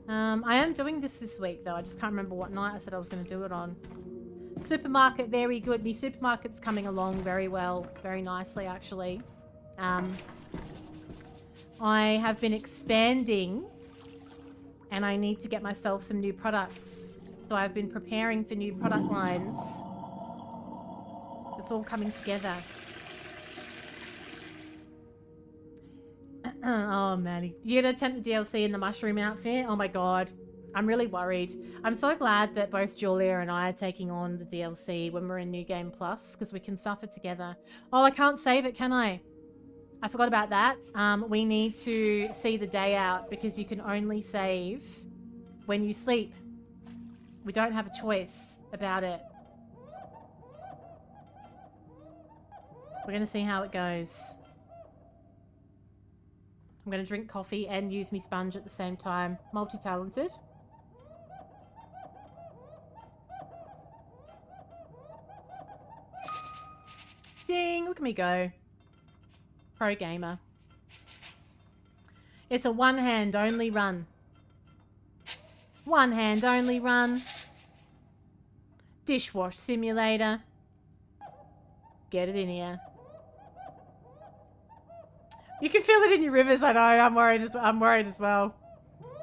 I am doing this week though. I just can't remember what night I said I was going to do it on. Supermarket, very good. Me supermarket's coming along very well. Very nicely, actually. I have been expanding and I need to get myself some new products. So I've been preparing for new product lines. It's all coming together. Oh, Maddie. You're going to attempt the DLC in the mushroom outfit? Oh my god. I'm really worried. I'm so glad that both Julia and I are taking on the DLC when we're in New Game Plus, because we can suffer together. Oh, I can't save it, can I? I forgot about that. We need to see the day out, because you can only save when you sleep. We don't have a choice about it. We're going to see how it goes. I'm going to drink coffee and use my sponge at the same time. Multi-talented. Ding! Look at me go. Pro gamer. It's a one-hand only run. One-hand only run. Dishwash Simulator. Get it in here. You can feel it in your rivers, I know. I'm worried as well.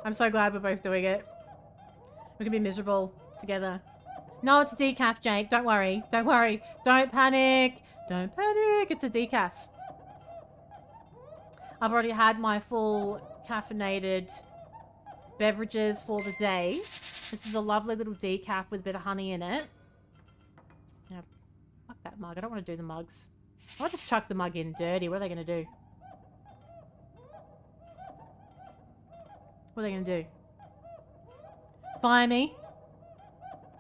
I'm so glad we're both doing it. We're gonna be miserable together. No, it's a decaf, Jake. Don't worry. Don't worry. Don't panic. Don't panic. It's a decaf. I've already had my full caffeinated beverages for the day. This is a lovely little decaf with a bit of honey in it. Yeah, fuck that mug. I don't want to do the mugs. I might just chuck the mug in dirty. What are they going to do? What are they going to do? Fire me?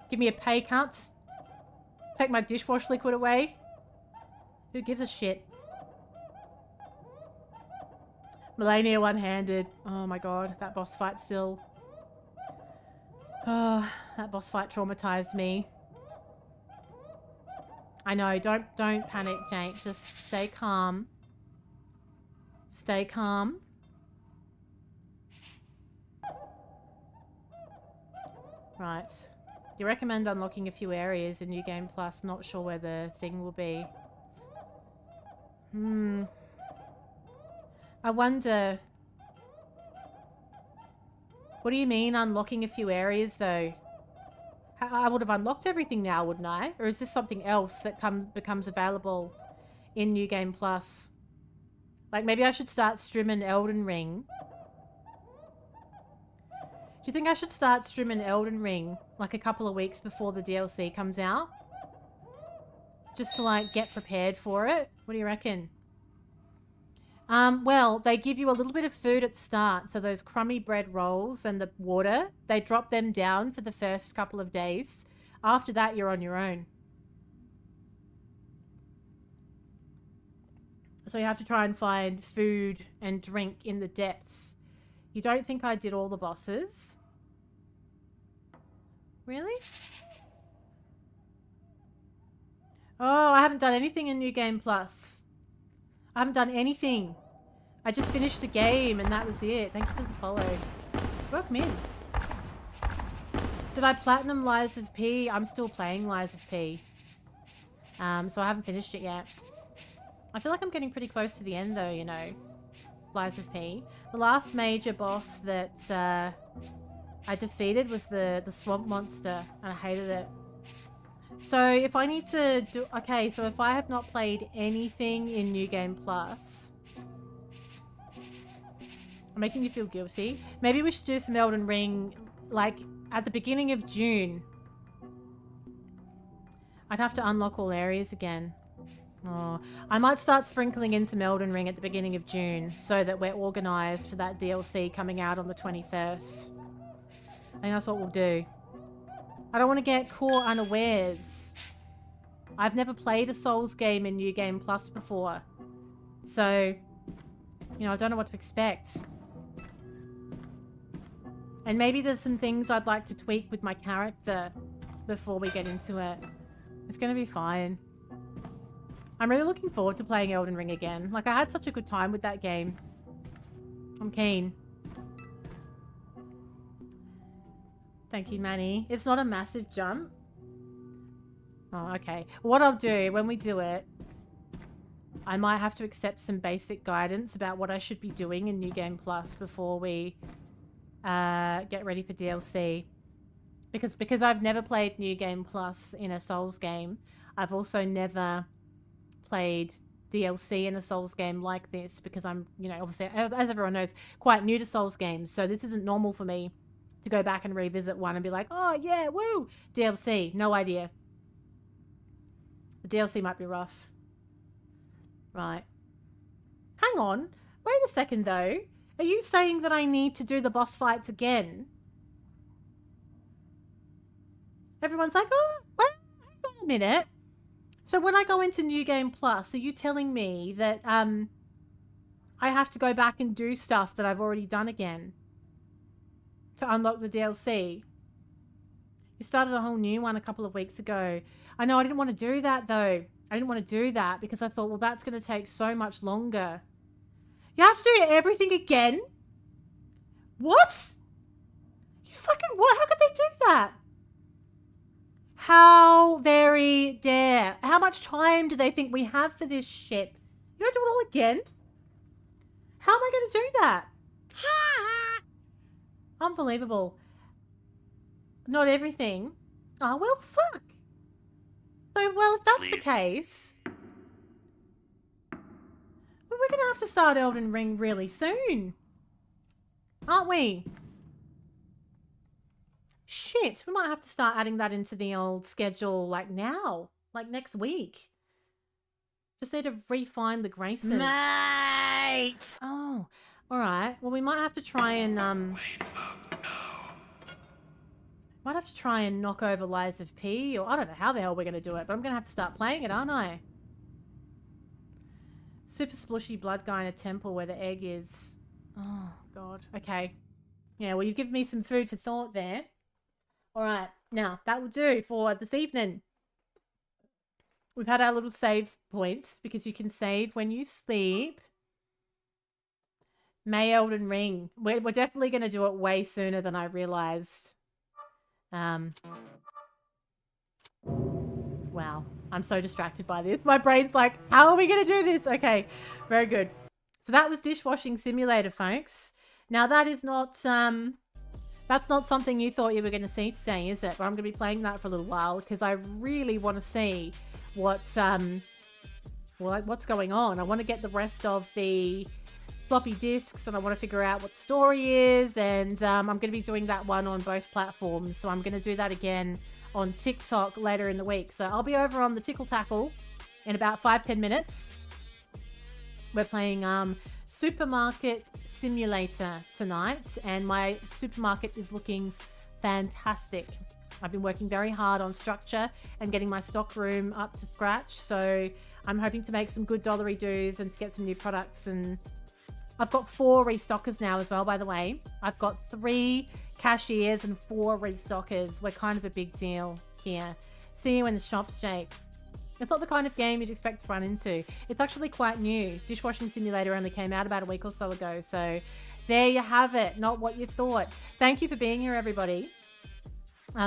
Give me a pay cut? Take my dishwash liquid away? Who gives a shit? Melania one-handed. Oh my god, that boss fight still. Oh, that boss fight traumatized me. I know, don't panic, Jake. Just stay calm. Stay calm. Right. You recommend unlocking a few areas in New Game Plus. Not sure where the thing will be. I wonder... What do you mean unlocking a few areas though? I would have unlocked everything now, wouldn't I? Or is this something else that becomes available in New Game Plus? Like maybe I should start streaming Elden Ring. Do you think I should start streaming Elden Ring like a couple of weeks before the DLC comes out? Just to like get prepared for it? What do you reckon? Well, they give you a little bit of food at the start. So those crummy bread rolls and the water, they drop them down for the first couple of days. After that, you're on your own. So you have to try and find food and drink in the depths. You don't think I did all the bosses? Really? Oh, I haven't done anything in New Game Plus. I haven't done anything. I just finished the game and that was it. Thank you for the follow. Welcome in. Did I platinum Lies of P? I'm still playing Lies of P. So I haven't finished it yet. I feel like I'm getting pretty close to the end though, you know. Lies of P. The last major boss that I defeated was the swamp monster and I hated it. So if I need to do... Okay, so if I have not played anything in New Game Plus... I'm making you feel guilty. Maybe we should do some Elden Ring, like, at the beginning of June. I'd have to unlock all areas again. Oh, I might start sprinkling in some Elden Ring at the beginning of June so that we're organised for that DLC coming out on the 21st. I think that's what we'll do. I don't want to get caught unawares. I've never played a Souls game in New Game Plus before. So, you know, I don't know what to expect. And maybe there's some things I'd like to tweak with my character before we get into it. It's going to be fine. I'm really looking forward to playing Elden Ring again. Like, I had such a good time with that game. I'm keen. Thank you, Manny. It's not a massive jump. Oh, okay. What I'll do when we do it, I might have to accept some basic guidance about what I should be doing in New Game Plus before we get ready for DLC. Because I've never played New Game Plus in a Souls game. I've also never played DLC in a Souls game like this because I'm, you know, obviously, as everyone knows, quite new to Souls games. So this isn't normal for me to go back and revisit one and be like, oh yeah, woo, DLC. No idea. The DLC might be rough. Right. Hang on. Wait a second though. Are you saying that I need to do the boss fights again? Everyone's like, oh, well, hang on a minute. So when I go into New Game Plus, are you telling me that I have to go back and do stuff that I've already done again to unlock the DLC? You started a whole new one a couple of weeks ago. I know I didn't want to do that though. I didn't want to do that because I thought, well, that's going to take so much longer. You have to do everything again? What? You fucking what? How could they do that? How very dare. How much time do they think we have for this shit? You gotta do it all again? How am I going to do that? Unbelievable. Not everything. Oh, well, fuck. So, well, if that's the case, well, we're going to have to start Elden Ring really soon. Aren't we? Shit, we might have to start adding that into the old schedule, like now. Like next week. Just need to refine the graces. Mate! Oh, alright. Well, we might have to try and, might have to try and knock over Lies of P, or I don't know how the hell we're going to do it, but I'm going to have to start playing it, aren't I? Super splushy blood guy in a temple where the egg is. Oh, God. Okay. Yeah, well, you've given me some food for thought there. Alright, now, that will do for this evening. We've had our little save points, because you can save when you sleep. May Elden Ring. We're definitely going to do it way sooner than I realised. Wow, I'm so distracted by this. My brain's like, how are we going to do this? Okay, very good. So that was Dishwashing Simulator, folks. Now that is not, that's not something you thought you were going to see today, is it? But I'm going to be playing that for a little while because I really want to see what's going on. I want to get the rest of the floppy disks and I want to figure out what the story is, and I'm going to be doing that one on both platforms, so I'm going to do that again on TikTok later in the week. So I'll be over on the Tickle Tackle in about 5-10 minutes. We're playing Supermarket Simulator tonight, and my supermarket is looking fantastic. I've been working very hard on structure and getting my stock room up to scratch, so I'm hoping to make some good dollary doos and to get some new products. And I've got 4 restockers now as well, by the way. I've got 3 cashiers and 4 restockers. We're kind of a big deal here. See you in the shops, Jake. It's not the kind of game you'd expect to run into. It's actually quite new. Dishwashing Simulator only came out about a week or so ago. So there you have it. Not what you thought. Thank you for being here, everybody.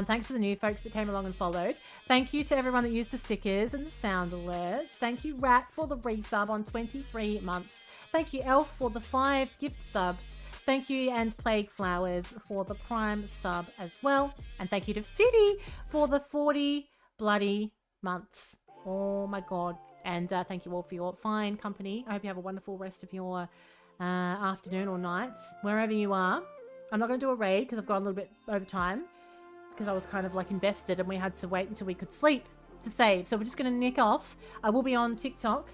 Thanks to the new folks that came along and followed. Thank you to everyone that used the stickers and the sound alerts. Thank you, Rat, for the resub on 23 months. Thank you, Elf, for the 5 gift subs. Thank you, and Plague Flowers, for the Prime sub as well. And thank you to Fiddy for the 40 bloody months. Oh my God. And thank you all for your fine company. I hope you have a wonderful rest of your afternoon or night, wherever you are. I'm not going to do a raid because I've gone a little bit over time, because I was kind of like invested and we had to wait until we could sleep to save. So we're just going to nick off. I will be on TikTok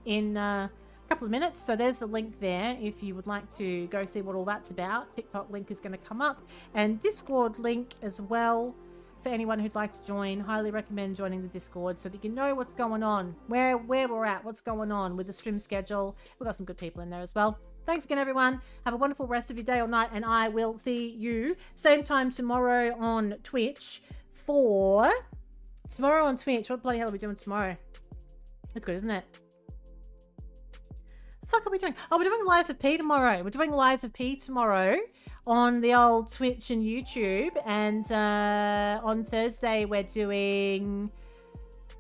in a couple of minutes. So there's the link there if you would like to go see what all that's about. TikTok link is going to come up, and Discord link as well for anyone who'd like to join. Highly recommend joining the Discord so that you know what's going on, where we're at, what's going on with the stream schedule. We've got some good people in there as well. Thanks again, everyone. Have a wonderful rest of your day or night, and I will see you same time tomorrow on Twitch for... Tomorrow on Twitch. What bloody hell are we doing tomorrow? That's good, isn't it? The fuck are we doing? Oh, we're doing Lies of P tomorrow. We're doing Lies of P tomorrow on the old Twitch and YouTube. And on Thursday, we're doing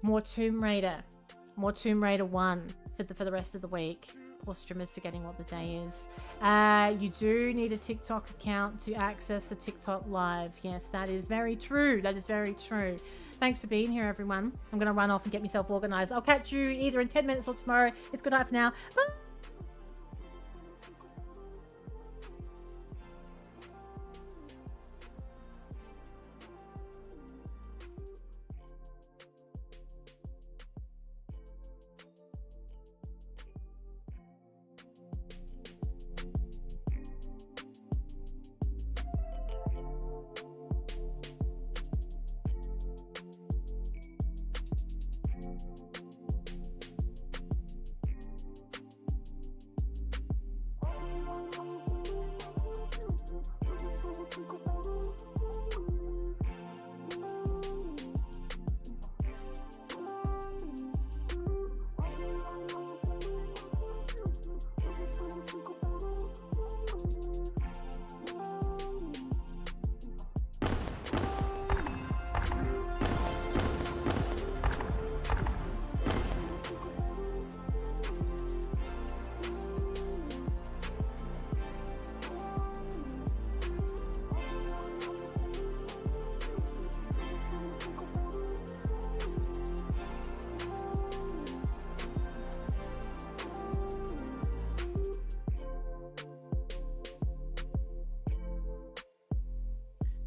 more Tomb Raider. More Tomb Raider 1 for the rest of the week. Poor streamers forgetting what the day is. You do need a TikTok account to access the TikTok live. Yes, that is very true. That is very true. Thanks for being here, everyone. I'm going to run off and get myself organized. I'll catch you either in 10 minutes or tomorrow. It's good night for now. Bye.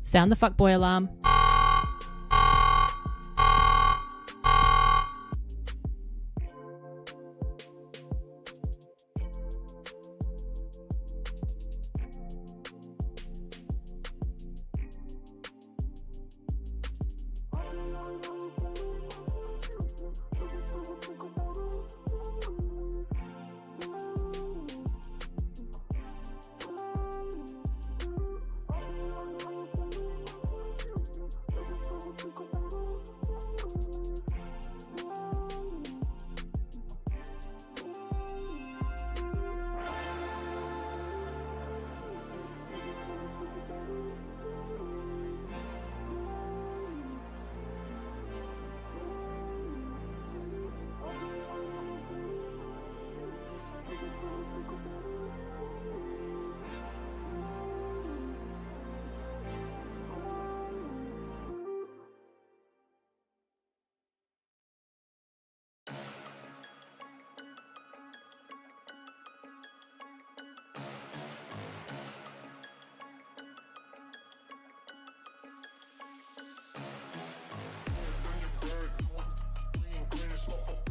Sound the fuckboy alarm.